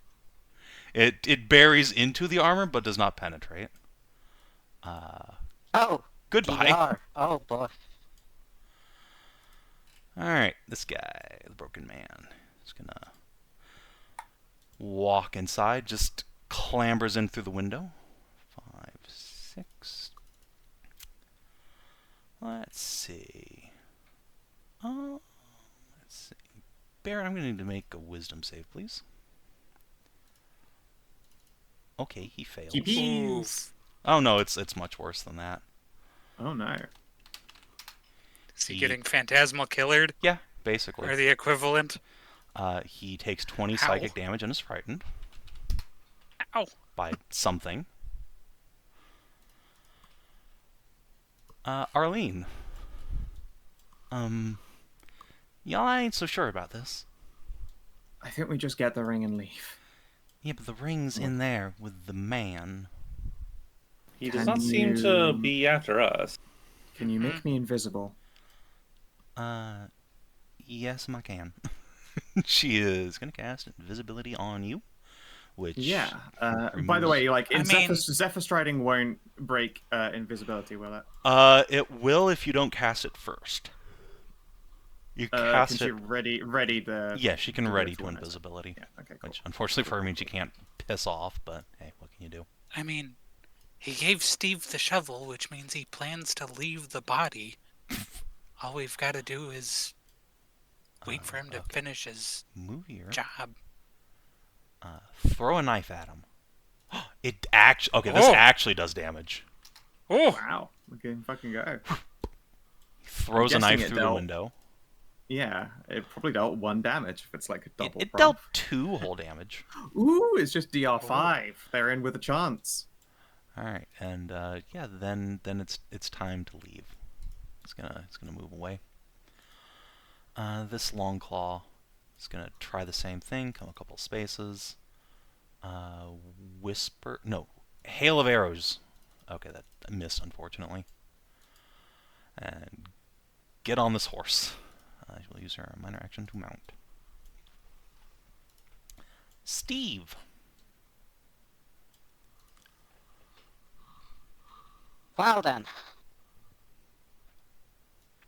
A: It buries into the armor but does not penetrate.
D: Oh,
A: Goodbye.
D: TR. Oh boy.
A: Alright, this guy, the broken man, is gonna walk inside, just clambers in through the window. 5, 6. Let's see. Let's see. Barrett, I'm gonna need to make a wisdom save, please. Okay, he fails.
C: Jeez.
A: Oh no, it's much worse than that.
C: Oh no.
B: Is he getting phantasmal killered?
A: Yeah, basically.
B: Or the equivalent?
A: He takes 20
B: Ow.
A: psychic damage and is frightened
B: Ow.
A: by something. Arlene. Yeah, I ain't so sure about this.
C: I think we just get the ring and leave.
A: Yeah, but the ring's in there with the man.
E: He does
C: Can
E: not seem to
C: you-
E: be after us.
C: Can you make me invisible?
A: Yes, I can. She is gonna cast invisibility on you, which
C: Yeah. By the
A: removes-
C: way, like
B: I
C: Zephyr,
B: mean-
C: Zephyr Striding won't break invisibility, will it?
A: It will if you don't cast it first. You
C: Can
A: cast
C: she
A: it.
C: ready the?
A: Yeah, she can
C: do it
A: ready
C: if
A: to
C: you want it.
A: invisibility.
C: Yeah. Okay. Cool.
A: Which, unfortunately for her, means you can't piss off. But hey, what can you do?
B: I mean, he gave Steve the shovel, which means he plans to leave the body. All we've got to do is wait for him to
A: okay.
B: finish his
A: Move here.
B: job.
A: Throw a knife at him. It actually. Okay, this
B: Oh.
A: actually does damage.
B: Oh!
C: Wow. We can fucking go.
A: He throws a
C: guessing
A: knife
C: it
A: through the
C: dealt
A: window.
C: Yeah. It probably dealt 1 damage if it's like a
A: It,
C: double.
A: it
C: proc.
A: dealt 2 whole damage.
C: Ooh, it's just DR5. They're in with a chance.
A: All right, and yeah, then it's time to leave. It's gonna move away. This long claw is gonna try the same thing. Come a couple spaces. Whisper. No, hail of arrows. Okay, that missed unfortunately. And get on this horse. I will use her minor action to mount. Steve.
D: Well then.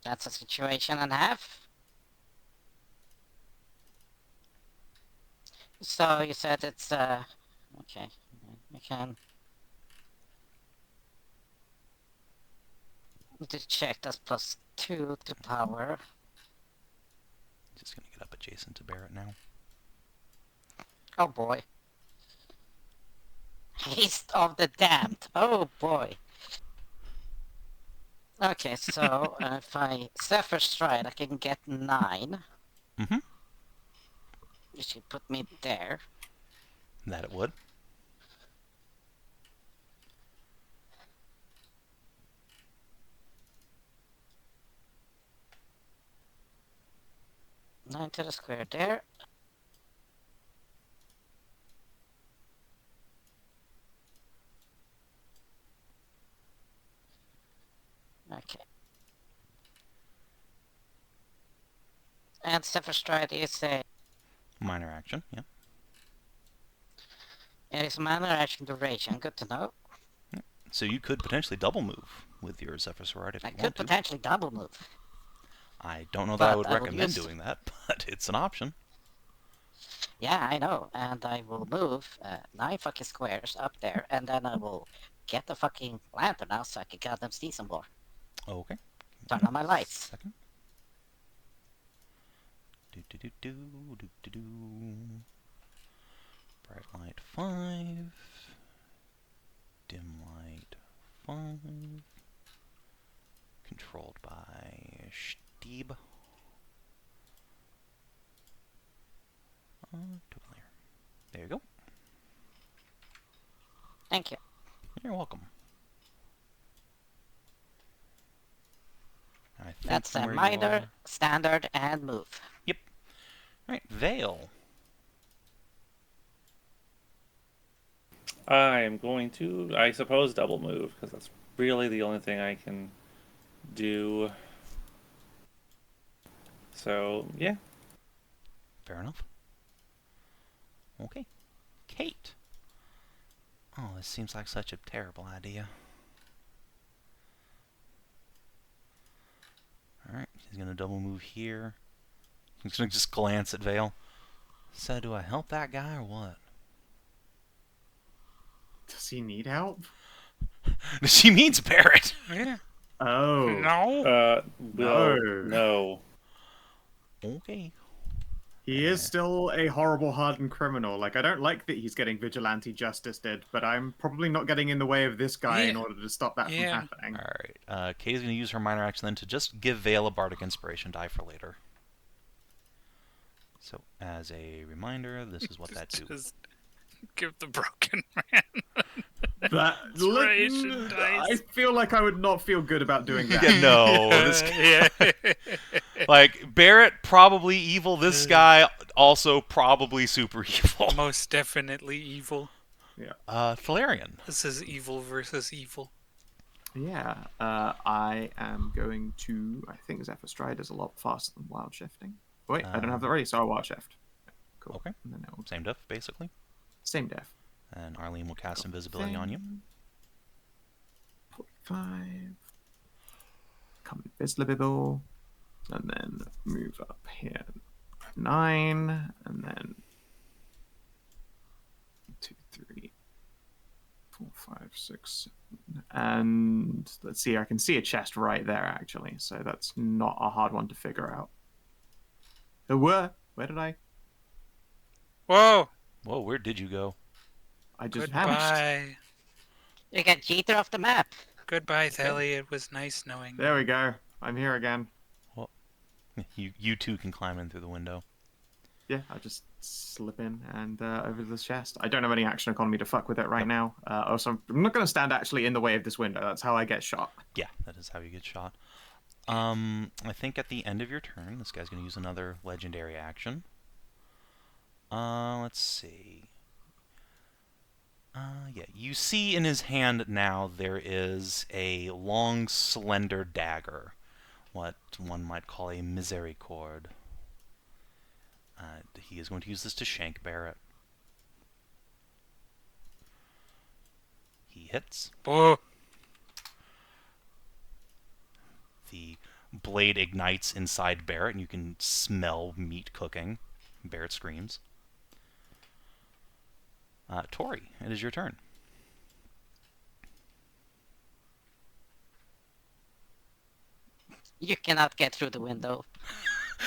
D: That's a situation and a half. So you said it's, okay. I can... to check that's +2 to power.
A: Just gonna get up adjacent to Barrett now.
D: Oh boy. Haste of the Damned. Oh boy. Okay, so if I Zephyr Stride, I can get 9.
A: Mm-hmm.
D: Which should put me there.
A: That it would.
D: Nine to the square there. Okay. And Zephyr Stride is a...
A: Minor action, yeah.
D: It is minor action duration. Good to know.
A: So you could potentially double move with your Zephyr Sword if
D: I
A: you
D: could
A: want to.
D: potentially double move.
A: I don't know that I
D: But
A: would
D: I will
A: recommend
D: use-
A: doing that, but it's an option.
D: Yeah, I know. And I will move 9 fucking squares up there, and then I will get the fucking lantern out so I can goddamn see some more.
A: Okay.
D: Turn on my lights.
A: Second. Do do do do do do do. Bright light 5. Dim light 5. Controlled by Stieb. To a layer. There you go.
D: Thank you.
A: You're welcome. I think
D: That's
A: from
D: a
A: where you
D: minor,
A: are-
D: standard, and move.
A: Right, Vale.
E: I am going to, I suppose, double move, because that's really the only thing I can do. So, yeah.
A: Fair enough. Okay. Kate. Oh, this seems like such a terrible idea. Alright, he's gonna double move here. He's gonna just glance at Vale. So, do I help that guy or what?
C: Does he need help?
A: She means Barrett!
B: Yeah.
C: Oh.
B: No.
E: No.
A: Okay.
C: He is still a horrible, hardened criminal. Like, I don't like that he's getting vigilante justice did, but I'm probably not getting in the way of this guy in
B: Yeah.
C: order to stop that
B: Yeah.
C: from happening.
A: Alright, Kate is gonna use her minor action then to just give Vale a Bardic Inspiration die for later. So, as a reminder, this is what that do.
B: Just give the broken man.
C: That
B: Inspiration
C: I
B: dice.
C: feel like I would not feel good about doing that.
A: Yeah, no, this guy,
B: yeah.
A: like, Barrett probably evil, this guy also probably super evil.
B: Most definitely evil.
A: Thelerien.
B: This is evil versus evil.
C: Yeah, I am going to. I think Zephyr Stride is a lot faster than Wild Shifting. Wait, I don't have that ready, so I'll Wild Shift. Cool.
A: Okay.
C: And then it will...
A: Same diff, basically.
C: Same def.
A: And Arlene will cast invisibility on you.
C: 45. Come invisible. And then move up here. 9. And then 2, 3, 4, 5, 6, 7. And let's see, I can see a chest right there, actually. So that's not a hard one to figure out. Where did I?
B: Whoa.
A: Whoa, where did you go?
C: I just vanished.
B: Goodbye.
D: You get Jeter off the map.
B: Goodbye, Thali. It was nice knowing
C: There we go. I'm here again.
A: You two can climb in through the window.
C: Yeah, I'll just slip in and over to this chest. I don't have any action economy to fuck with it right now. Also, I'm not going to stand actually in the way of this window. That's how I get shot.
A: Yeah, that is how you get shot. I think at the end of your turn, this guy's going to use another legendary action. Let's see. Yeah, you see in his hand now there is a long, slender dagger. What one might call a misericord. He is going to use this to shank Barrett. He hits.
B: Oh,
A: The blade ignites inside Barrett, and you can smell meat cooking. Barrett screams. Tori, it is your turn.
D: You cannot get through the window.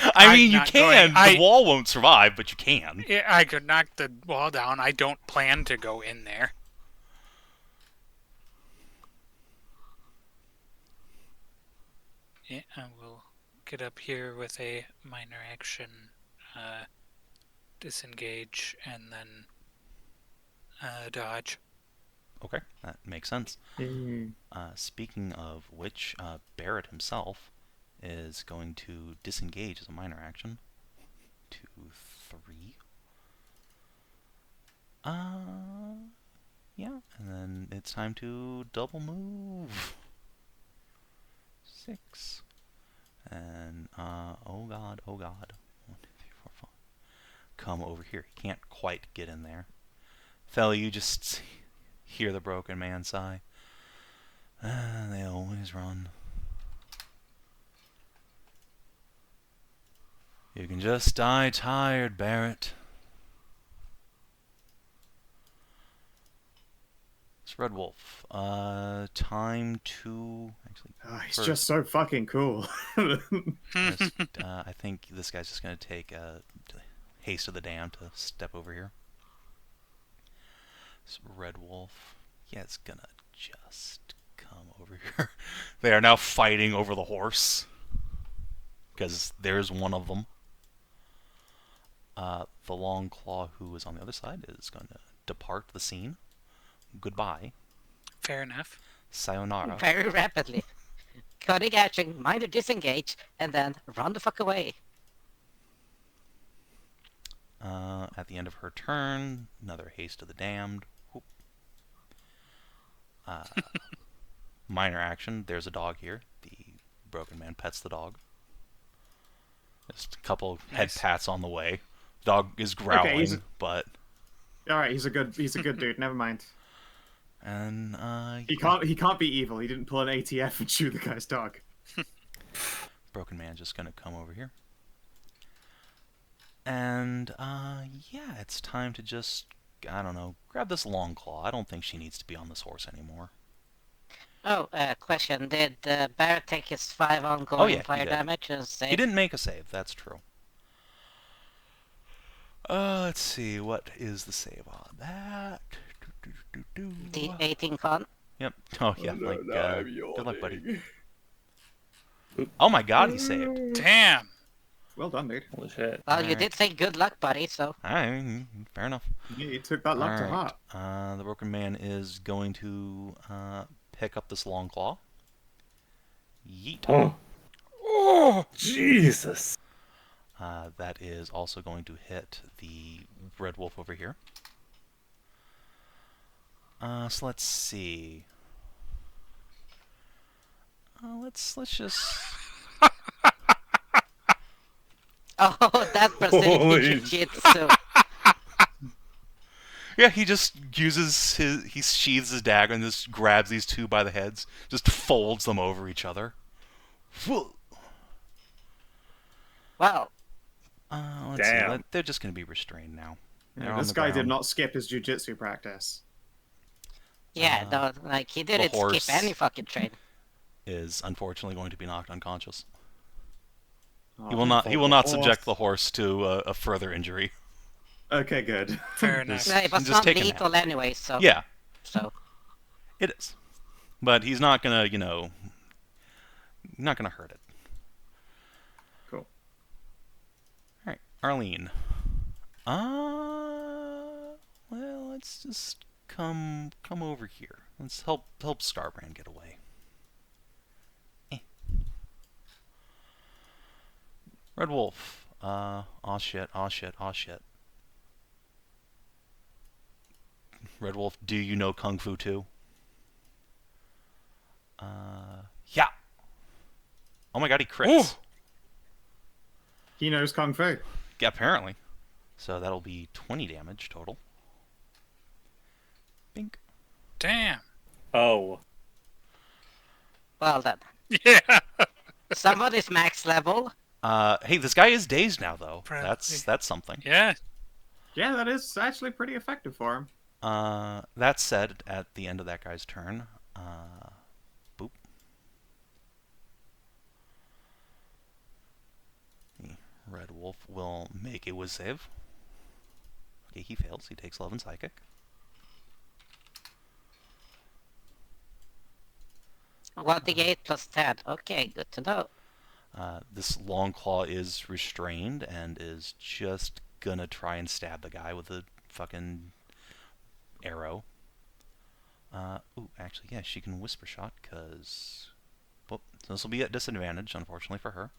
A: I
B: I'm
A: mean, you
B: not
A: can.
B: going.
A: The wall won't survive, but you can.
B: yeah, I could knock the wall down. I don't plan to go in there. Yeah, I will get up here with a minor action, disengage, and then dodge.
A: Okay, that makes sense.
C: Mm.
A: Speaking of which, Barrett himself is going to disengage as a minor action. 2, 3. Yeah, and then it's time to double move. 6. And, oh god, oh god. 1, 2, 3, 4, 5. Come over here. He can't quite get in there. Fella, you just hear the broken man sigh. They always run. You can just die tired, Barrett. It's Red Wolf. Time to... Actually,
C: He's
A: first,
C: just so fucking cool.
A: I think this guy's just going to take Haste of the Damned to step over here. This Red Wolf. Yeah, it's going to just come over here. They are now fighting over the horse. Because there's one of them. The Long Claw, who is on the other side, is going to depart the scene. Goodbye.
B: Fair enough.
A: Sayonara.
D: Very rapidly. Cutting action, minor disengage, and then run the fuck away.
A: At the end of her turn, another Haste of the Damned. Whoop. Minor action. There's a dog here. The broken man pets the dog. Just a couple head pats on the way. Dog is growling, but
C: All right, he's a good dude. Never mind.
A: and
C: He can't be evil. He didn't pull an ATF and shoot the guy's dog.
A: broken man just gonna come over here. And yeah, it's time to just, I don't know, grab this Long Claw. I don't think she needs to be on this horse anymore.
D: Oh, question. Did Barrett take his 5 ongoing
A: he
D: fire
A: did.
D: damage and save?
A: He didn't make a save, that's true. Let's see, what is the save on that?
D: The 18 con?
A: Yep. Oh yeah, good luck, buddy. Oh my god, he saved.
B: Damn.
C: Well done, dude.
E: Holy shit.
D: Well, you
A: Alright.
D: did say good luck, buddy, so...
A: Fair enough.
C: Yeah, he took that luck to
A: Alright.
C: heart.
A: The broken man is going to pick up this Long Claw. Yeet.
E: Oh, Jesus.
A: That is also going to hit the Red Wolf over here. So let's see. Let's just...
D: Oh, that Brazilian
E: Holy
D: jiu-jitsu.
A: Yeah, he just uses he sheathes his dagger and just grabs these two by the heads, just folds them over each other.
D: Wow.
A: Let's
E: Damn.
A: see. They're just going to be restrained now. They're
C: Yeah,
A: on
C: this
A: the
C: guy did
A: ground.
C: not skip his jujitsu practice.
D: Yeah, no, like, he didn't
A: horse-
D: skip any fucking train.
A: Is unfortunately going to be knocked unconscious.
C: Oh,
A: He will not
C: horse.
A: subject the horse to a further injury.
C: Okay, good.
B: Fair enough.
A: Just-
D: No, it was
A: just
D: not
A: take a nap.
D: lethal anyway, so...
A: Yeah,
D: So,
A: it is. But he's not gonna, not gonna hurt it.
C: Cool.
A: Alright, Arlene. Well, let's just come over here. Let's help Starbrand get away. Red Wolf. Aw shit. Red Wolf, do you know Kung Fu too? Yeah. Oh my god, he crits.
B: Ooh.
C: He knows Kung Fu.
A: Yeah, apparently. So that'll be 20 damage total. Bink.
B: Damn.
E: Oh.
D: Well done.
B: Yeah.
D: Somebody's max level.
A: Hey, this guy is dazed now, though.
B: Probably.
A: That's something.
B: Yeah.
C: Yeah, that is actually pretty effective for him.
A: That said, at the end of that guy's turn, boop. The Red Wolf will make a whiz save. Okay, he fails. He takes 11 psychic.
D: What the 8 plus 10. Okay, good to know.
A: This long claw is restrained and is just gonna try and stab the guy with a fucking arrow. Ooh, actually, yeah, she can whisper shot because, well, this will be at disadvantage, unfortunately for her.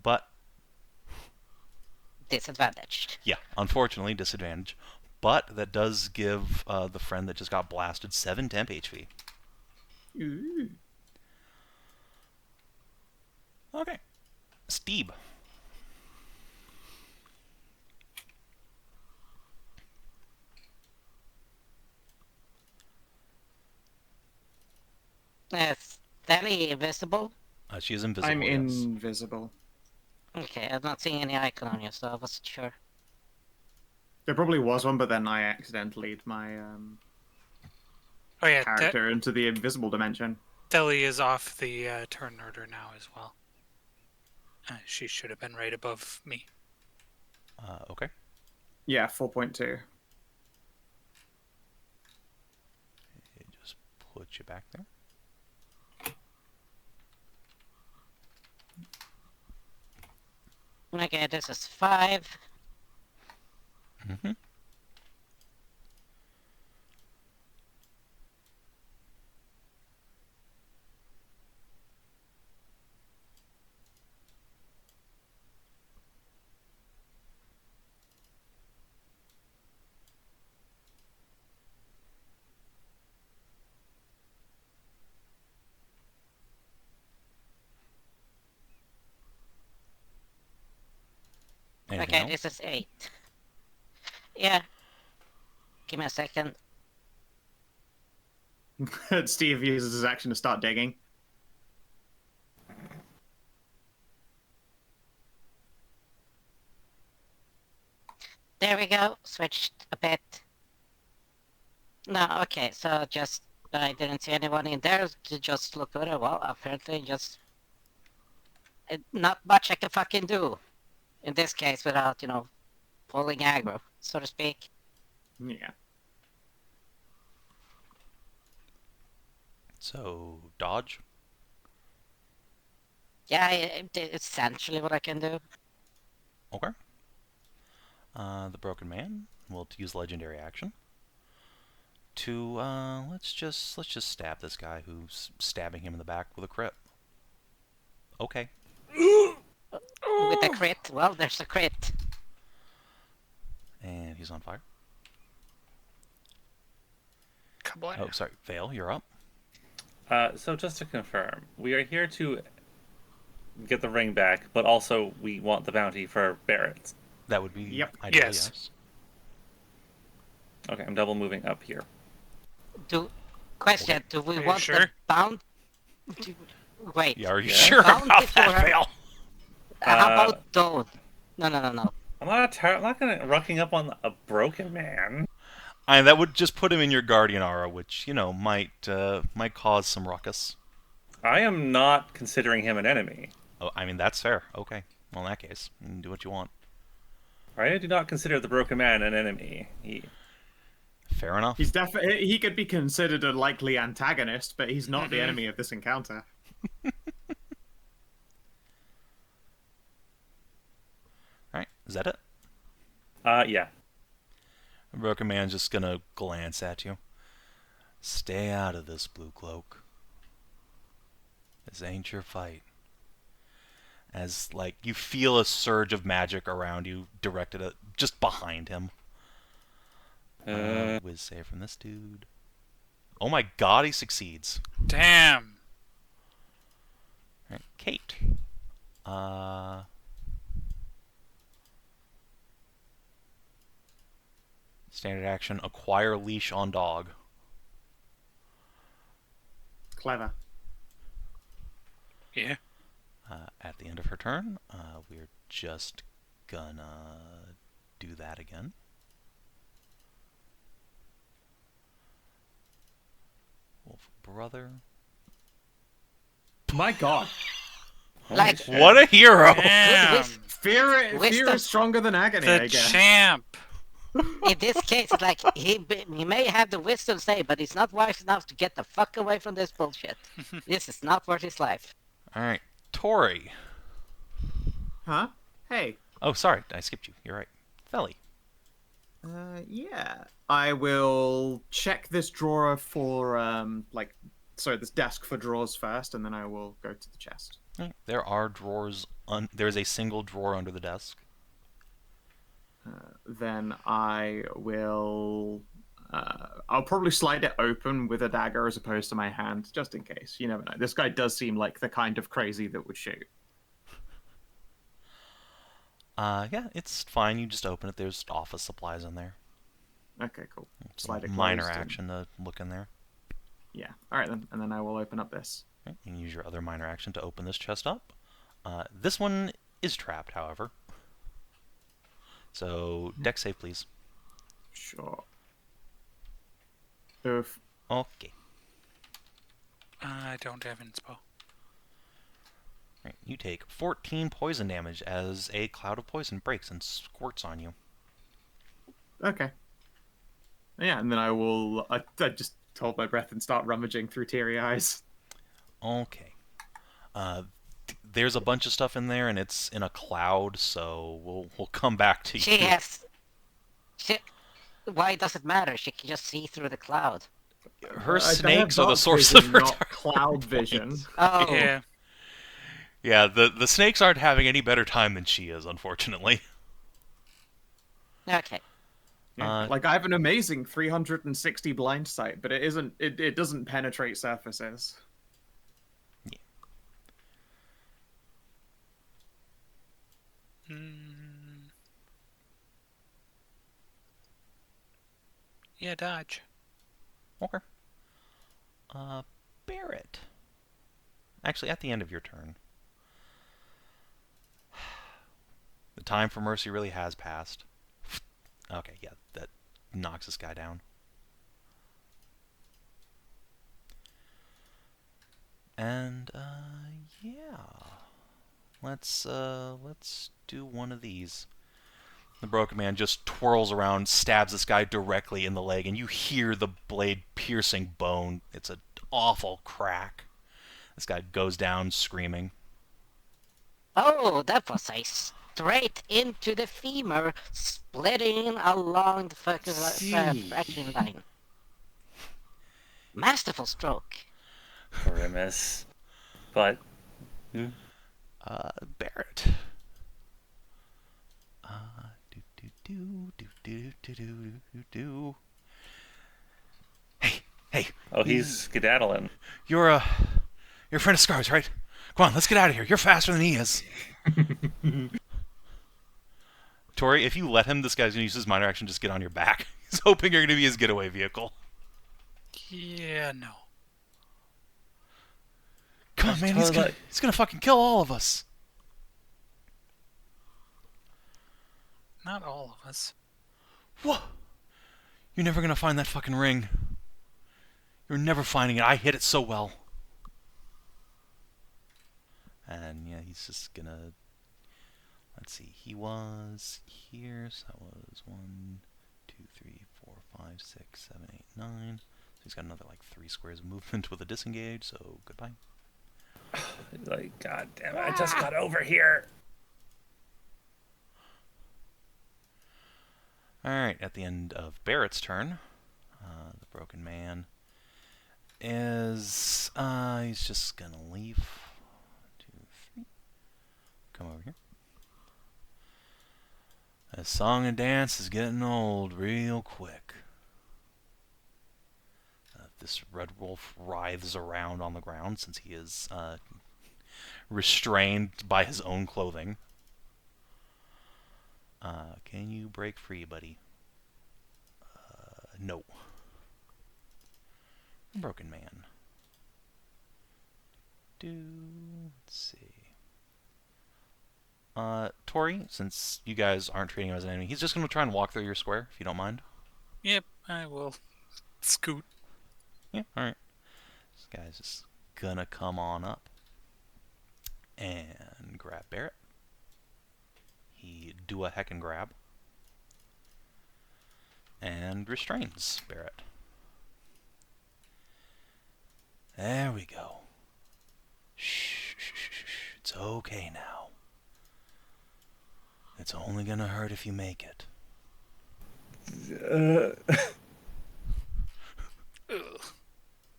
A: But
D: Disadvantaged.
A: yeah, unfortunately disadvantage. But that does give the friend that just got blasted 7 temp HP.
C: Ooh.
A: Okay, Steeb.
D: Is Thelly invisible?
A: She is invisible.
C: I'm
A: yes.
C: invisible.
D: Okay, I'm not seeing any icon on you, so I wasn't sure.
C: There probably was one, but then I accidentally my
B: Oh yeah.
C: character into the invisible dimension.
B: Deli is off the turn order now as well. She should have been right above me.
A: Okay.
C: Yeah, 4.2.
A: Just put you back there.
D: Okay, this is 5.
A: Mm-hmm. Anything
D: Okay,
A: else?
D: this is 8. Yeah. Give me a second.
C: Steve uses his action to start digging.
D: There we go. Switched a bit. No, okay, so just I didn't see anyone in there to just look at it. Well, apparently just not much I can fucking do in this case without, pulling aggro, so to speak.
C: Yeah.
A: So, dodge.
D: Yeah, it's essentially what I can do.
A: Okay. The Broken Man will use legendary action to let's just stab this guy who's stabbing him in the back with a crit. Okay.
D: With a crit, well, there's a crit.
A: And he's on fire.
B: Kablam.
A: Oh, sorry, Vale, you're up.
E: So just to confirm, we are here to get the ring back, but also we want the bounty for Barrett.
A: That would be
C: Yep.
A: ideal,
B: Yes.
A: yes.
E: Okay, I'm double moving up here.
D: Do we
B: Are you
D: want
B: sure?
D: the bound? Wait.
A: Yeah, are you
E: Yeah.
A: sure
D: Bounty
A: about
D: for
A: that,
D: her.
A: Vale?
D: How about don't? No.
E: I'm not gonna rucking up on a broken man.
A: That would just put him in your Guardian Aura, which, might cause some ruckus.
E: I am not considering him an enemy.
A: Oh, I mean, that's fair. Okay. Well, in that case, you can do what you want.
E: I do not consider the broken man an enemy.
A: Fair enough.
C: He's definitely he could be considered a likely antagonist, but he's not the
B: Mhm.
C: enemy of this encounter.
A: Alright, is that it?
E: Yeah.
A: The broken man's just gonna glance at you. Stay out of this, Blue Cloak. This ain't your fight. As, like, you feel a surge of magic around you directed at just behind him. Whiz save from this dude. Oh my god, he succeeds.
B: Damn.
A: Right, Kate. Standard action, acquire leash on dog.
C: Clever.
B: Yeah.
A: At the end of her turn, we're just gonna do that again. Wolf brother.
C: My god.
D: Like,
A: What a hero!
B: Damn.
C: Fear
D: Wisdom.
C: is stronger than agony, I
B: The
C: guess.
B: champ.
D: in this case, it's like he may have the wisdom say, but he's not wise enough to get the fuck away from this bullshit. This is not worth his life.
A: Alright, Tori.
C: Huh? Hey.
A: Oh, sorry, I skipped you. You're right. Felly.
C: Yeah. I will check this drawer for, this desk for drawers first, and then I will go to the chest.
A: Right, there are drawers. There's a single drawer under the desk.
C: Then I will... I'll probably slide it open with a dagger as opposed to my hand, just in case. You never know. This guy does seem like the kind of crazy that would shoot.
A: Yeah, it's fine. You just open it. There's office supplies in there.
C: Okay, cool.
A: It's
C: Slide
A: a
C: it
A: minor
C: closed and-
A: action to look in there.
C: Yeah. Alright then. And then I will open up this.
A: Right, you can use your other minor action to open this chest up. This one is trapped, however. So, deck save, please.
C: Sure. Oof.
A: Okay.
B: I don't have inspo.
A: Right, you take 14 poison damage as a cloud of poison breaks and squirts on you.
C: Okay. Yeah, and then I will... I just hold my breath and start rummaging through teary eyes.
A: Okay. There's a bunch of stuff in there, and it's in a cloud, so we'll come back to you.
D: She has. Why does it matter? She can just see through the cloud.
A: Her
C: I have
A: snakes are the
C: dark
A: source
C: vision,
A: of her
C: not
A: dark
C: cloud
A: points.
C: vision.
D: Oh,
B: Yeah.
A: Yeah, the snakes aren't having any better time than she is, unfortunately.
D: okay.
C: Yeah. Like I have an amazing 360 blind sight, but it doesn't penetrate surfaces.
B: Yeah, dodge.
A: Okay. Barrett. Actually, at the end of your turn. The time for mercy really has passed. Okay, yeah, that knocks this guy down. And, yeah. Let's do one of these. The broken man just twirls around, stabs this guy directly in the leg, and you hear the blade piercing bone. It's an awful crack. This guy goes down screaming.
D: Oh, that was a straight into the femur, splitting along the fucking fracturing line. Masterful stroke.
E: Grimace. But
A: Barrett. Do. Hey.
E: oh, he's skedaddling.
A: You're a friend of Scar's, right? Come on, let's get out of here. You're faster than he is. Tori, if you let him, this guy's gonna use his minor action to just get on your back. He's hoping you're gonna be his getaway vehicle.
B: Yeah, no.
A: Come on, man, he's gonna fucking kill all of us.
B: Not all of us.
A: What? You're never gonna find that fucking ring. You're never finding it. I hit it so well. And yeah, he's just gonna... Let's see. He was here, so that was 1, 2, 3, 4, 5, 6, 7, 8, 9. So he's got another like 3 squares of movement with a disengage, so goodbye.
E: Like, god damn it, I just got over here.
A: Alright, at the end of Barrett's turn, the broken man is... he's just gonna leave. 1, 2, 3. Come over here. That song and dance is getting old real quick. This red wolf writhes around on the ground since he is restrained by his own clothing. Can you break free, buddy? No. Broken man. Let's see. Tori, since you guys aren't treating him as an enemy, he's just going to try and walk through your square, if you don't mind.
B: Yep, I will scoot.
A: Yeah, alright. This guy's just gonna come on up and grab Barrett. He do a heckin' grab and restrains Barrett. There we go. Shh, shh, shh, shh, shh. It's okay now. It's only gonna hurt if you make it.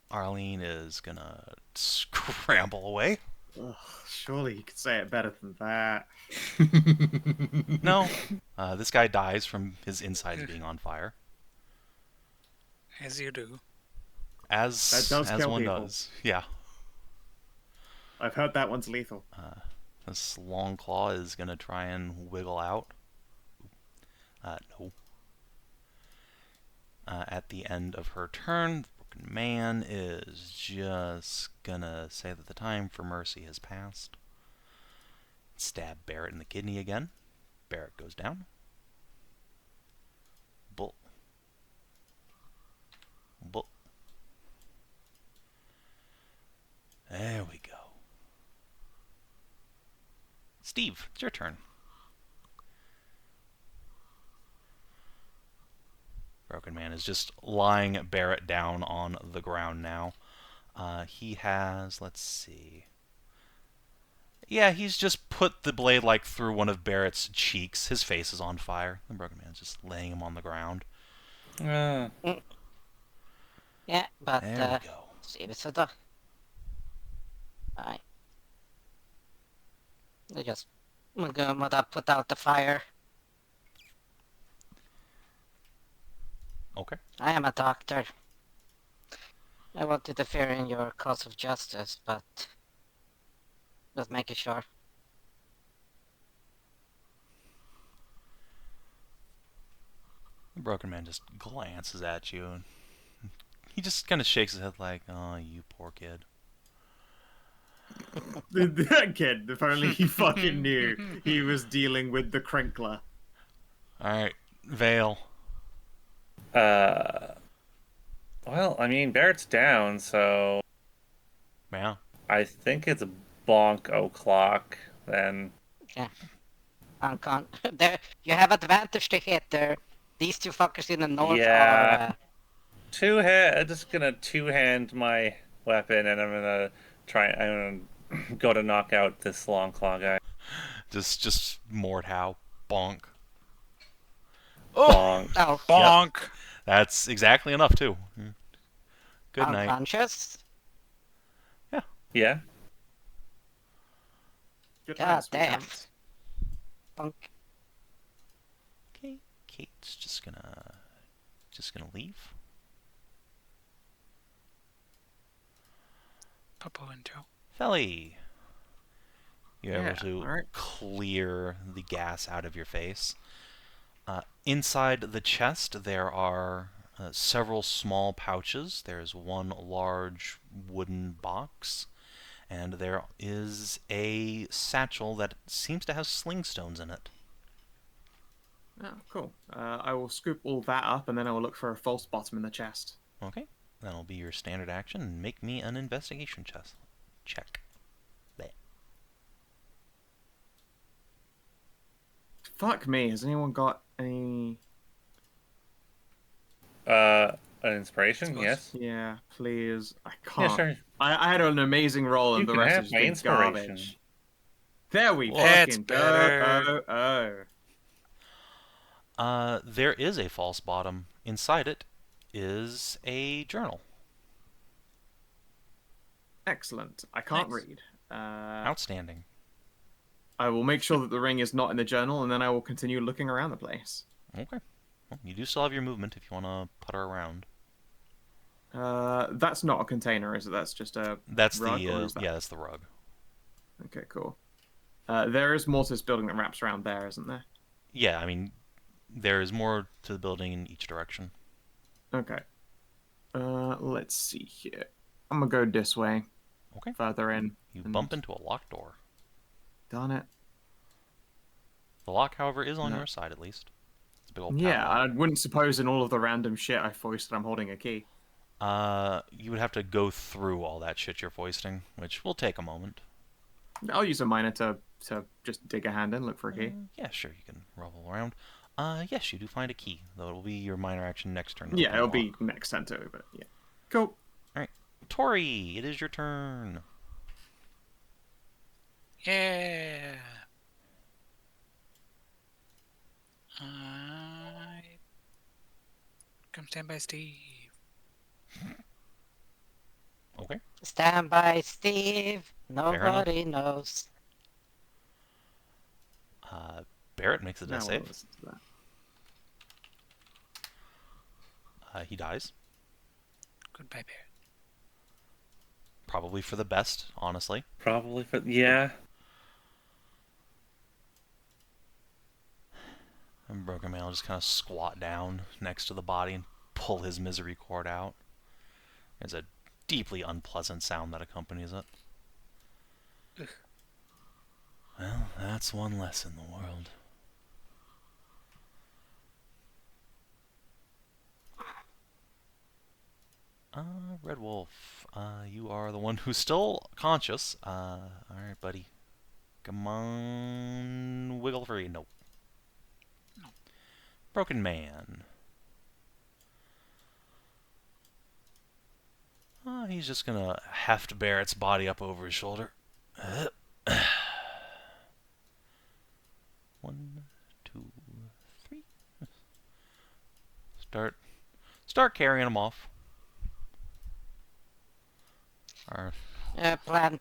A: Arlene is gonna scramble away.
C: Ugh, surely you could say it better than that.
A: No. This guy dies from his insides being on fire.
B: As you do.
C: That does
A: as
C: kill
A: one
C: people.
A: does. Yeah.
C: I've heard that one's lethal.
A: This long claw is gonna try and wiggle out. No. At the end of her turn, the broken man is just gonna say that the time for mercy has passed. Stab Barrett in the kidney again. Barrett goes down. Bull. Bull. There we go. Steve, it's your turn. Broken man is just lying Barrett down on the ground now. He has, let's see. Yeah, he's just put the blade like through one of Barrett's cheeks. His face is on fire. The broken man's just laying him on the ground.
D: Yeah, but
A: There we go.
D: Savin. I just gonna put out the fire.
A: Okay.
D: I am a doctor. I want to interfere in your cause of justice, but just making sure.
A: The broken man just glances at you, and he just kind of shakes his head like, "Oh, you poor kid."
C: That kid, if only he fucking knew he was dealing with the crinkler.
A: Alright, Vale.
E: Well, I mean, Barrett's down, so
A: Yeah.
E: I think it's bonk o'clock then.
D: Yeah. There, you have advantage to hit there. These two fuckers in the north
E: Yeah.
D: are.
E: I'm just gonna two-hand my weapon, and I'm gonna go to knock out this long claw guy.
A: Just Mordhau. Bonk.
E: Bonk.
D: Oh,
B: Bonk!
A: That's exactly enough, too. Good night.
D: unconscious?
E: Yeah.
C: Good
D: God
C: night, sweet
D: damn.
C: chance.
D: Bunk.
A: Okay, Kate's just gonna leave.
B: Popo and Joe.
A: Felly. You're
C: Yeah,
A: able to
C: alright.
A: clear the gas out of your face. Inside the chest, there are several small pouches. There's one large wooden box, and there is a satchel that seems to have sling stones in it.
C: Oh, cool. I will scoop all that up, and then I will look for a false bottom in the chest.
A: Okay, that'll be your standard action. Make me an investigation check. There.
C: Fuck me. Has anyone got any?
E: An inspiration?
B: Suppose.
E: Yes.
C: Yeah, please. I
E: Yeah,
C: can't.
E: sure.
C: I had an amazing roll, and
E: You
C: the
E: can
C: rest
E: have
C: has
E: my
C: been
E: inspiration.
C: garbage. There we
B: That's
C: fucking
B: better.
C: go.
A: There is a false bottom. Inside it is a journal.
C: Excellent. I can't
B: Nice.
C: read.
A: Outstanding.
C: I will make sure that the ring is not in the journal, and then I will continue looking around the place.
A: Okay. Well, you do still have your movement if you want to putter around.
C: That's not a container, is it? That's just a
A: That's
C: rug, or
A: the
C: is that?
A: yeah, that's the rug.
C: Okay, cool. There is more to this building that wraps around there, isn't there?
A: Yeah, I mean, there is more to the building in each direction.
C: Okay. Let's see here. I'm gonna go this way.
A: Okay.
C: Further in.
A: You
C: and-
A: bump into a locked door.
C: Darn it.
A: The lock, however, is on
C: No.
A: your side at least. It's a big old
C: Yeah, I
A: padlock.
C: wouldn't suppose in all of the random shit I foisted I'm holding a key.
A: You would have to go through all that shit you're foisting, which will take a moment.
C: I'll use a miner to just dig a hand in, look for a key.
A: Yeah, sure, you can revel around. Yes, you do find a key, though it will be your minor action next turn. to
C: Yeah,
A: open
C: it'll
A: the
C: be
A: lock.
C: next turn too, but yeah. Cool.
A: Tori, it is your turn.
B: Yeah. I come stand by Steve.
A: Okay.
D: Stand by, Steve.
A: enough.
D: Nobody knows.
A: Barrett makes a
C: Now
A: death
C: we'll
A: save.
C: listen to that.
A: He dies.
B: Goodbye, Bear.
A: Probably for the best, honestly.
E: Probably for yeah.
A: And Broken Man will just kind of squat down next to the body and pull his misery cord out. There's a deeply unpleasant sound that accompanies it.
B: Ugh.
A: Well, that's one less in the world. Red Wolf, you are the one who's still conscious. Alright, buddy. Come on, wiggle free. Nope.
B: No.
A: Broken Man. He's just gonna heft Barrett's body up over his shoulder. 1, 2, 3. Start carrying him off. Or
D: Plan.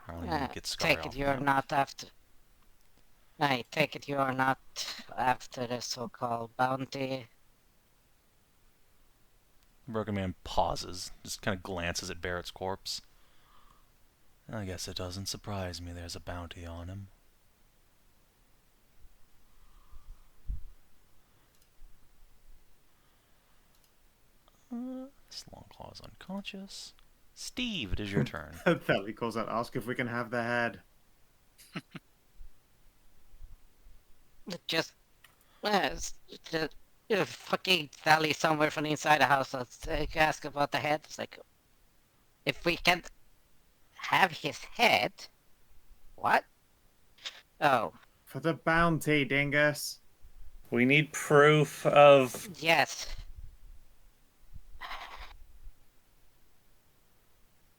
A: I don't even get Scar
D: Take
A: off
D: it you're
A: now.
D: not after. I take it you are not after the so-called bounty.
A: Broken Man pauses, just kind of glances at Barrett's corpse. I guess it doesn't surprise me there's a bounty on him. Longclaw is unconscious. Steve, it is your turn.
C: Theli calls out, ask if we can have the head.
D: Just the fucking Thali somewhere from inside the house. Let's ask about the head. It's like, if we can have his head, what? Oh,
C: For the bounty, dingus.
E: We need proof of.
D: yes.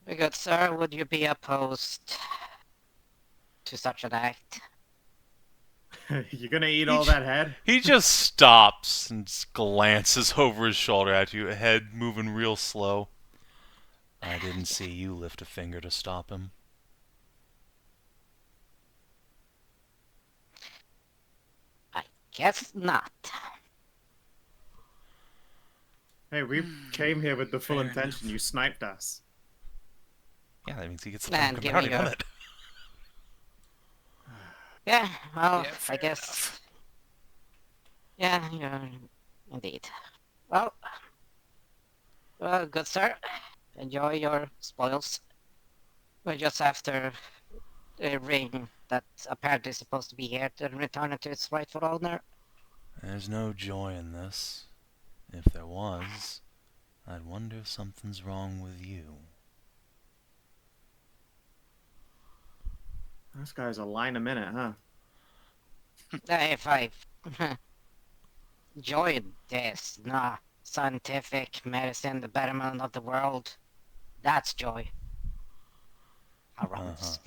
D: Very good, sir. Would you be opposed to such an act?
C: You're gonna eat all that head?
A: He just stops and just glances over his shoulder at you, head moving real slow. I didn't see you lift a finger to stop him.
D: I guess not.
C: Hey, we came here with the full
B: Fair
C: intention.
B: enough.
C: You sniped us.
A: Yeah, that means he gets the
D: Man,
A: fucking
D: give
A: bounty
D: me
A: on
D: your-
A: it.
D: Yeah, well,
B: Yeah,
D: I
B: fair
D: guess.
B: enough.
D: Yeah, indeed. Well, good sir. Enjoy your spoils. We're just after a ring that apparently is supposed to be here to return it to its rightful owner.
A: There's no joy in this. If there was, I'd wonder if something's wrong with you.
C: This guy's a line a minute, huh?
D: If I joined this scientific medicine, the betterment of the world, that's joy. How wrong is-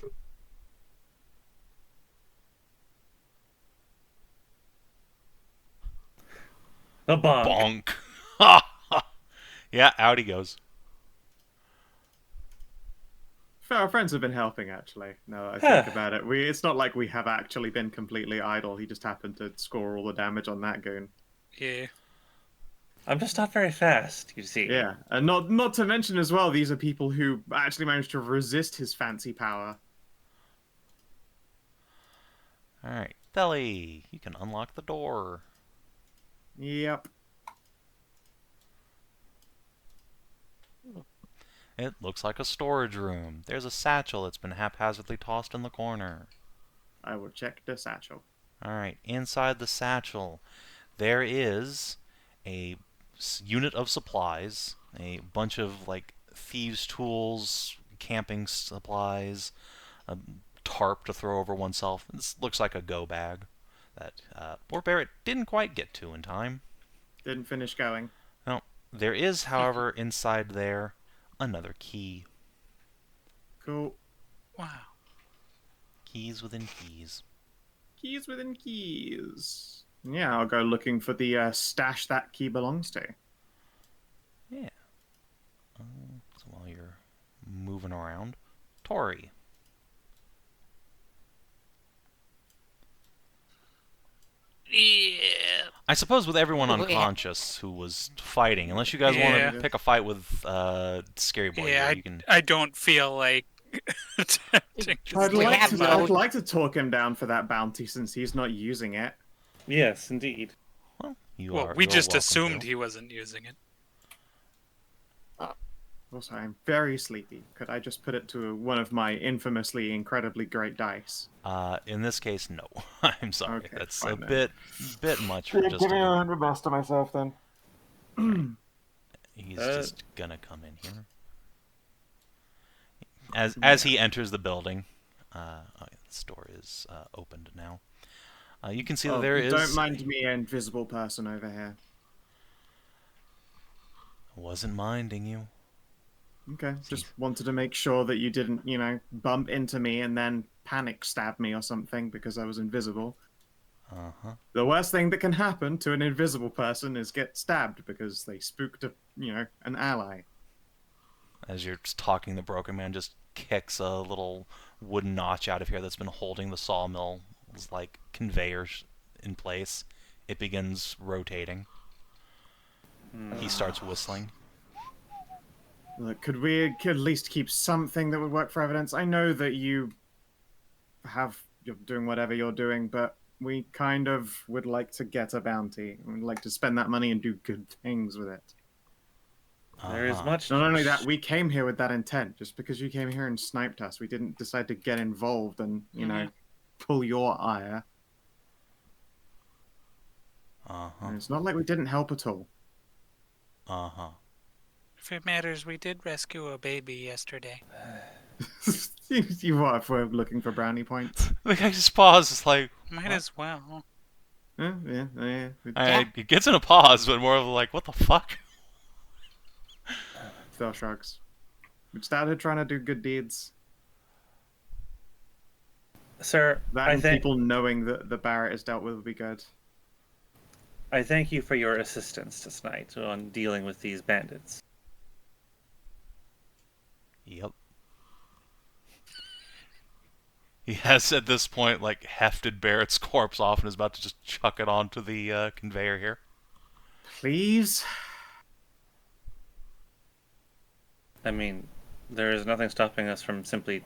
E: A bonk.
A: Bonk. Ha! Yeah, out he goes.
C: Our friends have been helping, actually. No, I
E: Huh.
C: think about it. It's not like we have actually been completely idle. He just happened to score all the damage on that goon.
B: Yeah.
E: I'm just not very fast, you see.
C: Yeah, and not to mention as well, these are people who actually managed to resist his fancy power.
A: Alright, Theli, you can unlock the door.
C: Yep.
A: It looks like a storage room. There's a satchel that's been haphazardly tossed in the corner.
C: I will check the satchel.
A: Alright, inside the satchel, there is a unit of supplies, a bunch of, like, thieves' tools, camping supplies, a tarp to throw over oneself. This looks like a go bag that poor Barrett didn't quite get to in time.
C: Didn't finish going.
A: Well, there is, however, inside there, another key.
C: Cool.
B: Wow.
A: Keys within keys.
C: Keys within keys. Yeah, I'll go looking for the stash that key belongs to.
A: Yeah. So while you're moving around, Tori.
B: Yeah.
A: I suppose with everyone
D: Oh, yeah.
A: unconscious who was fighting, unless you guys want
B: Yeah.
A: to pick a fight with Scary Boy,
B: Yeah,
A: here, you can.
B: I don't feel like attempting to
C: I'd
D: We
C: like
D: have
C: to.
D: no-
C: I'd like to talk him down for that bounty since he's not using it.
E: Yes, indeed.
A: Well, you
B: Well,
A: are.
B: we
A: you're
B: just
A: welcome
B: assumed
A: to.
B: he wasn't using it.
C: Also, I'm very sleepy. Could I just put it to one of my infamously incredibly great dice?
A: In this case, no. I'm sorry.
C: Okay,
A: That's
C: fine
A: a
C: then.
A: bit much for just.
C: Give me 100 best of myself then.
A: He's just gonna come in here. As he enters the building, the store is opened now. You can see that there is.
C: Don't mind me, invisible person over here.
A: Wasn't minding you.
C: Okay, just wanted to make sure that you didn't, bump into me and then panic stab me or something because I was invisible.
A: Uh-huh.
C: The worst thing that can happen to an invisible person is get stabbed because they spooked an ally.
A: As you're just talking, the broken man just kicks a little wooden notch out of here that's been holding the sawmill, like conveyors in place. It begins rotating. He starts whistling.
C: Look, could we at least keep something that would work for evidence? I know that you're doing whatever you're doing, but we kind of would like to get a bounty. We'd like to spend that money and do good things with it.
E: There is
A: Uh-huh.
E: much.
C: Not only that, we came here with that intent. Just because you came here and sniped us, we didn't decide to get involved and, pull your ire.
A: Uh-huh.
C: And it's not like we didn't help at all.
A: Uh-huh.
B: If it matters, we did rescue a baby yesterday.
C: You what if we're looking for brownie points?
A: The guy just pauses, like,
B: Might
A: what?
B: as well.
C: Yeah.
A: It gets in a pause, but more of like, what the fuck?
C: Phil shrugs. We started trying to do good deeds.
E: Sir,
C: That
E: I
C: and
E: thank
C: people knowing that the Barrett is dealt with would be good.
E: I thank you for your assistance tonight on dealing with these bandits.
A: Yep. He has, at this point, like, hefted Barrett's corpse off and is about to just chuck it onto the conveyor here.
C: Please?
E: I mean, there is nothing stopping us from simply,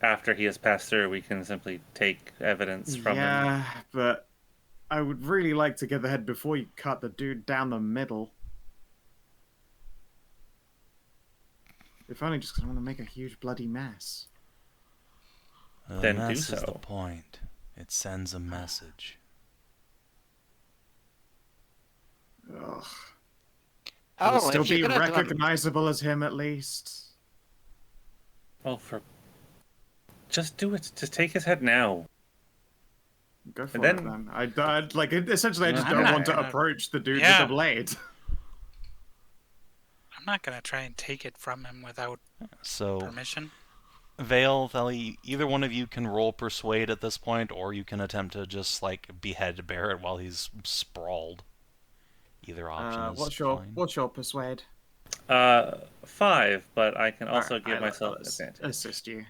E: after he has passed through, we can simply take evidence from him.
C: Yeah, but I would really like to get the head before you cut the dude down the middle. If only just because I want to make a huge bloody mess.
E: Then do
A: This is the
E: so.
A: point. It sends a message.
C: Ugh.
D: Oh,
C: Will still
D: if
C: be
D: you're gonna do
C: recognizable as him at least.
E: Oh, just do it. Just take his head now.
C: Go for
E: And
C: it
E: then-
C: then. Essentially, I just
B: I'm
C: don't
B: not
C: want to
B: gonna-
C: approach the dude
B: Yeah.
C: with the blade.
B: I'm not gonna try and take it from him without
A: So,
B: permission.
A: Vale, Theli, either one of you can roll Persuade at this point, or you can attempt to just, like, behead Barrett while he's sprawled. Either option is
C: What's
A: fine.
C: your persuade?
E: 5, but I can also
C: Alright,
E: give myself
C: I'll
E: advantage.
C: assist you.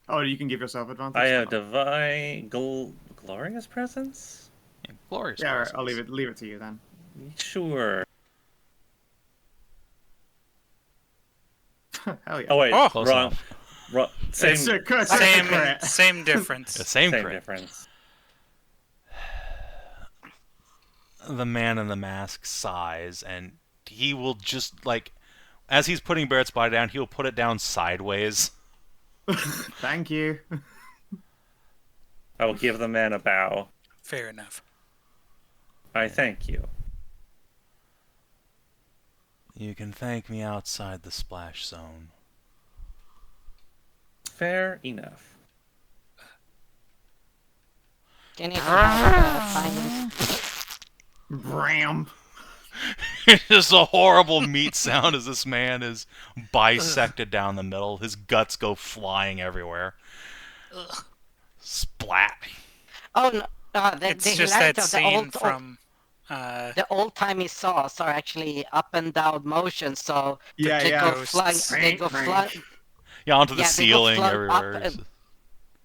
C: Oh, you can give yourself advantage.
E: I have
C: Oh.
E: divine glorious presence.
A: Yeah, glorious
C: Yeah, alright, I'll
A: presence.
C: leave it to you then.
E: Sure.
C: Hell yeah.
E: Oh wait,
B: Oh!
A: Close
E: wrong.
A: enough.
E: Same.
C: It's a crit.
B: Same difference.
A: The same
E: Same
A: crit.
E: difference.
A: The man in the mask sighs, and he will just, like, as he's putting Barrett's body down, he'll put it down sideways.
C: Thank you.
E: I will give the man a bow.
B: Fair enough.
E: I thank you.
A: You can thank me outside the splash zone.
E: Fair enough.
D: Can you have findings?
C: Bram.
A: It's just a horrible meat sound as this man is bisected down the middle. His guts go flying everywhere. Splat.
D: Oh no! The
B: It's just
D: hilarity
B: that
D: of
B: scene from.
D: the old-timey saws are actually up and down motion, so
C: Yeah,
D: they
C: yeah.
D: go flying. They go flying.
A: Yeah, onto the
D: Yeah, they go
A: ceiling
D: flung
A: everywhere.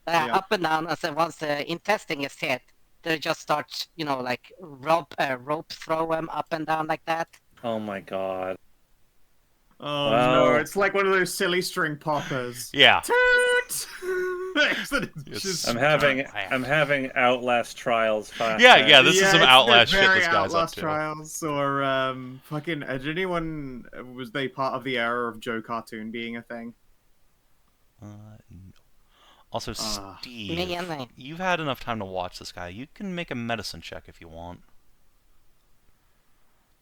D: Up up and down. And so once the intestine is hit, they just start, like rope throw them up and down like that.
E: Oh my god.
C: Oh
E: Wow.
C: no, it's like one of those silly string poppers.
A: Yeah.
C: Toot!
A: It's-
C: Just-
E: I'm having Outlast Trials flashback.
A: Yeah, this is some
C: it's
A: Outlast shit
C: very
A: this guy's up
C: Outlast
A: to.
C: Trials, or fucking. Did anyone was they part of the era of Joe cartoon being a thing?
A: No. Also,
C: Ah.
A: Steve,
D: Me and I.
A: you've had enough time to watch this guy. You can make a medicine check if you want.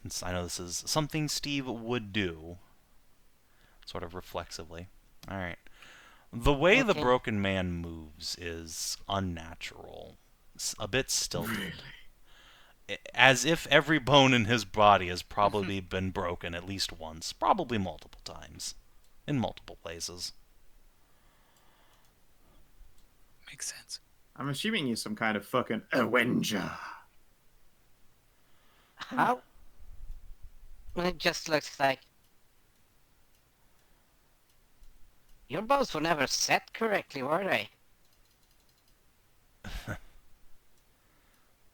A: Since I know this is something Steve would do, sort of reflexively. Alright. The way the
D: Okay.
A: broken man moves is unnatural. A bit stilted. As if every bone in his body has probably been broken at least once, probably multiple times. In multiple places.
B: Makes sense.
C: I'm assuming he's some kind of fucking Avenger.
D: How? It just looks like your bows were never set correctly, were they?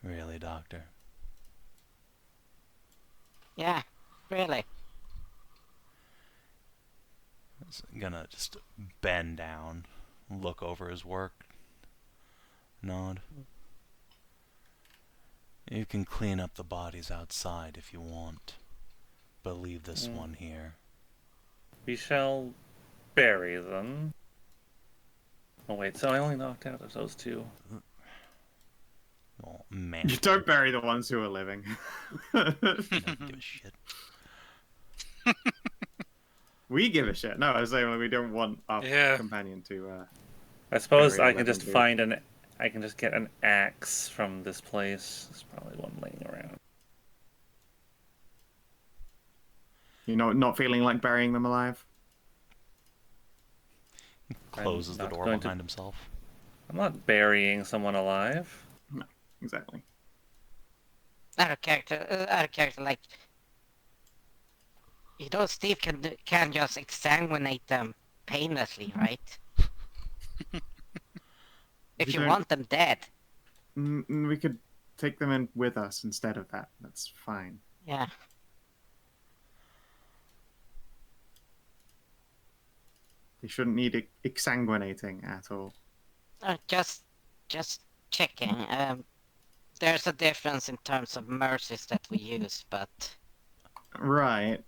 A: Really, Doctor?
D: Yeah, really.
A: He's gonna just bend down, look over his work, nod. You can clean up the bodies outside if you want, but leave this one here.
E: We shall bury them. Oh wait, so I only knocked out those two.
A: Oh, man.
C: You don't bury the ones who are living.
A: Don't give a shit.
C: We give a shit. No, I was saying we don't want our
B: Yeah.
C: companion to.
E: I suppose
C: Bury
E: I can just
C: 11
E: find I can just get an axe from this place. There's probably one laying around.
C: You know, not feeling like burying them alive.
A: Closes the
E: not
A: door
E: going to-
A: behind himself.
E: I'm not burying someone alive.
C: Exactly.
D: Out of character, like Steve can just exsanguinate them painlessly, right? If
C: We
D: you
C: don't-
D: want them dead,
C: We could take them in with us instead of that. That's fine.
D: yeah.
C: They shouldn't need exsanguinating at all.
D: Just checking. There's a difference in terms of mercies that we use, but
C: Right.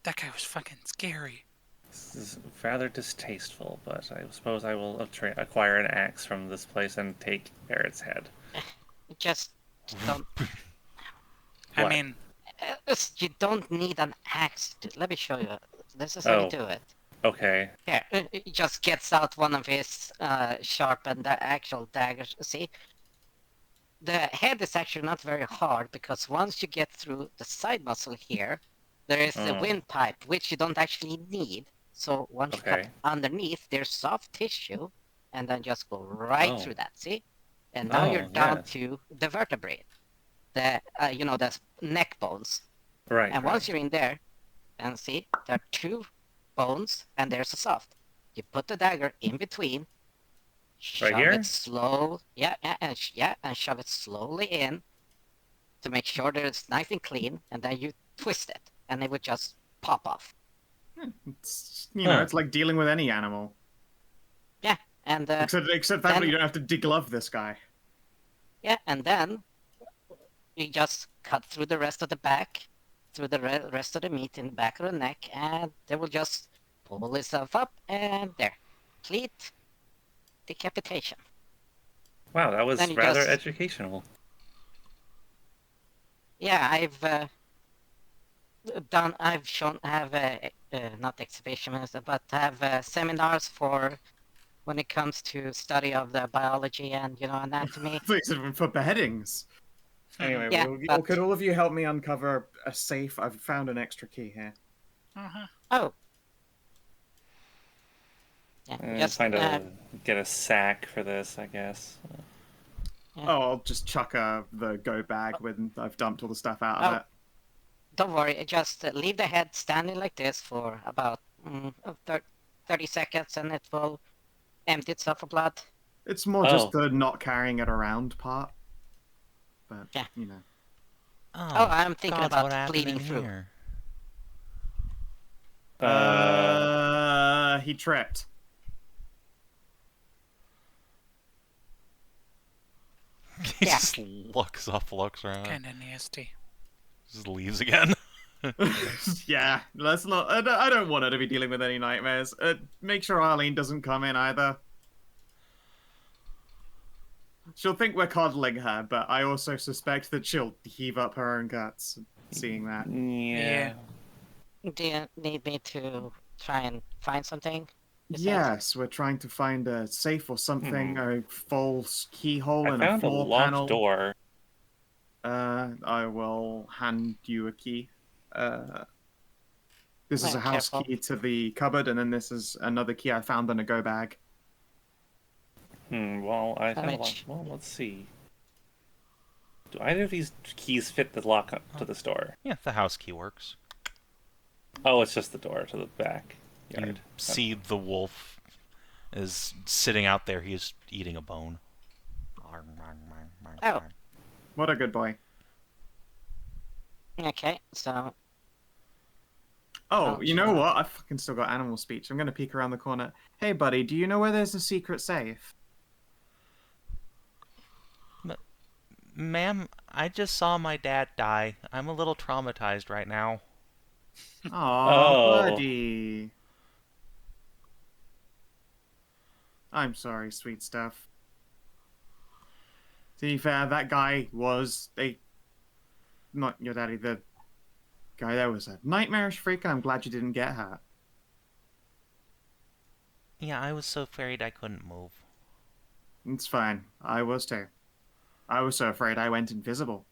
B: That guy was fucking scary.
E: This is rather distasteful, but I suppose I will acquire an axe from this place and take Barrett's head.
D: just don't.
B: I
E: What?
B: mean,
D: You don't need an axe. Let me show you. This is how you
E: Oh.
D: do it.
E: Okay.
D: Here, he just gets out one of his sharpened actual daggers. See, the head is actually not very hard because once you get through the side muscle here, there is the
E: Oh.
D: windpipe, which you don't actually need. So once you cut
E: Okay.
D: underneath, there's soft tissue, and then just go right
E: Oh.
D: through that. See, and now you're
E: Oh,
D: down
E: yes.
D: to the vertebrae. the the neck bones.
E: Right.
D: And
E: right.
D: once you're in there, and see, there are 2 bones, and there's a soft. You put the dagger in between, shove
E: here?
D: it slow, and shove it slowly in to make sure that it's nice and clean, and then you twist it, and it would just pop off.
C: It's, you know,
E: Huh.
C: it's like dealing with any animal.
D: Yeah, and
C: Except thankfully
D: then-
C: you don't have to deglove this guy.
D: yeah, and then you just cut through the rest of the back, through the rest of the meat in the back of the neck, and they will just pull itself up, and there, complete decapitation.
E: Wow, that was
D: Then you
E: rather
D: just-
E: educational.
D: Yeah, I've not exhibitions, but have seminars for when it comes to study of the biology and anatomy.
C: For beheadings. Anyway,
D: Yeah, but-
C: could all of you help me uncover a safe? I've found an extra key here.
B: Uh-huh.
D: Oh. Yeah, just
E: Get a sack for this, I guess.
D: Yeah.
C: Oh, I'll just chuck the go bag when I've dumped all the stuff out of
D: Oh.
C: it.
D: don't worry, just leave the head standing like this for about 30 seconds, and it will empty itself of blood.
C: It's more just the not carrying it around part. But,
D: Yeah.
C: you know.
D: Oh, I'm thinking
A: God,
D: about
A: what happened
D: bleeding
A: in
D: through.
A: here?
C: He tripped.
A: He
D: Yeah.
A: just looks around,
B: Kind of nasty.
A: just leaves again.
C: Yeah, let's not. I don't want her to be dealing with any nightmares. Make sure Arlene doesn't come in either. She'll think we're coddling her, but I also suspect that she'll heave up her own guts seeing that.
E: Yeah.
D: Do you need me to try and find something? You said?
C: Yes, we're trying to find a safe or something, a false keyhole
E: I
C: in a
E: found a
C: floor
E: locked
C: panel.
E: door.
C: I will hand you a key. This is
D: Yeah,
C: a house
D: careful.
C: key to the cupboard, and then this is another key I found in a go bag.
E: Well, I found a lock. Well, let's see. Do either of these keys fit the lock to this door?
A: Yeah, the house key works.
E: Oh, it's just the door to the back
A: You
E: yard.
A: see the wolf is sitting out there. He is eating a bone.
D: Oh.
C: What a good boy.
D: Okay, so
C: Oh,
D: Oh,
C: you know
D: shut up.
C: what? I fucking still got animal speech. I'm gonna peek around the corner. Hey, buddy, do you know where there's a secret safe?
A: Ma'am, I just saw my dad die. I'm a little traumatized right now.
C: Aw,
E: Oh.
C: buddy. I'm sorry, sweet stuff. To be fair, that guy was not your daddy, the guy there was a nightmarish freak, and I'm glad you didn't get hurt.
A: Yeah, I was so afraid I couldn't move.
C: It's fine. I was too. I was so afraid I went invisible.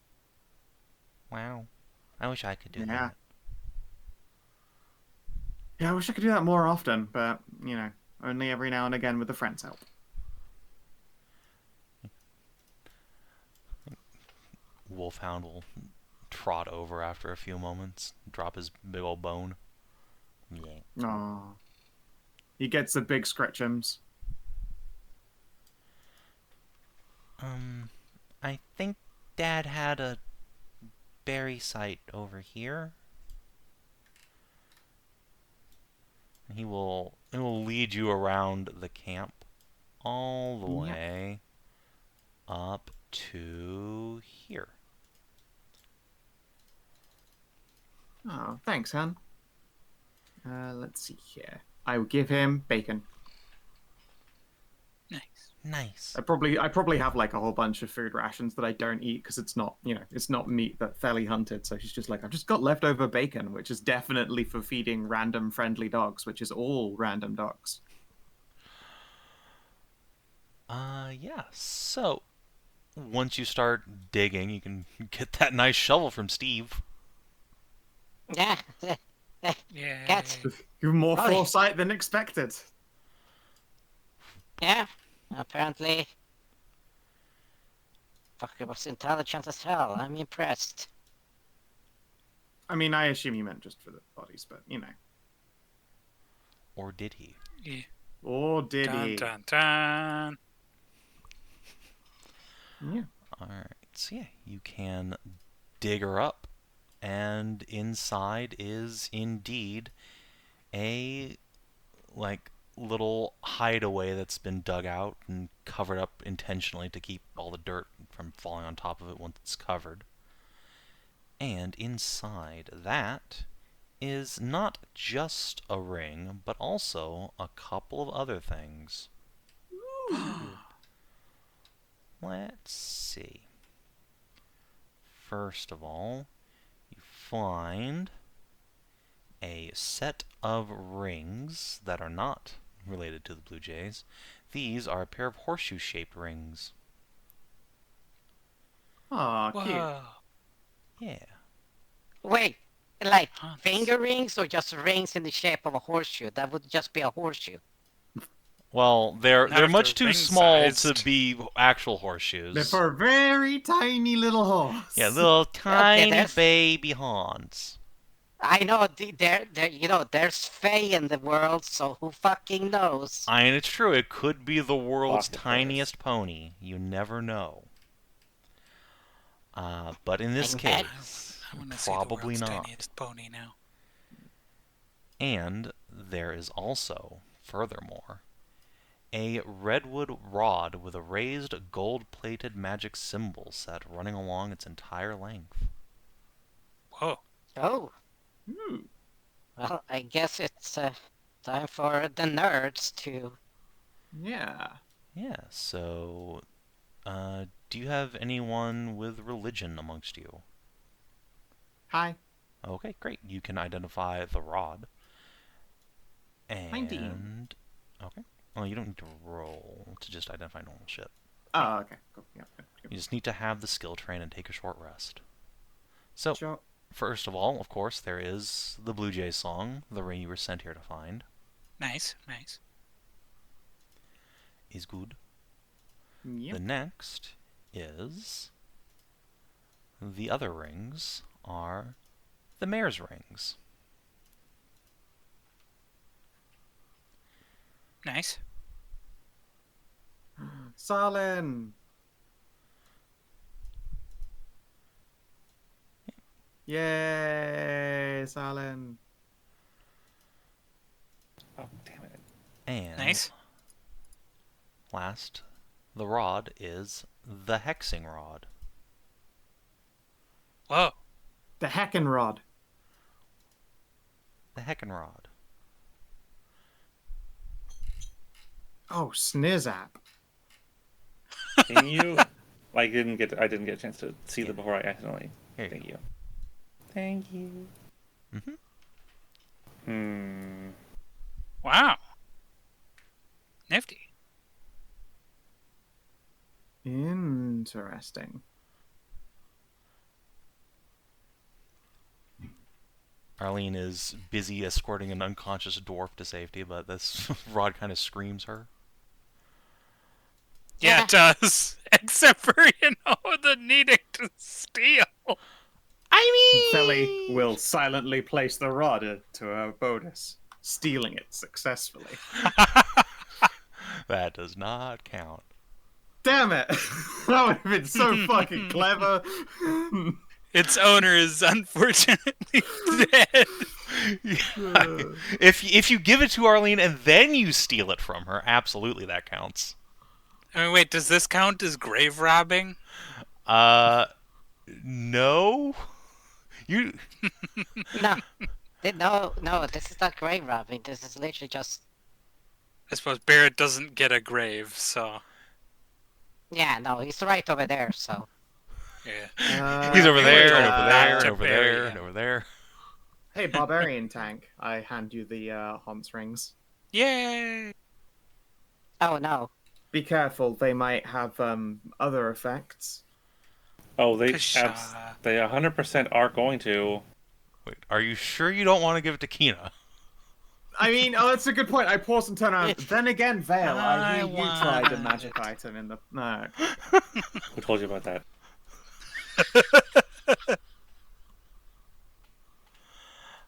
A: Wow. I wish I could do
C: Yeah.
A: that.
C: Yeah, I wish I could do that more often, but, you know, only every now and again with a friend's help.
A: Wolfhound will trot over after a few moments, drop his big old bone. Yeah.
C: Aw. He gets the big scratchums.
A: I think Dad had a berry site over here. He will lead you around the camp all the
C: Yep.
A: way up to here.
C: Oh, thanks, hon. Let's see here. I will give him bacon.
B: Nice.
A: Nice.
C: I probably have like a whole bunch of food rations that I don't eat because it's not, you know, it's not meat that Theli hunted. So she's just like, I've just got leftover bacon, which is definitely for feeding random friendly dogs, which is all random dogs.
A: Yeah. So, once you start digging, you can get that nice shovel from Steve.
D: yeah,
B: Yeah.
D: Cats.
C: You've more
D: Ollie.
C: foresight than expected.
D: yeah. Apparently, Fucker was intelligent as hell. I'm impressed.
C: I mean, I assume you meant just for the bodies, but you know.
A: Or did he?
B: Yeah.
C: Or did
B: Dun
C: he?
B: dun dun.
C: Yeah.
A: Alright, so yeah, you can dig her up, and inside is indeed a, like, little hideaway that's been dug out and covered up intentionally to keep all the dirt from falling on top of it once it's covered. And inside that is not just a ring, but also a couple of other things. Let's see. First of all, you find a set of rings that are not related to the Blue Jays. These are a pair of horseshoe-shaped rings.
C: Aw, cute.
B: Whoa.
A: Yeah.
D: Wait, like
B: Huh,
D: finger rings or just rings in the shape of a horseshoe? That would just be a horseshoe.
A: Well, they're
B: Not if
A: much
B: they're
A: too small to
B: ring-sized.
A: be actual horseshoes.
C: They're for a very tiny little horse.
A: Yeah, little tiny
D: there's-
A: baby horns.
D: I know there's Fae in the world, so who fucking knows?
A: I mean, it's true. It could be the world's
E: Lots of
A: tiniest pony. You never know. But in this
D: Amen.
A: case,
B: I want to see the
A: probably
B: world's
A: not.
B: tiniest pony now.
A: And there is also, furthermore, a redwood rod with a raised gold-plated magic symbol set running along its entire length.
B: Whoa.
D: Oh,
C: Hmm.
D: well, I guess it's time for the nerds to.
C: Yeah.
A: Yeah, so, do you have anyone with religion amongst you?
C: Hi.
A: Okay, great. You can identify the rod. And...
C: 19.
A: Okay. Well, you don't need to roll to just identify normal shit.
C: Oh, okay. Cool. Yeah.
A: You just need to have the skill train and take a short rest. So,
C: Sure.
A: first of all, of course, there is the Blue Jay song, the ring you were sent here to find.
B: Nice, nice.
A: Is good.
C: Yep.
A: The next is... The other rings are the mare's rings.
B: Nice.
C: Salin. Yay, Salin.
E: Oh, damn it.
A: And
B: Nice.
A: last, the rod is the hexing rod.
B: Whoa.
C: The heckin' rod.
A: The heckin' rod.
C: Oh, Snizzap.
E: Can you? I didn't get a chance to see them before I accidentally.
A: Here you
E: Thank
A: go.
E: you. Thank you.
A: Mm-hmm.
B: Wow. Nifty.
C: Interesting.
A: Arlene is busy escorting an unconscious dwarf to safety, but this rod kind of screams her.
B: Yeah, it does. Except for, the needing to steal.
C: Felly will silently place the rod to her bonus, stealing it successfully.
A: That does not count.
C: Damn it! That would have been so fucking clever.
B: Its owner is unfortunately dead.
A: If you give it to Arlene and then you steal it from her, absolutely that counts.
B: I mean, wait, does this count as grave robbing?
A: No. You.
D: No, this is not grave robbing. This is literally just.
B: I suppose Barrett doesn't get a grave, so...
D: Yeah, no, he's right over there, so.
B: Yeah.
A: He's over
B: we
A: there,
B: were
A: and
B: told
A: over
B: not
A: there,
B: to
A: and over
B: bury
A: there,
B: him.
A: and over there.
C: Hey, Barbarian tank, I hand you the Hans rings.
B: Yay!
D: Oh no.
C: Be careful, they might have other effects.
E: Oh, they
B: Pshaw.
E: they 100% are going to.
A: Wait, are you sure you don't want to give it to Kina?
C: I mean, oh, that's a good point. I pause and turn around. Then again, Vale, I hear you tried a
B: want
C: magic
B: it.
C: item in the. No.
E: Who told you about that?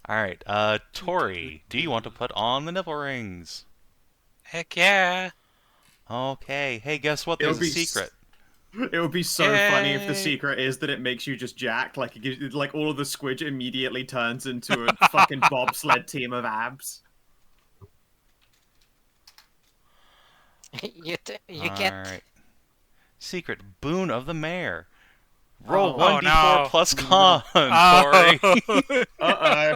A: Alright, Tori, do you want to put on the nipple rings?
B: Heck yeah.
A: Okay, hey, guess what?
C: It'll
A: There's a
C: be
A: secret.
C: It would be so funny if the
B: Yay.
C: secret is that it makes you just jack, like it gives, like all of the squidge immediately turns into a fucking bobsled team of abs.
D: You get.
A: Alright. Secret boon of the mayor. Roll
D: Oh.
A: 1d4
B: no.
A: plus con, Tori.
C: Uh-oh.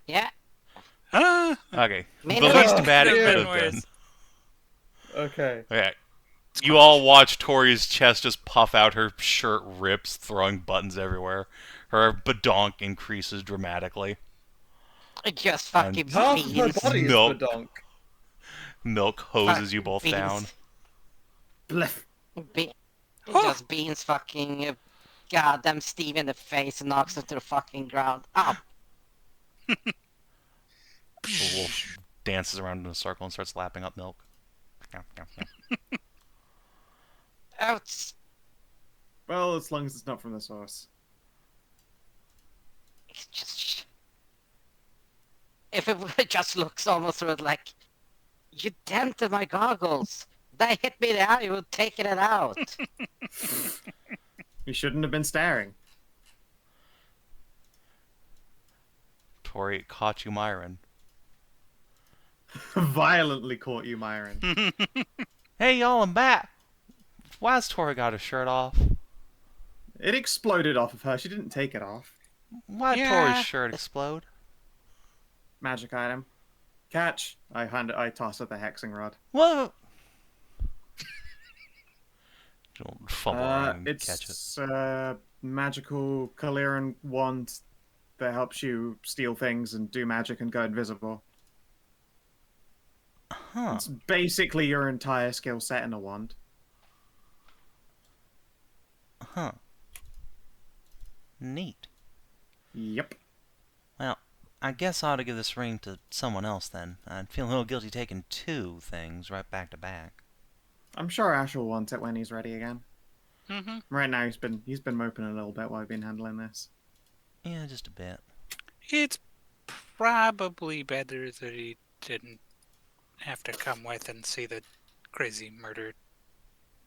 D: Yeah.
B: Huh?
A: Okay,
D: May
A: the
D: not-
A: least bad it
B: Could've
A: could
B: been
A: have been.
B: worse.
C: Okay.
A: Okay. You all watch Tori's chest just puff out, her shirt rips, throwing buttons everywhere. Her badonk increases dramatically.
D: Just fucking
C: Half of her
D: beans.
C: body is
A: Milk.
C: badonk.
A: Milk hoses you
D: Fucking
A: both
D: beans.
A: down.
C: Bliff.
D: Just beans fucking goddamn Steve in the face and knocks it to the fucking ground. Ow.
A: The wolf dances around in a circle and starts lapping up milk.
D: Ouch.
C: Well, as long as it's not from the source.
D: It's just. If it would just looks almost sort of like. You dented my goggles. That hit me there, you would taking it out.
C: You shouldn't have been staring.
A: Tori caught you, Myron.
C: Violently caught you, Myron.
A: Hey, y'all, I'm back. Why's Tori got her shirt off?
C: It exploded off of her. She didn't take it off.
A: Why'd
B: Yeah.
A: Tori's shirt explode?
C: Magic item. Catch. I toss her the hexing rod.
A: What? Don't fumble around and catch it.
C: It's a magical Callistan wand that helps you steal things and do magic and go invisible.
A: Huh.
C: It's basically your entire skill set in a wand.
A: Huh. Neat.
C: Yep.
A: Well, I guess I ought to give this ring to someone else then. I'd feel a little guilty taking two things right back to back.
C: I'm sure Ashe will want it when he's ready again.
B: Mm-hmm.
C: Right now he's been moping a little bit while I've been handling this.
A: Yeah, just a bit.
B: It's probably better that he didn't have to come with and see the crazy murder.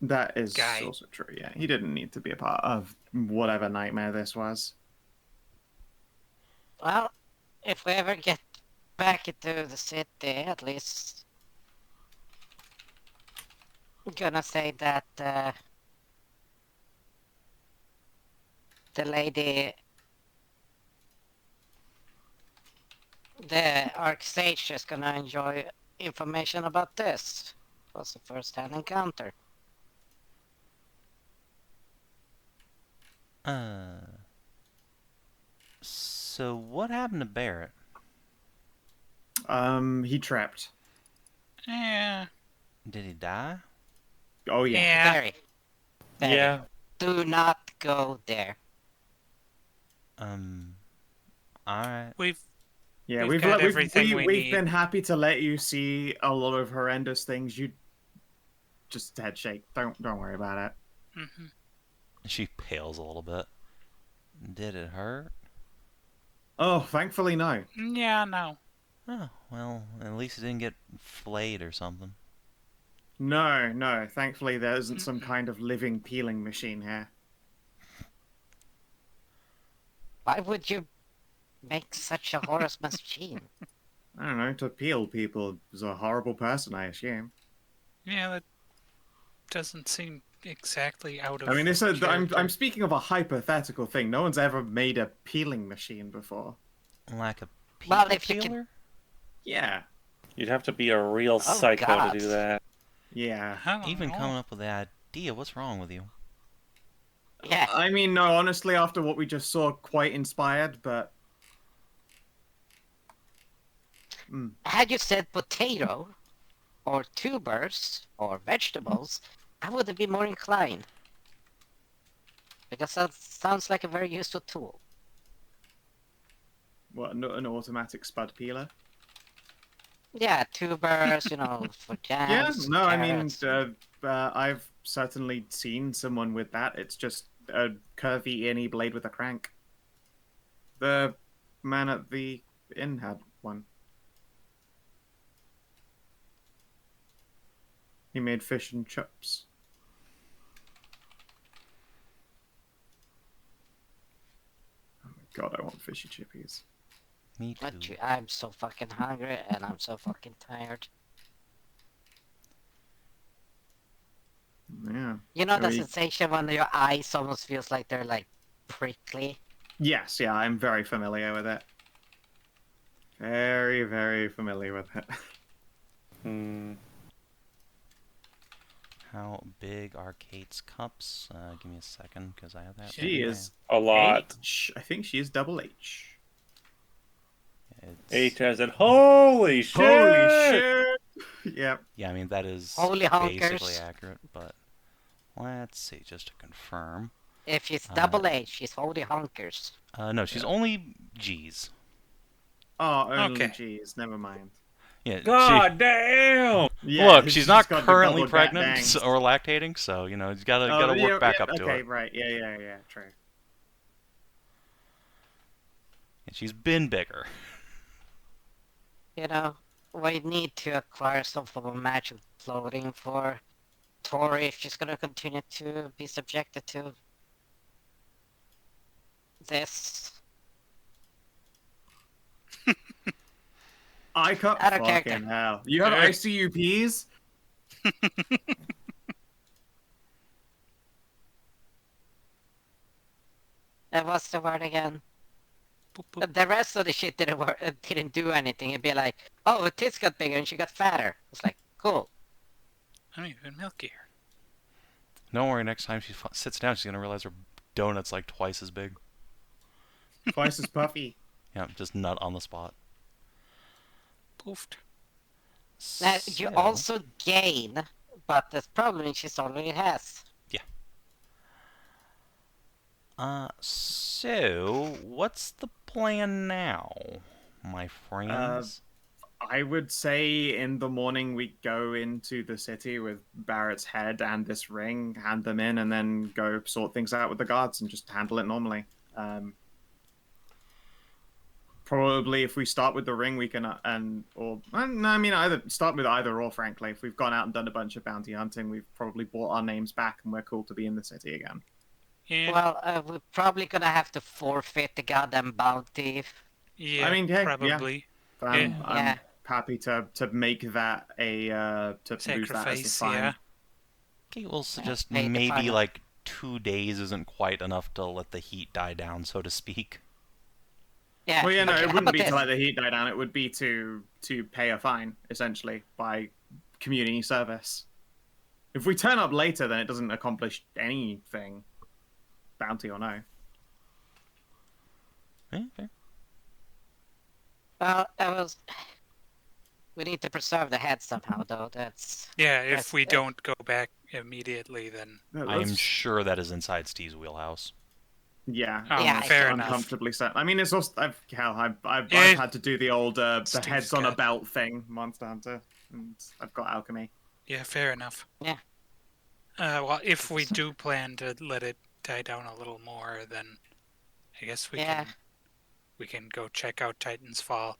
C: That is
B: Guy.
C: also true, yeah. He didn't need to be a part of whatever nightmare this was.
D: Well, if we ever get back into the city, at least. I'm gonna say that the lady. The Archsage is gonna enjoy information about this. It was a first-hand encounter.
A: So what happened to Barrett?
C: He trapped.
B: Yeah.
A: Did he die?
C: Oh yeah.
B: Yeah.
D: Very. Very.
E: Yeah.
D: Do not go there.
A: Alright.
B: We've
C: Yeah,
B: We've got
C: we've
B: everything we
C: we've
B: need.
C: been happy to let you see a lot of horrendous things. You just head shake. Don't worry about it.
B: mm-hmm.
A: She pales a little bit. Did it hurt?
C: Oh, thankfully no.
B: Yeah, no.
A: Oh, well, at least it didn't get flayed or something.
C: No. Thankfully there isn't some kind of living peeling machine here.
D: Why would you make such a horror's machine?
C: I don't know, to peel people is a horrible person, I assume.
B: Yeah, that doesn't seem exactly out of.
C: I mean, I'm
B: character.
C: speaking of a hypothetical thing. No one's ever made a peeling machine before.
A: Like a
D: Well,
A: people
D: if you can-
A: peeler?
C: Yeah.
E: You'd have to be a real psycho
D: God.
E: to do that.
C: Yeah.
B: I don't
A: Even
B: know.
A: coming up with the idea, what's wrong with you?
D: Yeah.
C: I mean, no, honestly, after what we just saw, quite inspired, but...
D: Had you said potato, or tubers, or vegetables, I would be more inclined. Because that sounds like a very useful tool.
C: What, an automatic spud peeler?
D: Yeah, tubers, for
C: Yeah,
D: jams,
C: no, I mean,
D: carrots.
C: I've certainly seen someone with that. It's just a curvy innie blade with a crank. The man at the inn had one. He made fish and chips. Oh my god, I want fishy chippies.
A: Me
D: But
A: too.
D: I'm so fucking hungry and I'm so fucking tired.
C: Yeah.
D: You know
C: Are
D: the
C: we-
D: sensation when your eyes almost feels like they're like prickly?
C: Yes, yeah, I'm very familiar with it. Very, very familiar with it.
E: Hmm.
A: How big are Kate's cups? Give me a second, because I have that.
C: She
A: written
C: is
E: A lot.
C: H. I think she is double H.
A: down.
E: H as in holy shit!
C: Holy shit! Yep.
A: Yeah, I mean, that is
D: Holy
A: basically
D: honkers.
A: accurate, but let's see, just to confirm.
D: If she's
A: Uh,
D: double H, she's holy honkers.
A: No, she's
C: Yeah.
A: only G's.
C: Oh, only
B: Okay.
C: G's. Never mind.
A: Yeah,
E: God damn!
C: Yeah,
A: look, she's not
C: got the
A: currently
C: double
A: pregnant
C: bangs.
A: or lactating, so, you know, you gotta
C: Oh,
A: work
C: yeah,
A: back
C: yeah,
A: up to
C: okay,
A: it.
C: right. Yeah, true.
A: And she's been bigger.
D: We need to acquire some form of magic clothing for Tori if she's gonna continue to be subjected to this.
C: I cut
D: Out of
C: fucking
D: character.
C: hell. You have
B: Sure.
C: ICUPs?
D: And what's the word again?
B: Boop, boop.
D: The rest of the shit didn't work, didn't do anything. It'd be like, oh, her tits got bigger and she got fatter. It's like, cool.
B: I'm even milkier.
A: Don't worry, next time she sits down, she's gonna realize her donut's like twice as big.
C: Twice as puffy.
A: Yeah, just nut on the spot.
B: Poofed.
D: Now, you
A: So-
D: also gain, but the problem is she already has.
A: So, what's the plan now, my friends?
C: I would say in the morning we go into the city with Barrett's head and this ring, hand them in, and then go sort things out with the guards and just handle it normally. Probably if we start with the ring, we can, either start with either or, frankly. If we've gone out and done a bunch of bounty hunting, we've probably bought our names back and we're cool to be in the city again.
B: Yeah.
D: Well, we're probably gonna have to forfeit the goddamn bounty.
B: Yeah.
C: I mean, hey, yeah.
B: probably.
C: I'm
D: Yeah.
C: happy to make that to use that as a
B: Sacrifice.
C: fine.
B: Yeah.
A: Okay, we'll suggest
D: pay the
A: maybe
D: fine.
A: like 2 days isn't quite enough to let the heat die down, so to speak.
D: Yeah.
C: Well, yeah, no,
D: okay,
C: it
D: how
C: wouldn't
D: about
C: be to
D: this?
C: let the heat die down. It would be to pay a fine, essentially, by community service. If we turn up later, then it doesn't accomplish anything, bounty or no.
A: Yeah, fair.
D: Well, we need to preserve the head somehow, though. That's
B: Yeah.
D: Yes,
B: If we
D: yes.
B: don't go back immediately, then
A: I am sure that is inside Steve's wheelhouse.
C: Yeah,
B: Oh,
D: Yeah,
B: fair enough.
C: uncomfortably set. I mean, it's also I've
B: Yeah.
C: had to do the old the
B: Steve's
C: heads on a
B: got-
C: belt thing, Monster Hunter, and I've got alchemy.
B: Yeah, fair enough.
D: Yeah.
B: Well, if we
D: So-
B: do plan to let it die down a little more, then I guess
D: Yeah.
B: we can go check out Titan's Fall,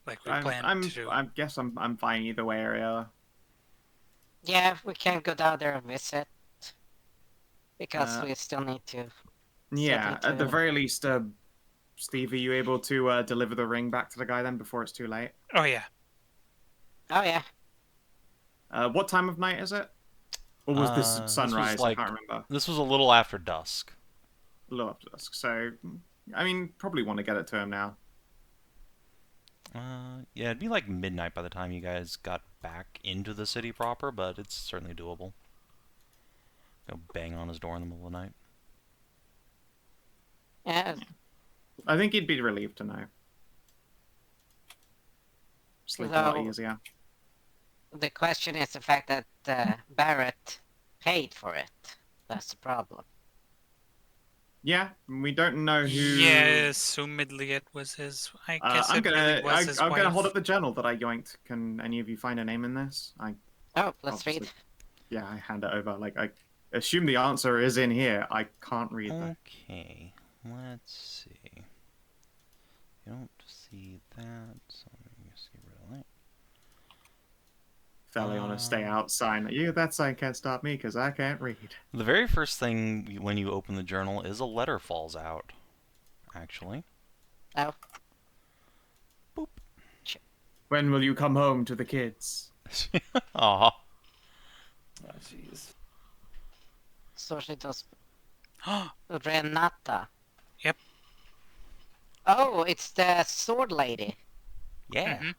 B: like we planned to do.
C: I guess I'm fine either way, Ariella.
D: Yeah, we can go down there and visit. Because
C: Uh,
D: we still need to.
C: Yeah,
D: Something
C: at the
D: to-
C: very least, Steve, are you able to deliver the ring back to the guy then before it's too late?
B: Oh yeah,
D: Oh, yeah.
C: What time of night is it? Or was this
A: This was
C: sunrise?
A: like-
C: I can't remember.
A: This was a little after dusk.
C: A little after dusk. So, I mean, probably want to get it to him now.
A: Yeah, it'd be like midnight by the time you guys got back into the city proper, but it's certainly doable. Go bang on his door in the middle of the night.
D: Yeah,
C: I think he'd be relieved to know. Sleep a lot
D: So-
C: easier.
D: the question is the fact that Barrett paid for it. That's the problem.
C: Yeah, we don't know who.
B: Yeah, assumedly it was his. I guess
C: I'm
B: it really
C: gonna.
B: was his
C: I'm gonna hold
B: wife.
C: up the journal that I yoinked. Can any of you find a name in this?
D: Oh, let's
C: Obviously.
D: read.
C: Yeah, I hand it over. Like I assume the answer is in here. I can't read that.
A: Okay, let's see. You don't see that, so I'm gonna get rid of that.
C: Thelion, stay outside. You, that sign can't stop me because I can't read.
A: The very first thing when you open the journal is a letter falls out, actually.
D: Oh,
A: Boop.
C: When will you come home to the kids?
A: Aw.
E: Oh, jeez.
D: Sorcerer Renata.
B: Yep.
D: Oh, it's the sword lady.
A: Yeah.
B: Mhm.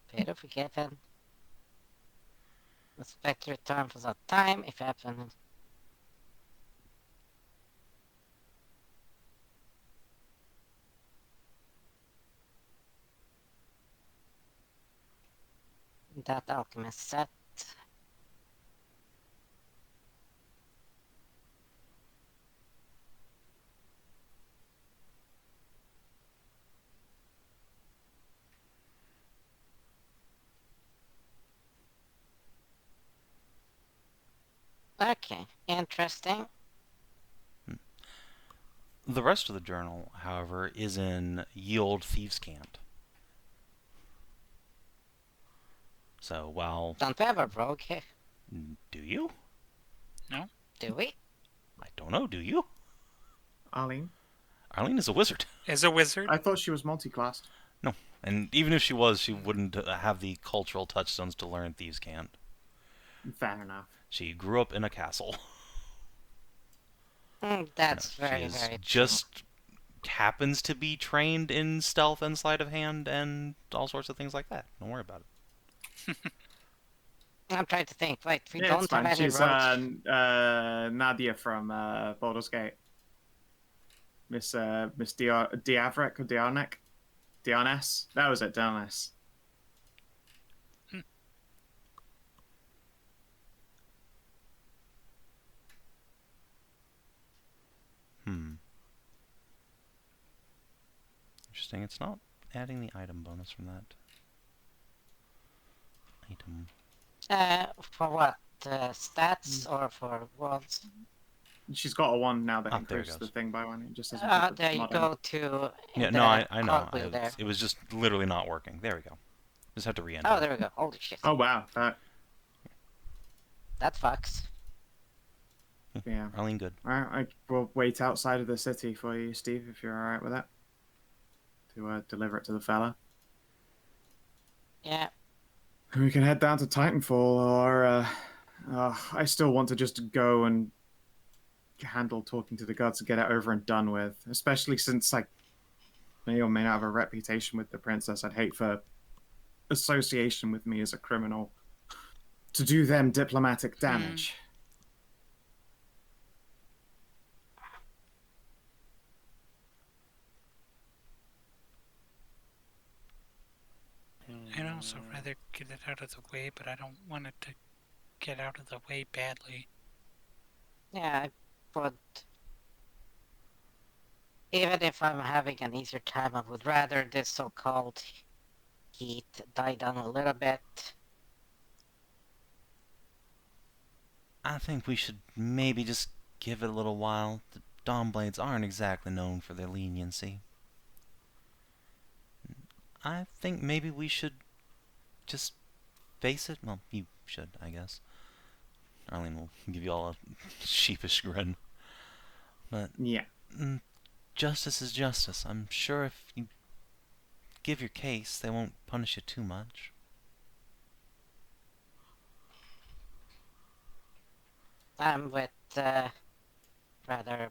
D: Peter forgiven. Expect to return for some time if you happen. That alchemist set. Okay, interesting.
A: The rest of the journal, however, is in Ye Olde Thieves' Cant. So while...
D: Don't we have a rogue here?
A: Do you?
D: Do we?
A: I don't know, do you?
C: Arlene?
A: Arlene is a wizard.
B: Is a wizard.
C: I thought she was multi-classed.
A: No. And even if she was, she wouldn't have the cultural touchstones to learn Thieves' Cant.
C: Fair enough.
A: She grew up in a castle.
D: That's
A: She
D: very,
A: is
D: very
A: just happens to be trained in stealth and sleight of hand and all sorts of things like that. Don't worry about it.
D: true. I'm trying to think. Wait, we
C: Yeah,
D: don't
C: it's
D: have
C: fine.
D: any
C: She's
D: rogues.
C: Nadia from Baldur's Gate. Miss Diavrek or Diarnek? Diarnes? That was it, Diarnes.
A: Interesting. It's not adding the item bonus from that item.
D: For what? Stats or for worlds?
C: She's got a one now that
A: Ah, there it
C: increases the
A: goes.
C: thing by one. It just doesn't put the
D: There you
C: mod in.
D: go to
A: Yeah,
D: the
A: no, I know.
D: cogwheel there.
A: It was just literally not working. There we go. Just have to re-enter.
D: Oh, there we go. Holy shit.
C: Oh wow,
D: That fucks.
C: yeah.
A: Arlene, good.
C: Alright, I will wait outside of the city for you, Steve, if you're alright with that. To deliver it to the fella.
D: Yeah.
C: And we can head down to Titanfall, or I still want to just go and handle talking to the gods and get it over and done with. Especially since I may or may not have a reputation with the princess. I'd hate for association with me as a criminal to do them diplomatic damage.
B: I'd also rather get it out of the way, but I don't want it to get out of the way badly.
D: Yeah, I would. Even if I'm having an easier time, I would rather this so-called heat die down a little bit.
A: I think we should maybe just give it a little while. The Dawnblades aren't exactly known for their leniency. I think maybe we should just face it. Well, you should, I guess. Arlene will give you all a sheepish grin. But
C: Yeah.
A: Justice is justice. I'm sure if you give your case, they won't punish you too much.
D: I'm with, rather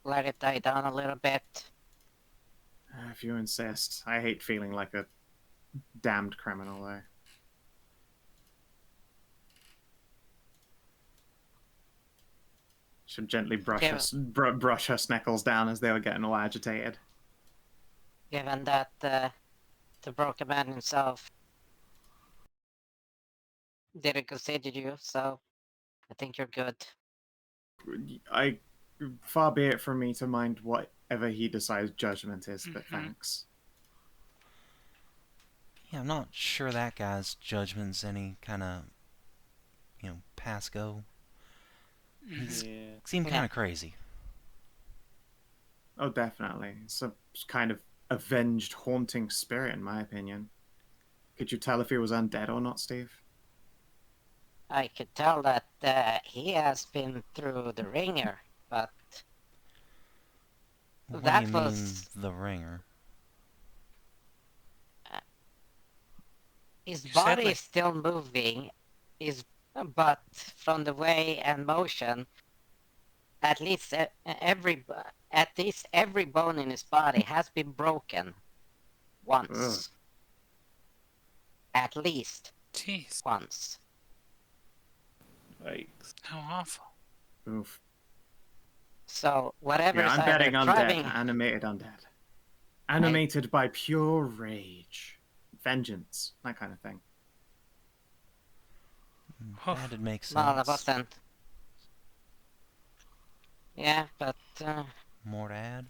D: let it die down a little bit.
C: If you insist. I hate feeling like a damned criminal, though. Should gently brush
D: Yeah.
C: brush her sneckles down as they were getting all agitated.
D: Given that the the broken man himself didn't consider you, so I think you're good.
C: Far be it from me to mind whatever he decides judgment is, but thanks.
A: Yeah, I'm not sure that guy's judgment's any kind of, pass-go. He seemed kind of crazy.
C: Oh, definitely. It's a kind of avenged, haunting spirit, in my opinion. Could you tell if he was undead or not, Steve?
D: I could tell that he has been through the ringer, but
A: What
D: that
A: do you
D: was
A: mean, the ringer?
D: his
B: You said,
D: body
B: like-
D: is still moving, but from the way and motion, at least every bone in his body has been broken once. At least
B: Jeez,
D: once.
E: Yikes.
B: how awful.
C: Oof.
D: So whatever
C: Yeah,
D: is
C: I'm
D: either
C: betting undead.
D: driving,
C: Animated undead. Animated by pure rage. Vengeance. That kind of thing.
A: That'd make sense.
D: well, it wasn't. Yeah, but
A: More to add?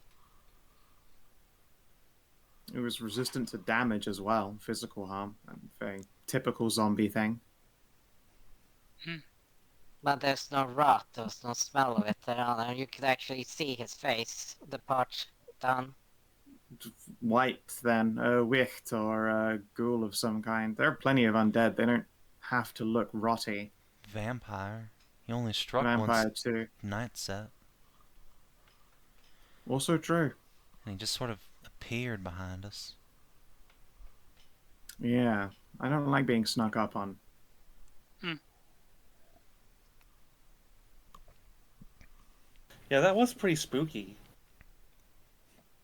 C: It was resistant to damage as well. Physical harm. Very typical zombie thing.
D: there's no rot, there's no smell of it at all, and you could actually see his face, the part down.
C: White, then. A wicht or a ghoul of some kind. There are plenty of undead. They don't have to look rotty.
A: Vampire. He only struck
C: Vampire
A: once
C: too.
A: night set,
C: Also true.
A: and he just sort of appeared behind us.
C: Yeah. I don't like being snuck up on.
E: Yeah, that was pretty spooky.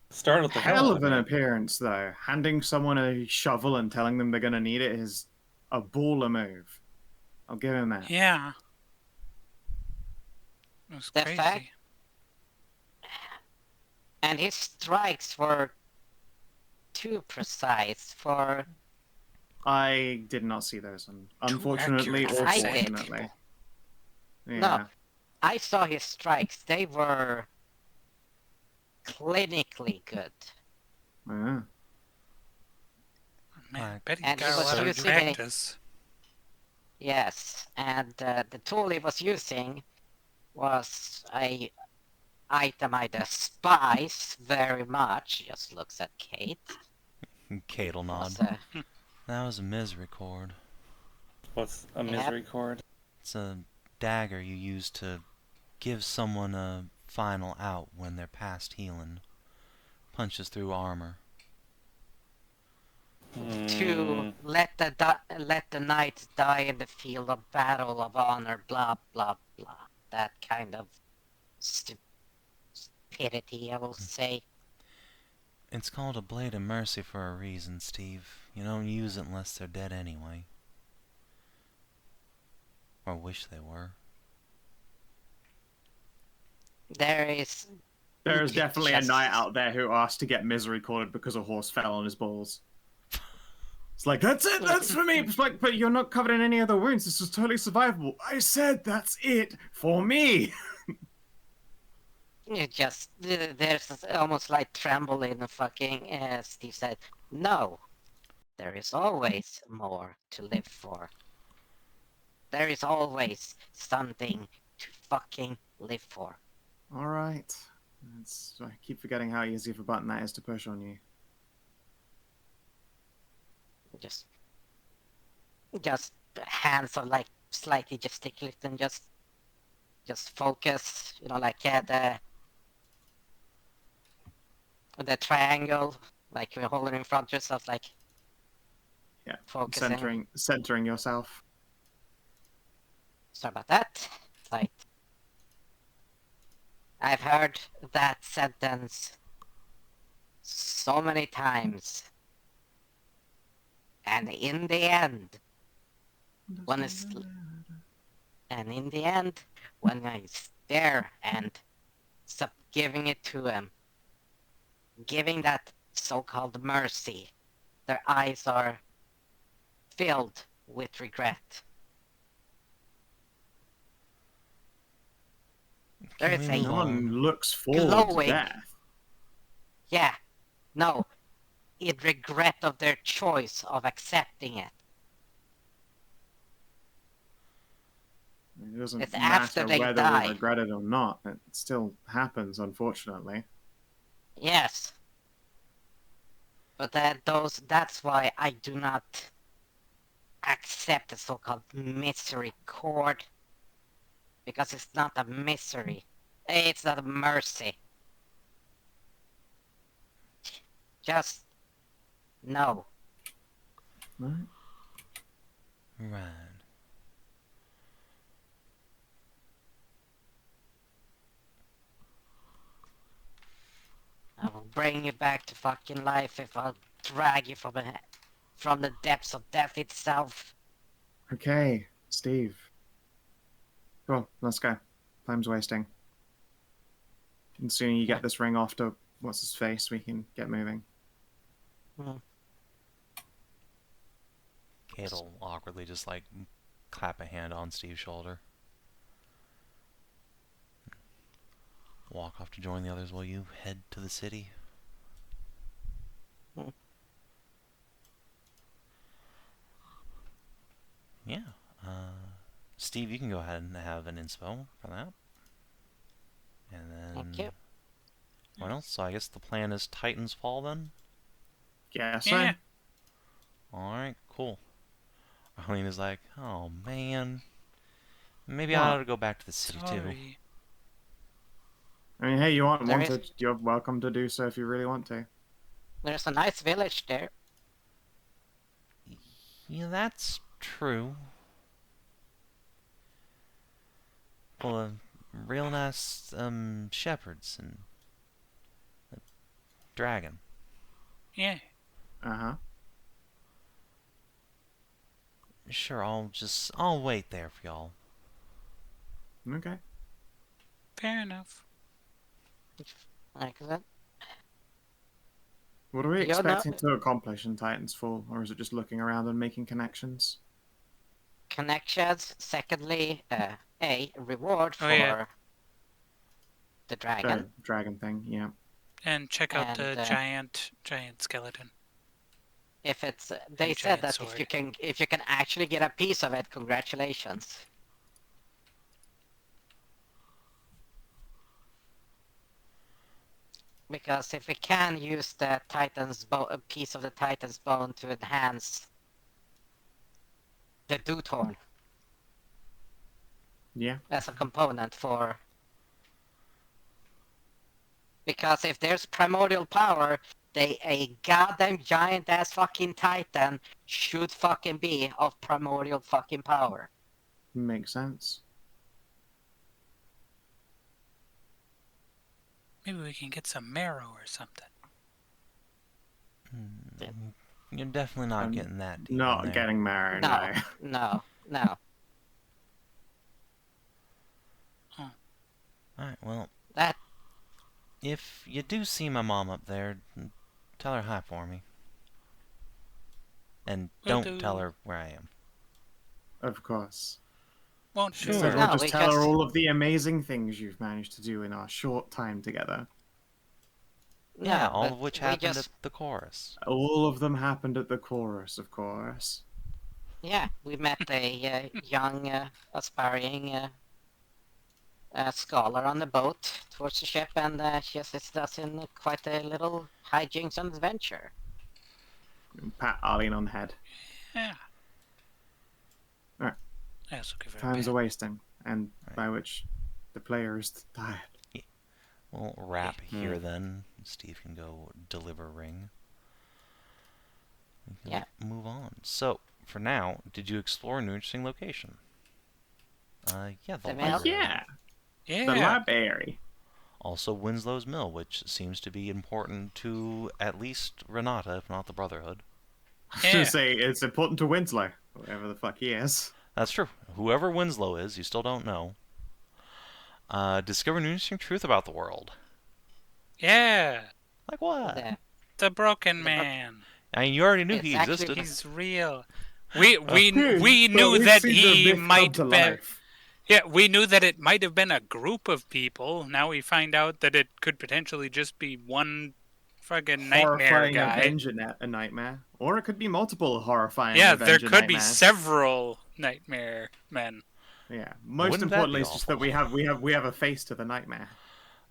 E: Startled the hell
C: Hell
E: out
C: of
E: of
C: an
E: me.
C: appearance, though. Handing someone a shovel and telling them they're going to need it is a baller move. I'll give him that.
B: Yeah. It was
D: The
B: crazy.
D: fact- And his strikes were too precise for.
C: I did not see those, unfortunately
B: accurate
C: or
D: for I did.
C: fortunately. Yeah.
D: No. I saw his strikes, they were clinically good.
C: Yeah.
B: Man, I
A: Like,
B: bet he's
D: And he
B: got a
D: was
B: lot of
D: using a-
B: practice.
D: Yes, and the tool he was using was a item I despise very much. Just looks at Kate.
A: Kate will nod.
D: Was a,
A: That was a misery cord.
E: What's a misery cord?
A: It's a dagger you use to give someone a final out when they're past healing. Punches through armor.
D: to let the knights die in the field of battle of honor, blah blah blah. That kind of stupidity, I will say.
A: It's called a blade of mercy for a reason, Steve. You don't use it unless they're dead anyway. Or wish they were.
D: There's
C: definitely a
D: just-
C: knight out there who asked to get misery corded because a horse fell on his balls. It's like, that's it, that's for me. It's like, but you're not covered in any other wounds. This is totally survivable. I said that's it for me.
D: You just there's almost like tremble in the fucking. Steve said, "No, there is always more to live for. There is always something to fucking live for."
C: All right. I keep forgetting how easy of a button that is to push on you.
D: Just hands are like slightly gesticulate and just focus. You know, like the triangle, like you're holding in front of yourself, like
C: Yeah.
D: focusing.
C: Centering yourself.
D: Sorry about that. Like, I've heard that sentence so many times. And in the end, when I stare and stop giving it to him, giving that so-called mercy, their eyes are filled with regret. There
A: Can
D: is
A: we
D: a
A: move
C: No one
A: on?
C: looks forward to
D: glowing,
C: death.
D: yeah, no, in regret of their choice of accepting it.
C: It doesn't
D: It's after
C: matter
D: they
C: whether we
D: die.
C: regret it or not. It still happens, unfortunately.
D: Yes. But that's why I do not accept the so-called misery cord. Because it's not a misery. It's not a mercy. Just no.
C: Right?
A: Right.
D: I will bring you back to fucking life if I'll drag you from the depths of death itself.
C: Okay, Steve. Cool, let's go. Time's wasting. And sooner you get this ring off to what's his face, we can get moving.
A: Kate'll awkwardly just like clap a hand on Steve's shoulder. Walk off to join the others while you head to the city. Yeah. Steve, you can go ahead and have an inspo for that. And then...
D: Thank you.
A: What else? So I guess the plan is Titan's Fall then?
C: Guess
B: Yeah.
C: so.
A: Alright, cool. Arlene is like, oh man. Maybe
C: What?
A: I ought to go back to the city too.
B: Sorry.
C: I mean, hey, you want
D: There is-
C: to? You're welcome to do so if you really want to.
D: There's a nice village there.
A: Yeah, that's true. Full of real nice shepherds and a dragon.
B: Yeah.
C: Uh-huh.
A: Sure, I'll wait there for y'all.
C: Okay.
B: Fair enough.
D: Like that.
C: What are we
D: You're not-
C: expecting to accomplish in Titan's Fall, or is it just looking around and making connections?
D: Connections. Secondly, a reward for
B: Oh, yeah.
D: the dragon.
C: The dragon thing, yeah.
B: And check out the
D: And,
B: giant skeleton.
D: If it's, they
B: And
D: said
B: giant
D: that
B: sword.
D: if you can actually get a piece of it, congratulations. Because if we can use the a piece of the Titan's bone to enhance the Doot Horn
C: Yeah.
D: as a component for. Because if there's primordial power, a goddamn giant ass fucking Titan should fucking be of primordial fucking power.
C: Makes sense.
B: Maybe we can get some marrow or something.
A: You're definitely not
C: I'm
A: getting that deep in
C: Not
A: there.
C: getting married,
D: No,
C: no.
D: no.
A: Alright, well,
D: That
A: if you do see my mom up there, tell her hi for me. And
B: Will
A: don't
B: do.
A: tell her where I am.
C: Of course.
B: Won't
A: Sure.
B: do.
C: So
D: No,
C: we'll just
D: we
C: tell her
D: just-
C: all of the amazing things you've managed to do in our short time together.
A: Yeah,
D: no,
A: all
D: but
A: of which
D: we
A: happened
D: just,
A: at the chorus.
C: All of them happened at the chorus, of course.
D: Yeah, we met a young aspiring scholar on the boat towards the ship, and she assisted us in quite a little hijinks and adventure.
C: Pat Arlene on the head.
B: Yeah.
C: Alright.
B: I also give her a
C: Time's
B: pat.
C: a wasting, and
A: Right.
C: by which the player is tired.
A: We'll wrap here then. Steve can go deliver ring. We can
D: Yeah.
A: move on. So, for now, did you explore a new interesting location? Yeah, the
D: The mill?
A: library.
C: Yeah,
B: Yeah.
C: the library.
A: Also Winslow's Mill, which seems to be important to at least Renata, if not the Brotherhood.
C: I was
B: Yeah.
C: gonna say, it's important to Winslow, whatever the fuck he is.
A: That's true. Whoever Winslow is, you still don't know. Discover an interesting truth about the world.
B: Yeah.
A: Like what?
D: The,
B: The broken
D: The bro-
B: man.
A: I mean, you already knew
D: It's
A: he
D: actually-
A: existed.
B: He's real. We
C: But
B: knew
C: we've
B: that
C: seen the
B: he
C: myth come
B: might
C: to
B: be.
C: life.
B: Yeah, we knew that it might have been a group of people. Now we find out that it could potentially just be one fucking nightmare
C: Horrifying
B: guy.
C: Avenger a nightmare, or it could be multiple horrifying.
B: Yeah,
C: Avenger
B: there could be
C: nightmares.
B: several nightmare men.
C: Yeah, most
A: Wouldn't that
C: importantly,
A: be
C: it's just that we have a face to the nightmare.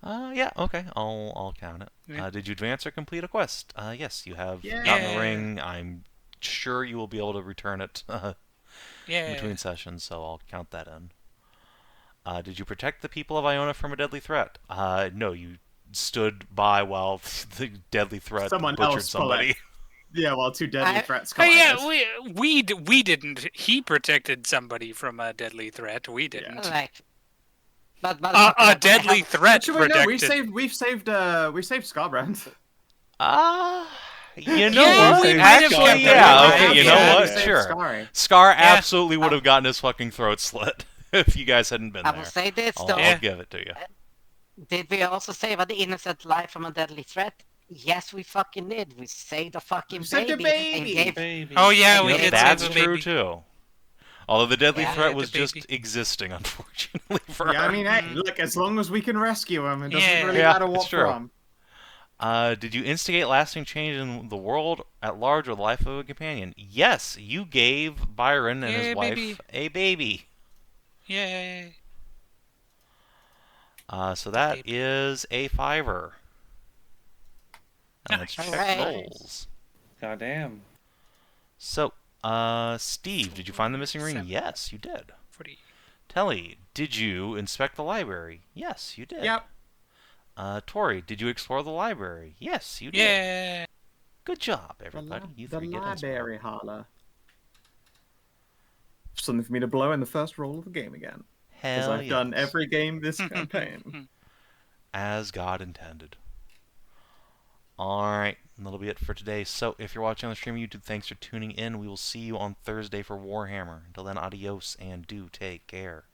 A: Yeah, okay, I'll count it.
B: Yeah.
A: Did you advance or complete a quest? Yes, you have
C: Yeah.
A: gotten the ring. I'm sure you will be able to return it
B: Yeah.
A: between sessions, so I'll count that in. Did you protect the people of Iona from a deadly threat? No, you stood by while the deadly threat
C: Someone
A: butchered
C: else
A: somebody.
C: Yeah, well, two deadly
D: I-
C: threats
B: Oh
C: collided.
B: yeah, we didn't. He protected somebody from a deadly threat. We didn't.
D: Like, but
B: A deadly threat
C: Actually, no,
B: protected.
C: we've saved Scarbrand.
A: You know
B: Yeah,
A: what?
B: we might have
A: Actually,
B: kept
A: yeah,
B: it
A: okay,
B: alive,
A: you know
B: yeah.
A: what?
C: We saved
A: Sure.
C: Scary.
A: Scar
B: Yeah.
A: absolutely would have gotten his fucking throat slit if you guys hadn't been
D: I
A: there.
D: will say this
A: I'll,
D: though.
A: I'll give it to you.
D: Did we also save an innocent life from a deadly threat? Yes, we fucking did. We saved a fucking
C: We saved a
D: baby, and
C: baby.
D: gave.
E: Baby.
B: Oh yeah, we
D: Yep,
B: did
A: That's
B: save a
A: true
B: baby.
A: too. Although the deadly
D: Yeah,
A: threat
B: the
A: was just
B: baby.
A: existing, unfortunately for
C: Yeah, I
A: her.
C: mean, hey, look, as long as we can rescue him, it doesn't
B: Yeah.
C: really
A: Yeah,
C: matter
A: it's
C: what
A: true.
C: from.
A: Did you instigate lasting change in the world at large or the life of a companion? Yes, you gave Byron and
B: Yeah,
A: his wife
B: baby.
A: a baby.
B: Yay.
A: So that
B: baby.
A: is a 5-er. And let's check
D: Alright.
A: rolls.
E: Goddamn.
A: So, Steve, did you find the missing ring?
B: 7.
A: Yes, you did.
B: 40.
A: Telly, did you inspect the library? Yes, you did.
C: Yep.
A: Tori, did you explore the library? Yes, you did.
B: Yeah.
A: Good job, everybody. You
C: The
A: three get inspo.
C: library holler. Something for me to blow in the first roll of the game again. Because
A: Hell
C: I've done
A: yes.
C: every game this campaign.
A: As God intended. Alright, that'll be it for today. So, if you're watching on the stream on YouTube, thanks for tuning in. We will see you on Thursday for Warhammer. Until then, adios and do take care.